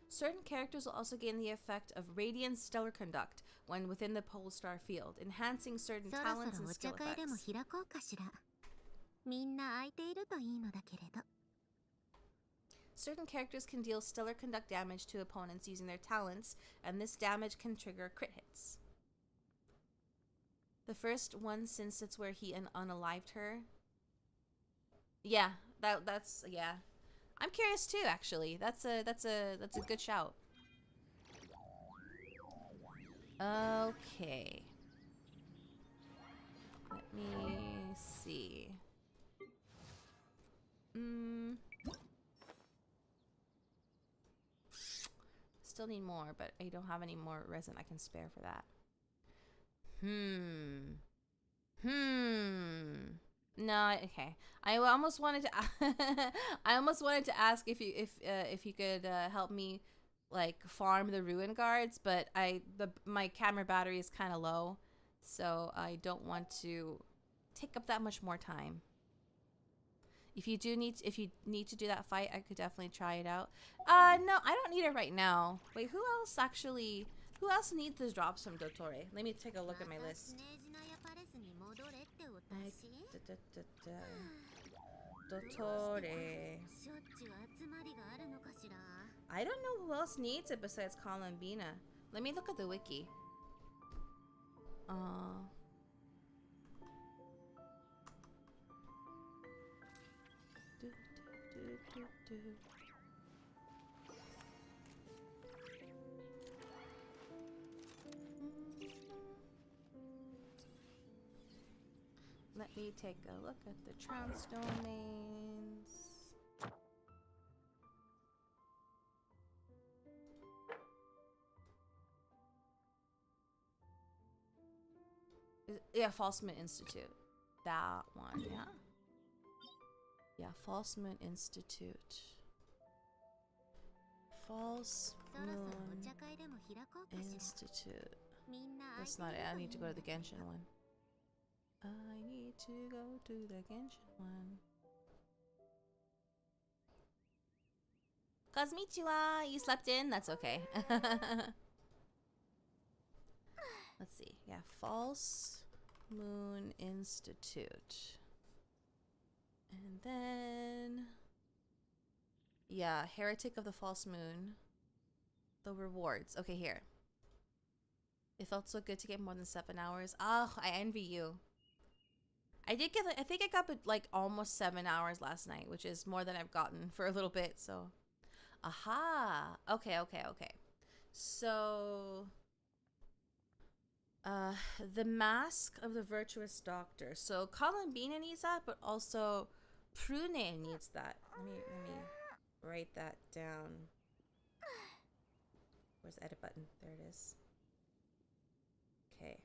Certain characters will also gain the effect of radiant stellar conduct when within the pole star field, enhancing certain talents and skill effects. Certain characters can deal stellar conduct damage to opponents using their talents, and this damage can trigger crit hits. The first one, since it's where he unalived her. Yeah, that's yeah. I'm curious too, actually. That's a good shout. Okay. Let me see. Still need more, but I don't have any more resin I can spare for that. No, okay. I almost wanted to I almost wanted to ask if you could help me like farm the ruin guards, but my camera battery is kind of low, so I don't want to take up that much more time. If you need to do that fight, I could definitely try it out. No, I don't need it right now. Wait, who else needs those drops from Dottore? Let me take a look at my list. Dottore. I don't know who else needs it besides Columbina. Let me look at the wiki. Let me take a look at the trans domains. Yeah, False Moon Institute. That one, yeah. Yeah, False Moon Institute. False Moon Institute. That's not it. I need to go to the Genshin one. I need to go to the Genshin one. Kosmichiwa, you slept in? That's okay. Let's see. Yeah, False Moon Institute. And then... yeah, Heretic of the False Moon. The rewards. Okay, here. It felt so good to get more than 7 hours. Oh, I envy you. I think I got like almost 7 hours last night, which is more than I've gotten for a little bit, so. Aha! Okay. So... the Mask of the Virtuous Doctor. So Columbina needs that, but also Prune needs that. Let me write that down. Where's the edit button? There it is. Okay.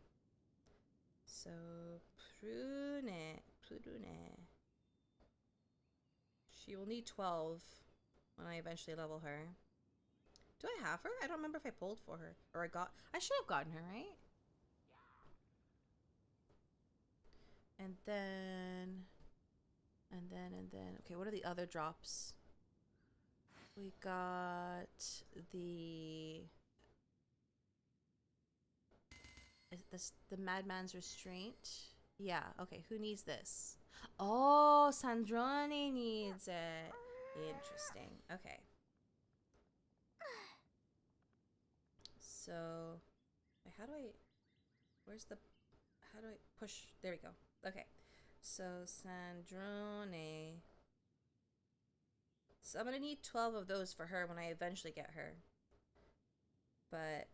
So Prune. She will need 12 when I eventually level her. Do I have her? I don't remember if I pulled for her. Or I should have gotten her, right? And then, okay, what are the other drops? We got the... Is this the madman's restraint? Yeah, okay, who needs this? Oh, Sandrone needs it. Interesting. Okay. So, wait, how do I... Where's the... How do I push? There we go. Okay. So, Sandrone... So I'm gonna need 12 of those for her when I eventually get her. But,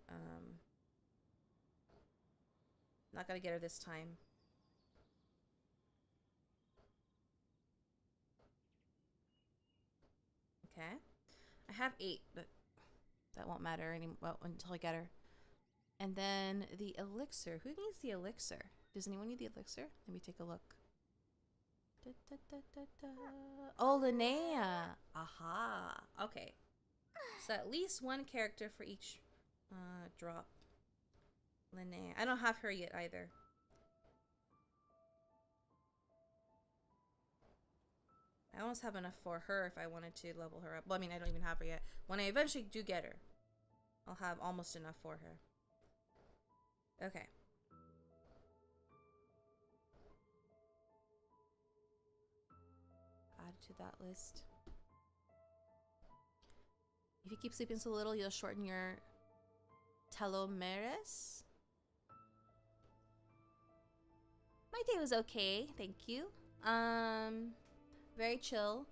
not gonna get her this time. Okay. I have 8, but that won't matter until I get her. And then the elixir. Who needs the elixir? Does anyone need the elixir? Let me take a look. Oh, Linnea. Aha. Okay. So at least one character for each drop. Linnea. I don't have her yet either. I almost have enough for her if I wanted to level her up. Well, I mean, I don't even have her yet. When I eventually do get her, I'll have almost enough for her. Okay. Add to that list. If you keep sleeping so little, you'll shorten your telomeres. My day was okay, thank you. Very chill.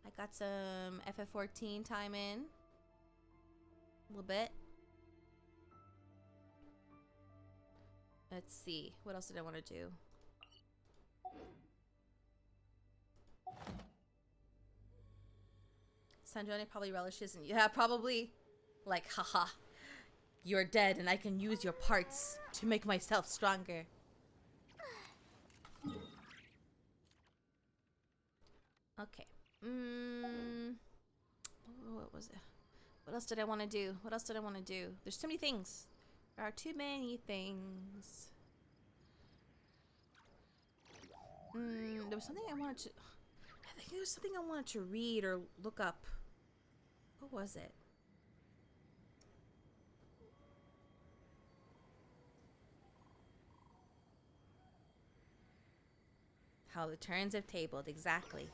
I got some FF14 time in. A little bit. Let's see. What else did I want to do? Sanjoni probably relishes and yeah, probably like, haha. You're dead and I can use your parts to make myself stronger. Okay. What was it? What else did I want to do? What else did I want to do? There's too many things. There are too many things. There was something I wanted to... I think there was something I wanted to read or look up. What was it? How the turns have tabled, exactly.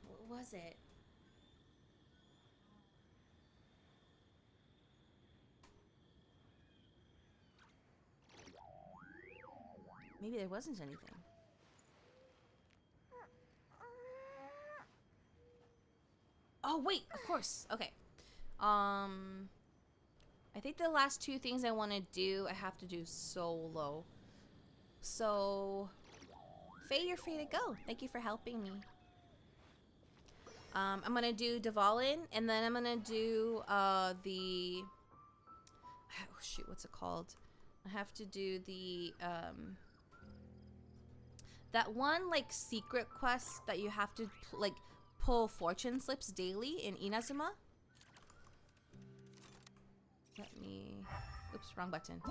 What was it? Maybe there wasn't anything. Oh, wait, of course. Okay. I think the last two things I want to do, I have to do solo. So, Faye, you're free to go. Thank you for helping me. I'm gonna do Dvalin, and then I'm gonna do the... Oh, shoot, what's it called? I have to do the that one like secret quest that you have to like pull fortune slips daily in Inazuma. Let me... Oops, wrong button.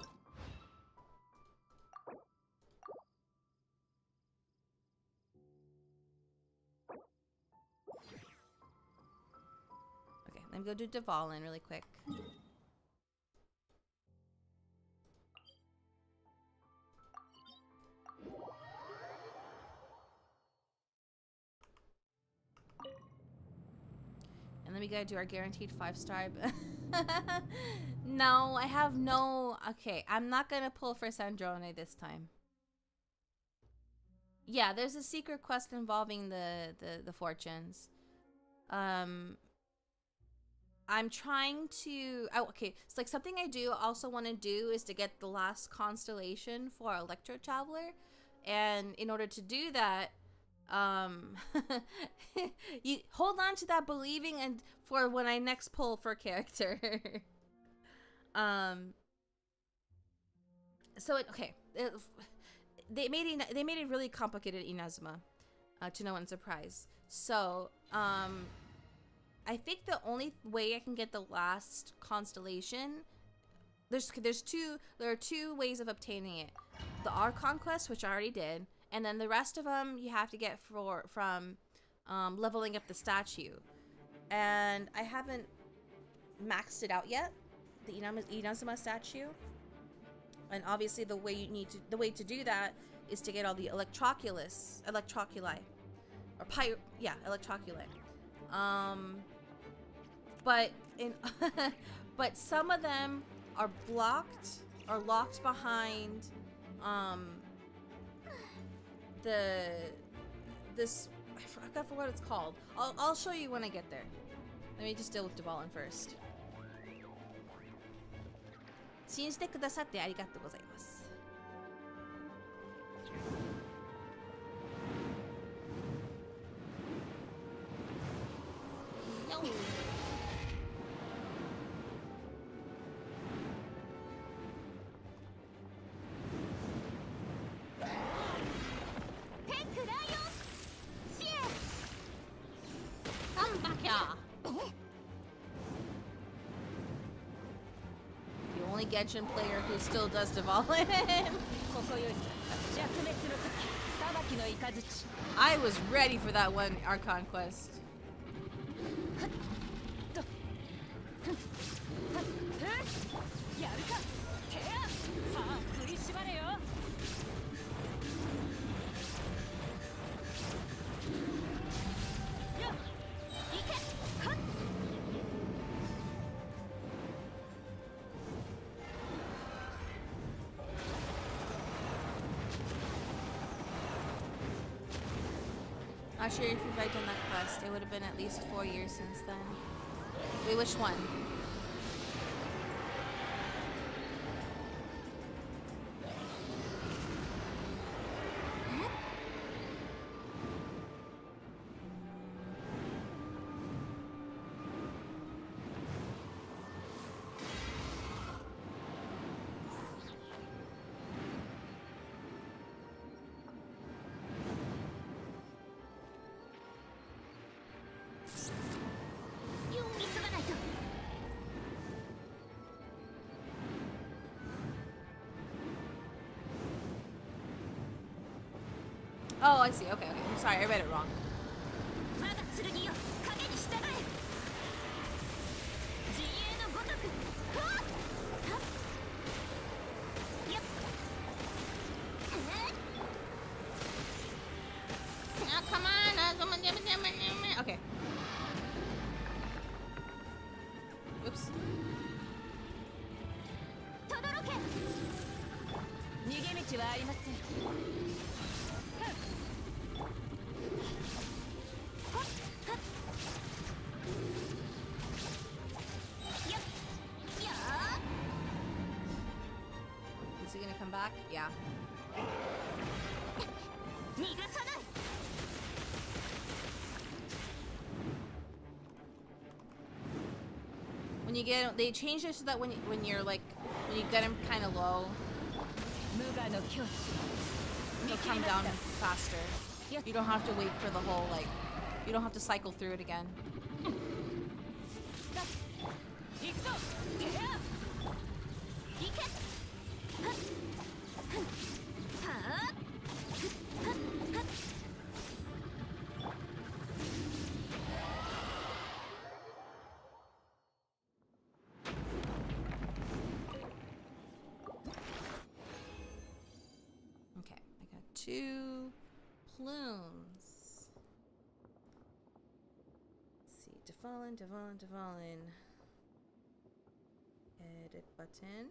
Okay, let me go do Dvalin really quick. And then we gotta do our guaranteed 5-star. No, I have no... Okay, I'm not gonna pull for Sandrone this time. Yeah, there's a secret quest involving the fortunes. I'm trying to... Oh, okay, so like something I do also want to do is to get the last constellation for Electro Traveler. And in order to do that, you hold on to that believing and for when I next pull for character. So they made it really complicated Inazuma, to no one's surprise. So I think the only way I can get the last constellation there are two ways of obtaining it. The Archon quest, which I already did, and then the rest of them you have to get from leveling up the statue. And I haven't maxed it out yet, the Inazuma statue. And obviously the way to do that is to get all the electroculi, or electroculi. But but some of them are blocked or locked behind this, I forgot what it's called. I'll show you when I get there. Let me just deal with Dvalin first. 信じてくださってありがとうございます。Come back here. The only Genshin player who still does Dvalin. I was ready for that one Archon quest. Not sure if you've done that quest. It would have been at least 4 years since then. Wait, which one? Oh, I see. Okay, okay. I'm sorry, I read it wrong. Oh, come on. Okay. Oops. Is he gonna come back? Yeah. When you get, they changed it so that when you're like, when you get him kind of low, he'll come down faster. You don't have to wait for the whole, like, you don't have to cycle through it again. Okay, I got 2 plumes. Let's see, Dvalin. Edit button.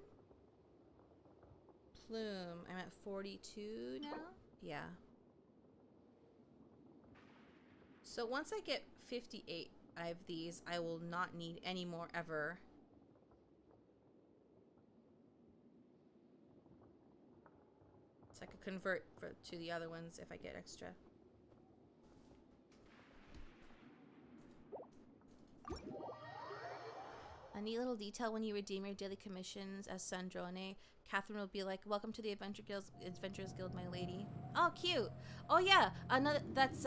Plume. I'm at 42 now? Yeah. So once I get 58 of these, I will not need any more ever. So I could convert to the other ones if I get extra. A neat little detail: when you redeem your daily commissions as Sandrone, Catherine will be like, "Welcome to the Adventurers Guild, my lady." Oh, cute. Oh yeah, another. That's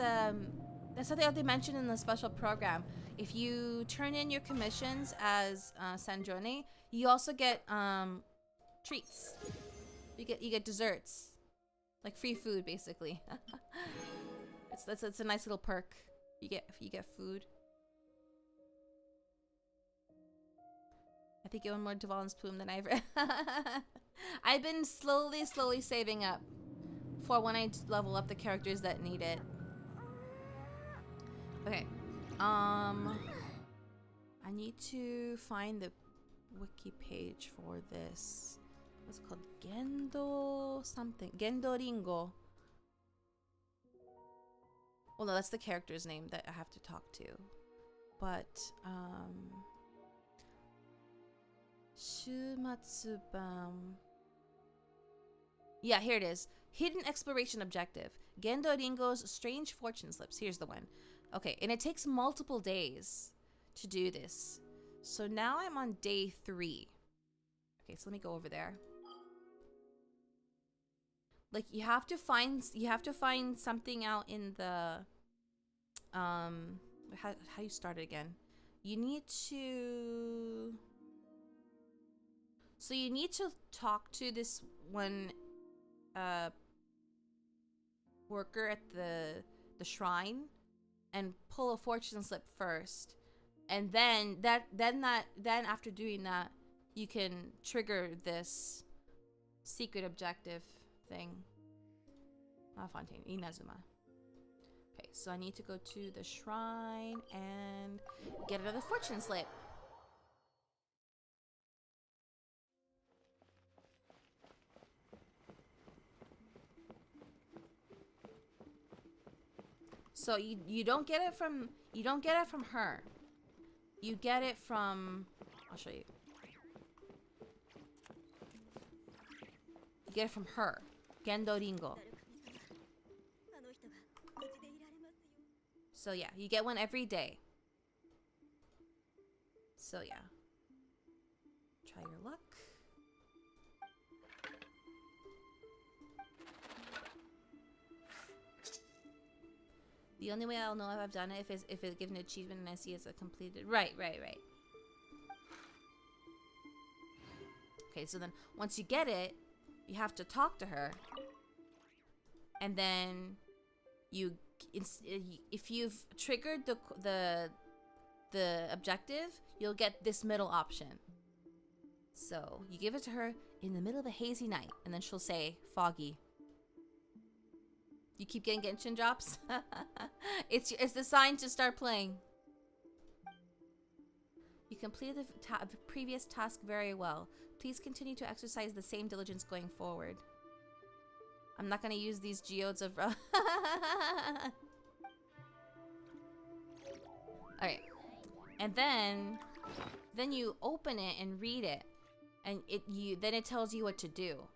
That's something that they mentioned in the special program. If you turn in your commissions as Sanjone, you also get treats. You get desserts, like free food, basically. it's a nice little perk. You get food. I think you own more Dvalin's plume than I ever. I've been slowly saving up for when I level up the characters that need it. Okay. I need to find the wiki page for this. What's it called? Gendo something. Gendo Ringo. Well, no, that's the character's name that I have to talk to. But, Shumatsuban. Yeah, here it is. Hidden exploration objective. Gendo Ringo's strange fortune slips. Here's the one. Okay, and it takes multiple days to do this. So now I'm on day 3. Okay, so let me go over there. Like you have to find something out in the how you start it again. You need to talk to this one worker at the shrine and pull a fortune slip first, and then after doing that you can trigger this secret objective thing. Fontaine, Inazuma. Okay, so I need to go to the shrine and get another fortune slip. So you don't get it from her. You get it from, I'll show you. You get it from her, Gendo Ringo. So yeah, you get one every day. So yeah, try your luck. The only way I'll know if I've done it if it's given an achievement and I see it's a completed. Right. Okay, so then once you get it, you have to talk to her, and then if you've triggered the objective, you'll get this middle option. So you give it to her in the middle of a hazy night, and then she'll say foggy. You keep getting Genshin drops. It's the sign to start playing. You completed the previous task very well. Please continue to exercise the same diligence going forward. I'm not gonna use these geodes of. Alright. And then you open it and read it, and then it tells you what to do.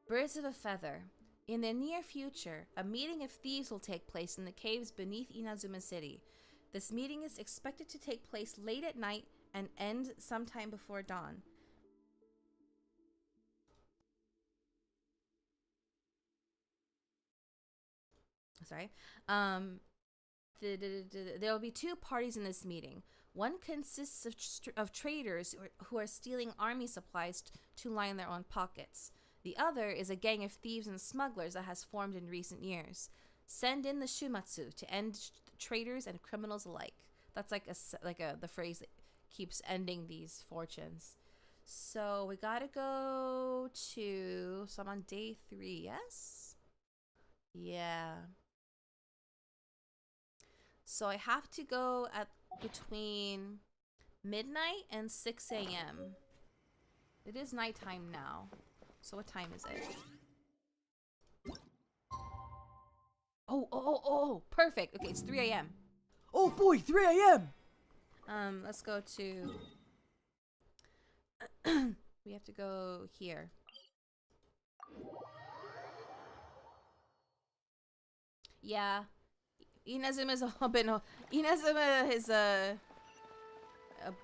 Birds of a feather. In the near future, a meeting of thieves will take place in the caves beneath Inazuma City. This meeting is expected to take place late at night and end sometime before dawn. Sorry. There will be 2 parties in this meeting. One consists of traders who are stealing army supplies to line their own pockets. The other is a gang of thieves and smugglers that has formed in recent years. Send in the Shumatsu to end traders and criminals alike. That's the phrase that keeps ending these fortunes. So we gotta go to. So I'm on day 3. Yes. Yeah. So I have to go at between midnight and 6 a.m. It is nighttime now. So what time is it? Oh, perfect. Okay, it's 3 a.m. Oh boy, 3 a.m. Let's go to... we have to go here. Yeah. Inazuma's a bit... Inazuma is a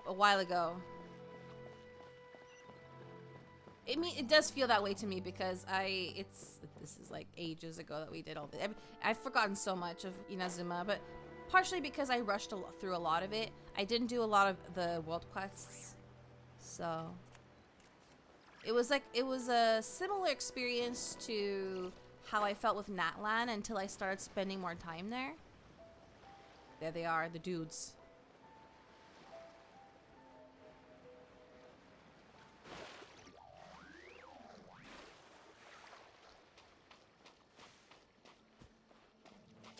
while ago. it does feel that way to me because this is like ages ago that we did all this. I've forgotten so much of Inazuma, but partially because I rushed through a lot of it. I didn't do a lot of the world quests, so it was a similar experience to how I felt with Natlan until I started spending more time there. There they are, the dudes.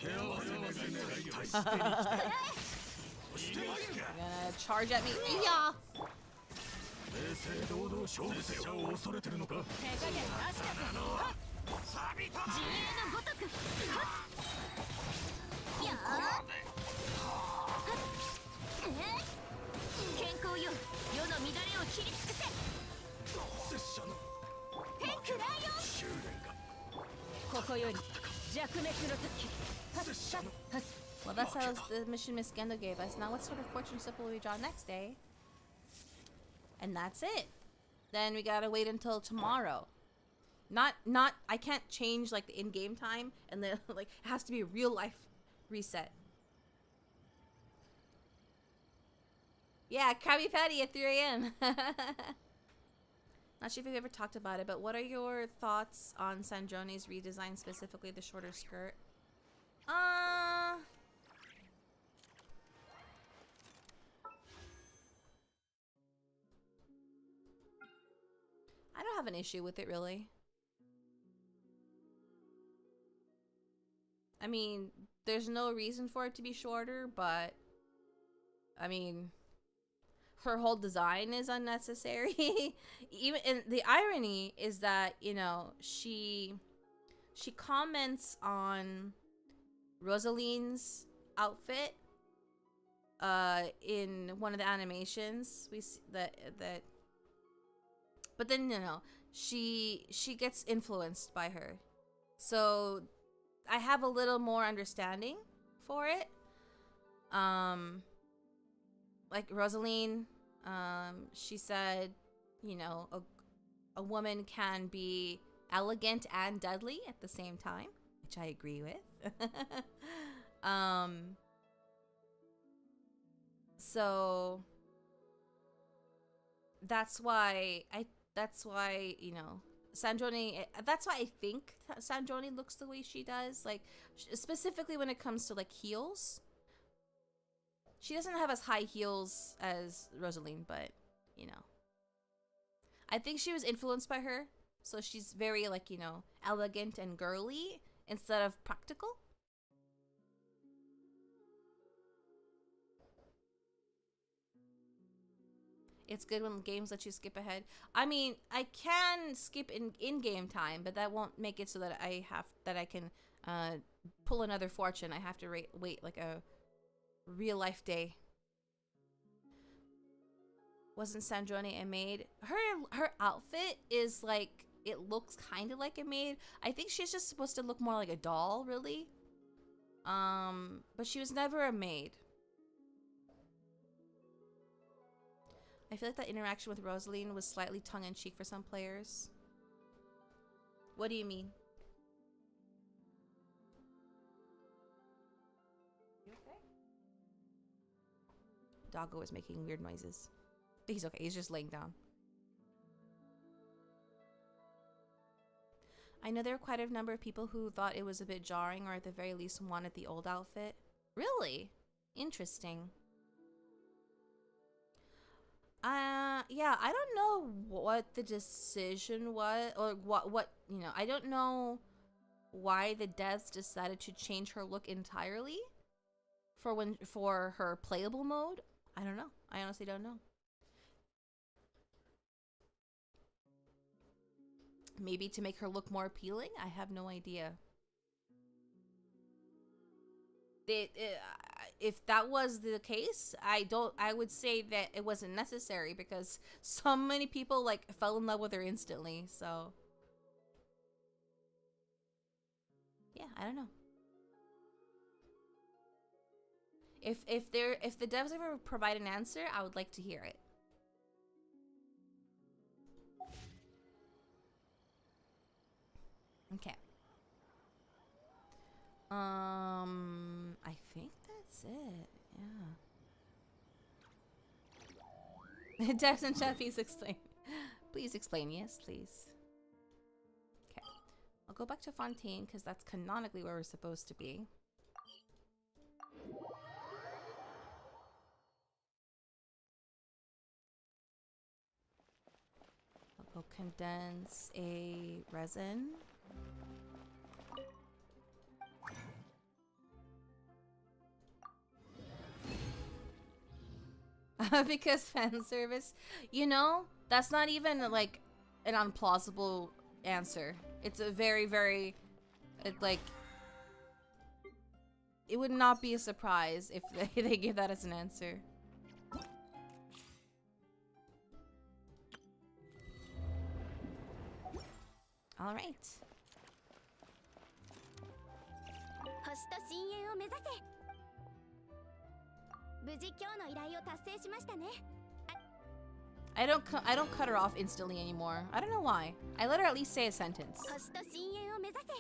You're gonna charge at me. Yeah. Well, that's how the mission Miss Gendo gave us. Now what sort of fortune symbol will we draw next day? And that's it. Then we gotta wait until tomorrow. I can't change like the in-game time, and then like it has to be a real life reset. Yeah, Krabby Patty at 3 a.m. Not sure if we've ever talked about it, but what are your thoughts on Sandrone's redesign, specifically the shorter skirt? I don't have an issue with it, really. I mean, there's no reason for it to be shorter, but I mean, her whole design is unnecessary. Even, and the irony is that, you know, she comments on Rosaline's outfit in one of the animations. We see that but then, you know, she gets influenced by her. So I have a little more understanding for it. Like Rosaline, she said, you know, a woman can be elegant and deadly at the same time, which I agree with. So that's why, you know, Sandrone, that's why I think Sandrone looks the way she does, like specifically when it comes to like heels. She doesn't have as high heels as Rosaline, but you know, I think she was influenced by her, so she's very like, you know, elegant and girly instead of practical. It's good when games let you skip ahead. I mean, I can skip in-game time, but that won't make it so that I can pull another fortune. I have to wait like a real life day. Wasn't Sandrone a maid? Her outfit is like, it looks kind of like a maid. I think she's just supposed to look more like a doll, really. But she was never a maid. I feel like that interaction with Rosaline was slightly tongue-in-cheek for some players. What do you mean? You okay? Doggo was making weird noises. But he's okay, he's just laying down. I know there were quite a number of people who thought it was a bit jarring, or at the very least wanted the old outfit. Really? Interesting. Yeah, I don't know what the decision was, or what, you know, I don't know why the devs decided to change her look entirely for her playable mode. I don't know. I honestly don't know. Maybe to make her look more appealing? I have no idea. If that was the case, I would say that it wasn't necessary, because so many people like fell in love with her instantly. So yeah, I don't know. If the devs ever provide an answer, I would like to hear it. Okay. I think that's it. Yeah. Jackson chat, please explain. Please explain. Yes, please. Okay. I'll go back to Fontaine because that's canonically where we're supposed to be. I'll go condense a resin. Because fan service, you know, that's not even like an unplausible answer. It's a very, very, it would not be a surprise if they give that as an answer. All right. 星と深淵を目指せ。無事今日の依頼を達成しましたね。I don't cut her off instantly anymore. I don't know why. I let her at least say a sentence. 星と深淵を目指せ。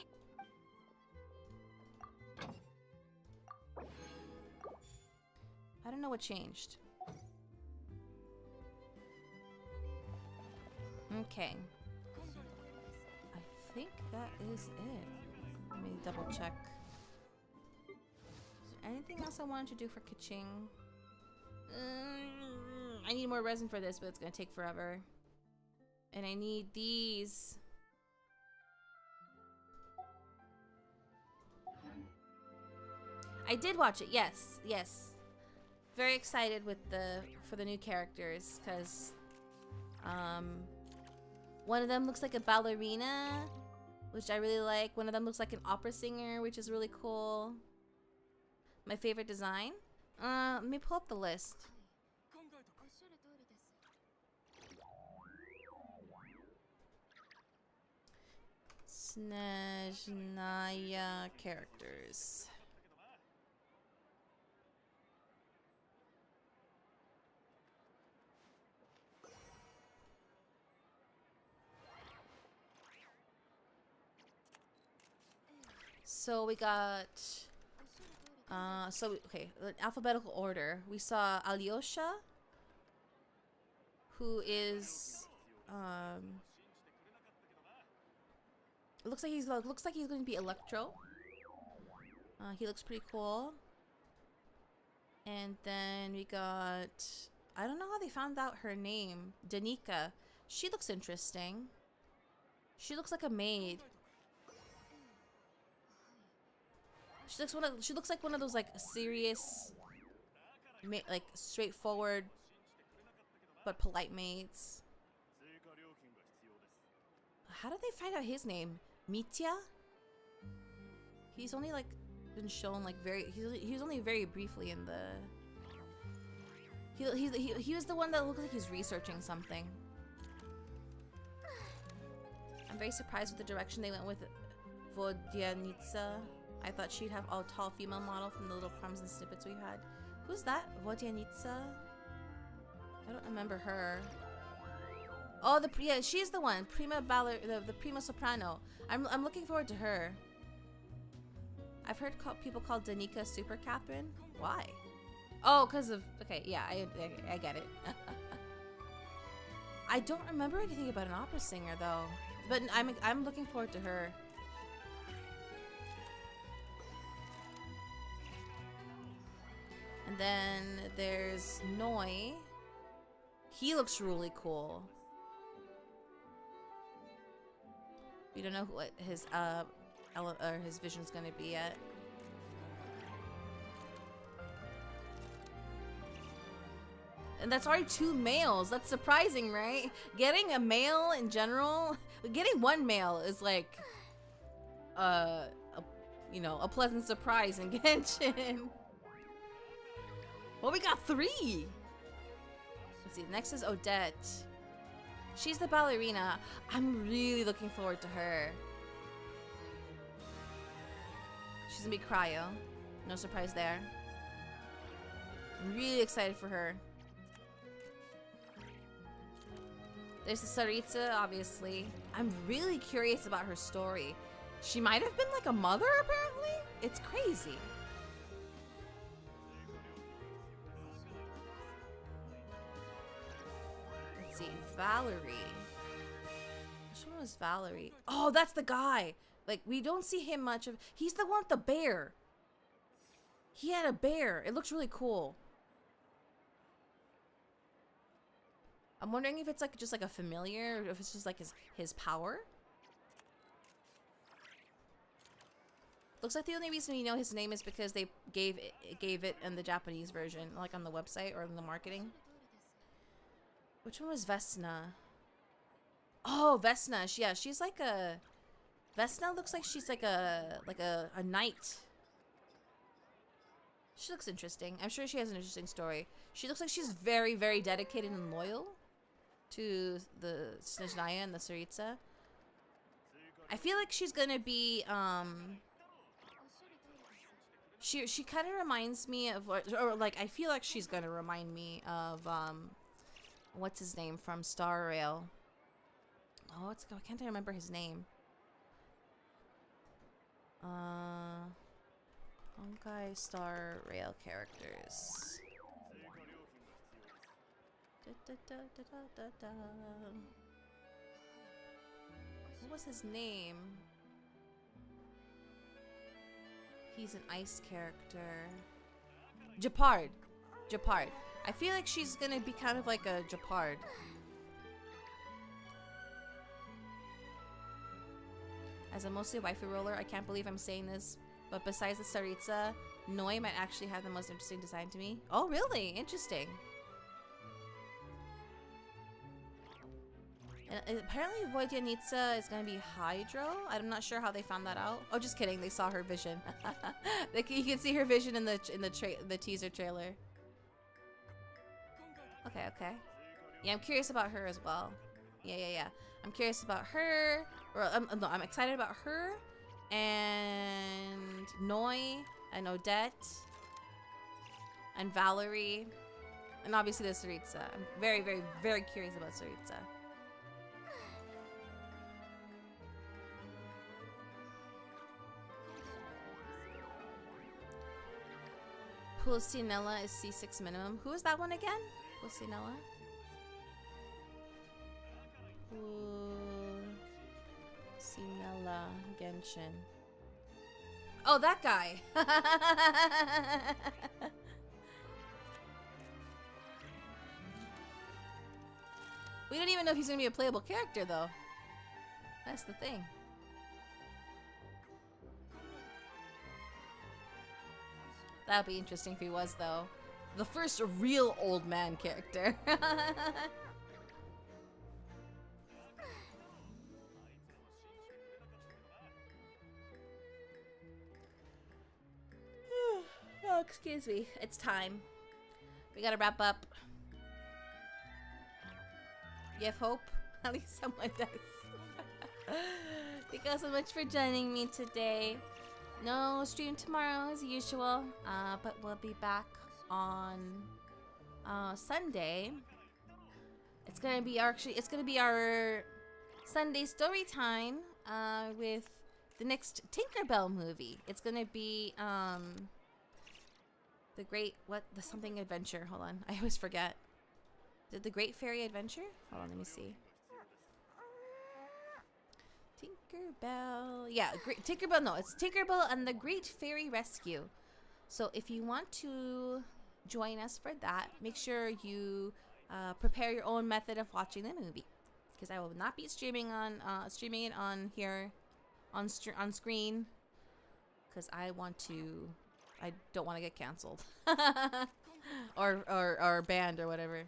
I don't know what changed. Okay. I think that is it. Let me double check. Is there anything else I wanted to do for Kaching? I need more resin for this, but it's gonna take forever. And I need these. I did watch it, yes, yes. Very excited with for the new characters, because one of them looks like a ballerina, which I really like. One of them looks like an opera singer, which is really cool. My favorite design? Let me pull up the list. Snezhnaya characters. So we got okay, in alphabetical order. We saw Alyosha, who is it looks like he's going to be Electro. He looks pretty cool. And then we got, I don't know how they found out her name, Danica. She looks interesting. She looks like a maid. She looks like one of those like serious, like straightforward, but polite maids. How did they find out his name? Mitya? He's only like been shown like he's only very briefly in the. He was the one that looks like he's researching something. I'm very surprised with the direction they went with Vodyanitsa. I thought she'd have a tall female model from the little crumbs and snippets we had. Who's that? Vodyanitsa? I don't remember her. Oh, yeah, she's the one. The prima soprano. I'm looking forward to her. I've heard people call Danica Super Catherine. Why? Oh, because of, okay, yeah, I get it. I don't remember anything about an opera singer though, but I'm looking forward to her. And then there's Noi. He looks really cool. We don't know what his vision's gonna be yet. And that's already 2 males. That's surprising, right? Getting a male in general, getting 1 male is like, you know, a pleasant surprise in Genshin. Well, we got 3. Let's see. Next is Odette. She's the ballerina. I'm really looking forward to her. She's gonna be Cryo. No surprise there. I'm really excited for her. There's the Saritsa, obviously. I'm really curious about her story. She might have been like a mother, apparently? It's crazy. Let's see, Valerie. Which one was Valerie? Oh, that's the guy. Like, we don't see him much of... He's the one with the bear. He had a bear. It looks really cool. I'm wondering if it's like just like a familiar, or if it's just like his power. Looks like the only reason we know his name is because they gave it in the Japanese version, like on the website or in the marketing. Which one was Vesna? Oh, Vesna. Yeah, she's like a... Vesna looks like she's like a knight. She looks interesting. I'm sure she has an interesting story. She looks like she's very, very dedicated and loyal to the Snezhnaya and the Tsaritsa. I feel like she's gonna be, She kind of reminds me of, or like, I feel like she's gonna remind me of, what's his name from Star Rail? Oh, why can't I remember his name? Honkai Star Rail characters. What was his name? He's an ice character. Japard. I feel like she's gonna be kind of like a Japard. As a mostly waifu roller, I can't believe I'm saying this, but besides the Tsaritsa, Noi might actually have the most interesting design to me. Oh, really? Interesting. And apparently Voidyanitsa is going to be Hydro. I'm not sure how they found that out. Oh, just kidding. They saw her vision. You can see her vision in the teaser trailer. Okay. Yeah, I'm curious about her as well. Yeah. I'm curious about her. No, I'm excited about her. And Noi and Odette. And Valerie. And obviously the Tsaritsa. I'm very, very, very curious about Tsaritsa. Pulcinella is C6 minimum. Who is that one again? Pulcinella? Pulcinella Genshin. Oh, that guy! We don't even know if he's gonna be a playable character, though. That's the thing. That would be interesting if he was, though. The first real old man character. Oh, excuse me. It's time. We gotta wrap up. You have hope? At least someone does. Thank you all so much for joining me today. No stream tomorrow as usual, but we'll be back on Sunday. It's gonna be our Sunday story time with the next Tinkerbell movie. It's gonna be the something adventure. Hold on, I always forget. Is it the Great Fairy Adventure? Hold on, let me see. Tinkerbell. Yeah, Tinkerbell. No, it's Tinkerbell and the Great Fairy Rescue. So if you want to join us for that, make sure you prepare your own method of watching the movie, because I will not be streaming it on here on screen, because I don't want to get canceled or banned or whatever.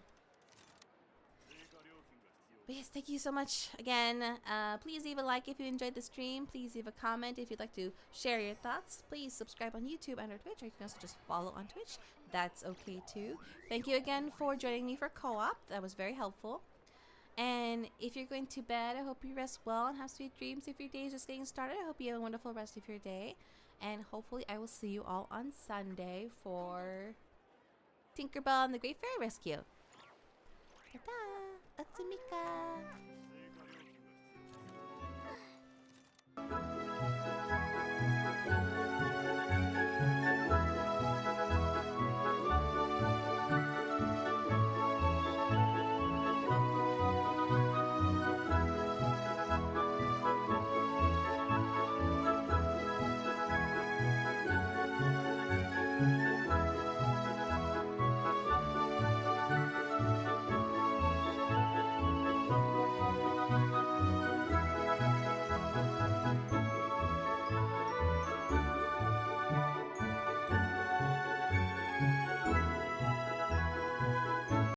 But yes, thank you so much again. Please leave a like if you enjoyed the stream. Please leave a comment if you'd like to share your thoughts. Please subscribe on YouTube and or Twitch, or you can also just follow on Twitch. That's okay too. Thank you again for joining me for co-op. That was very helpful. And if you're going to bed, I hope you rest well and have sweet dreams. If your day is just getting started, I hope you have a wonderful rest of your day. And hopefully I will see you all on Sunday for Tinkerbell and the Great Fairy Rescue. Ta-da! Atsumika!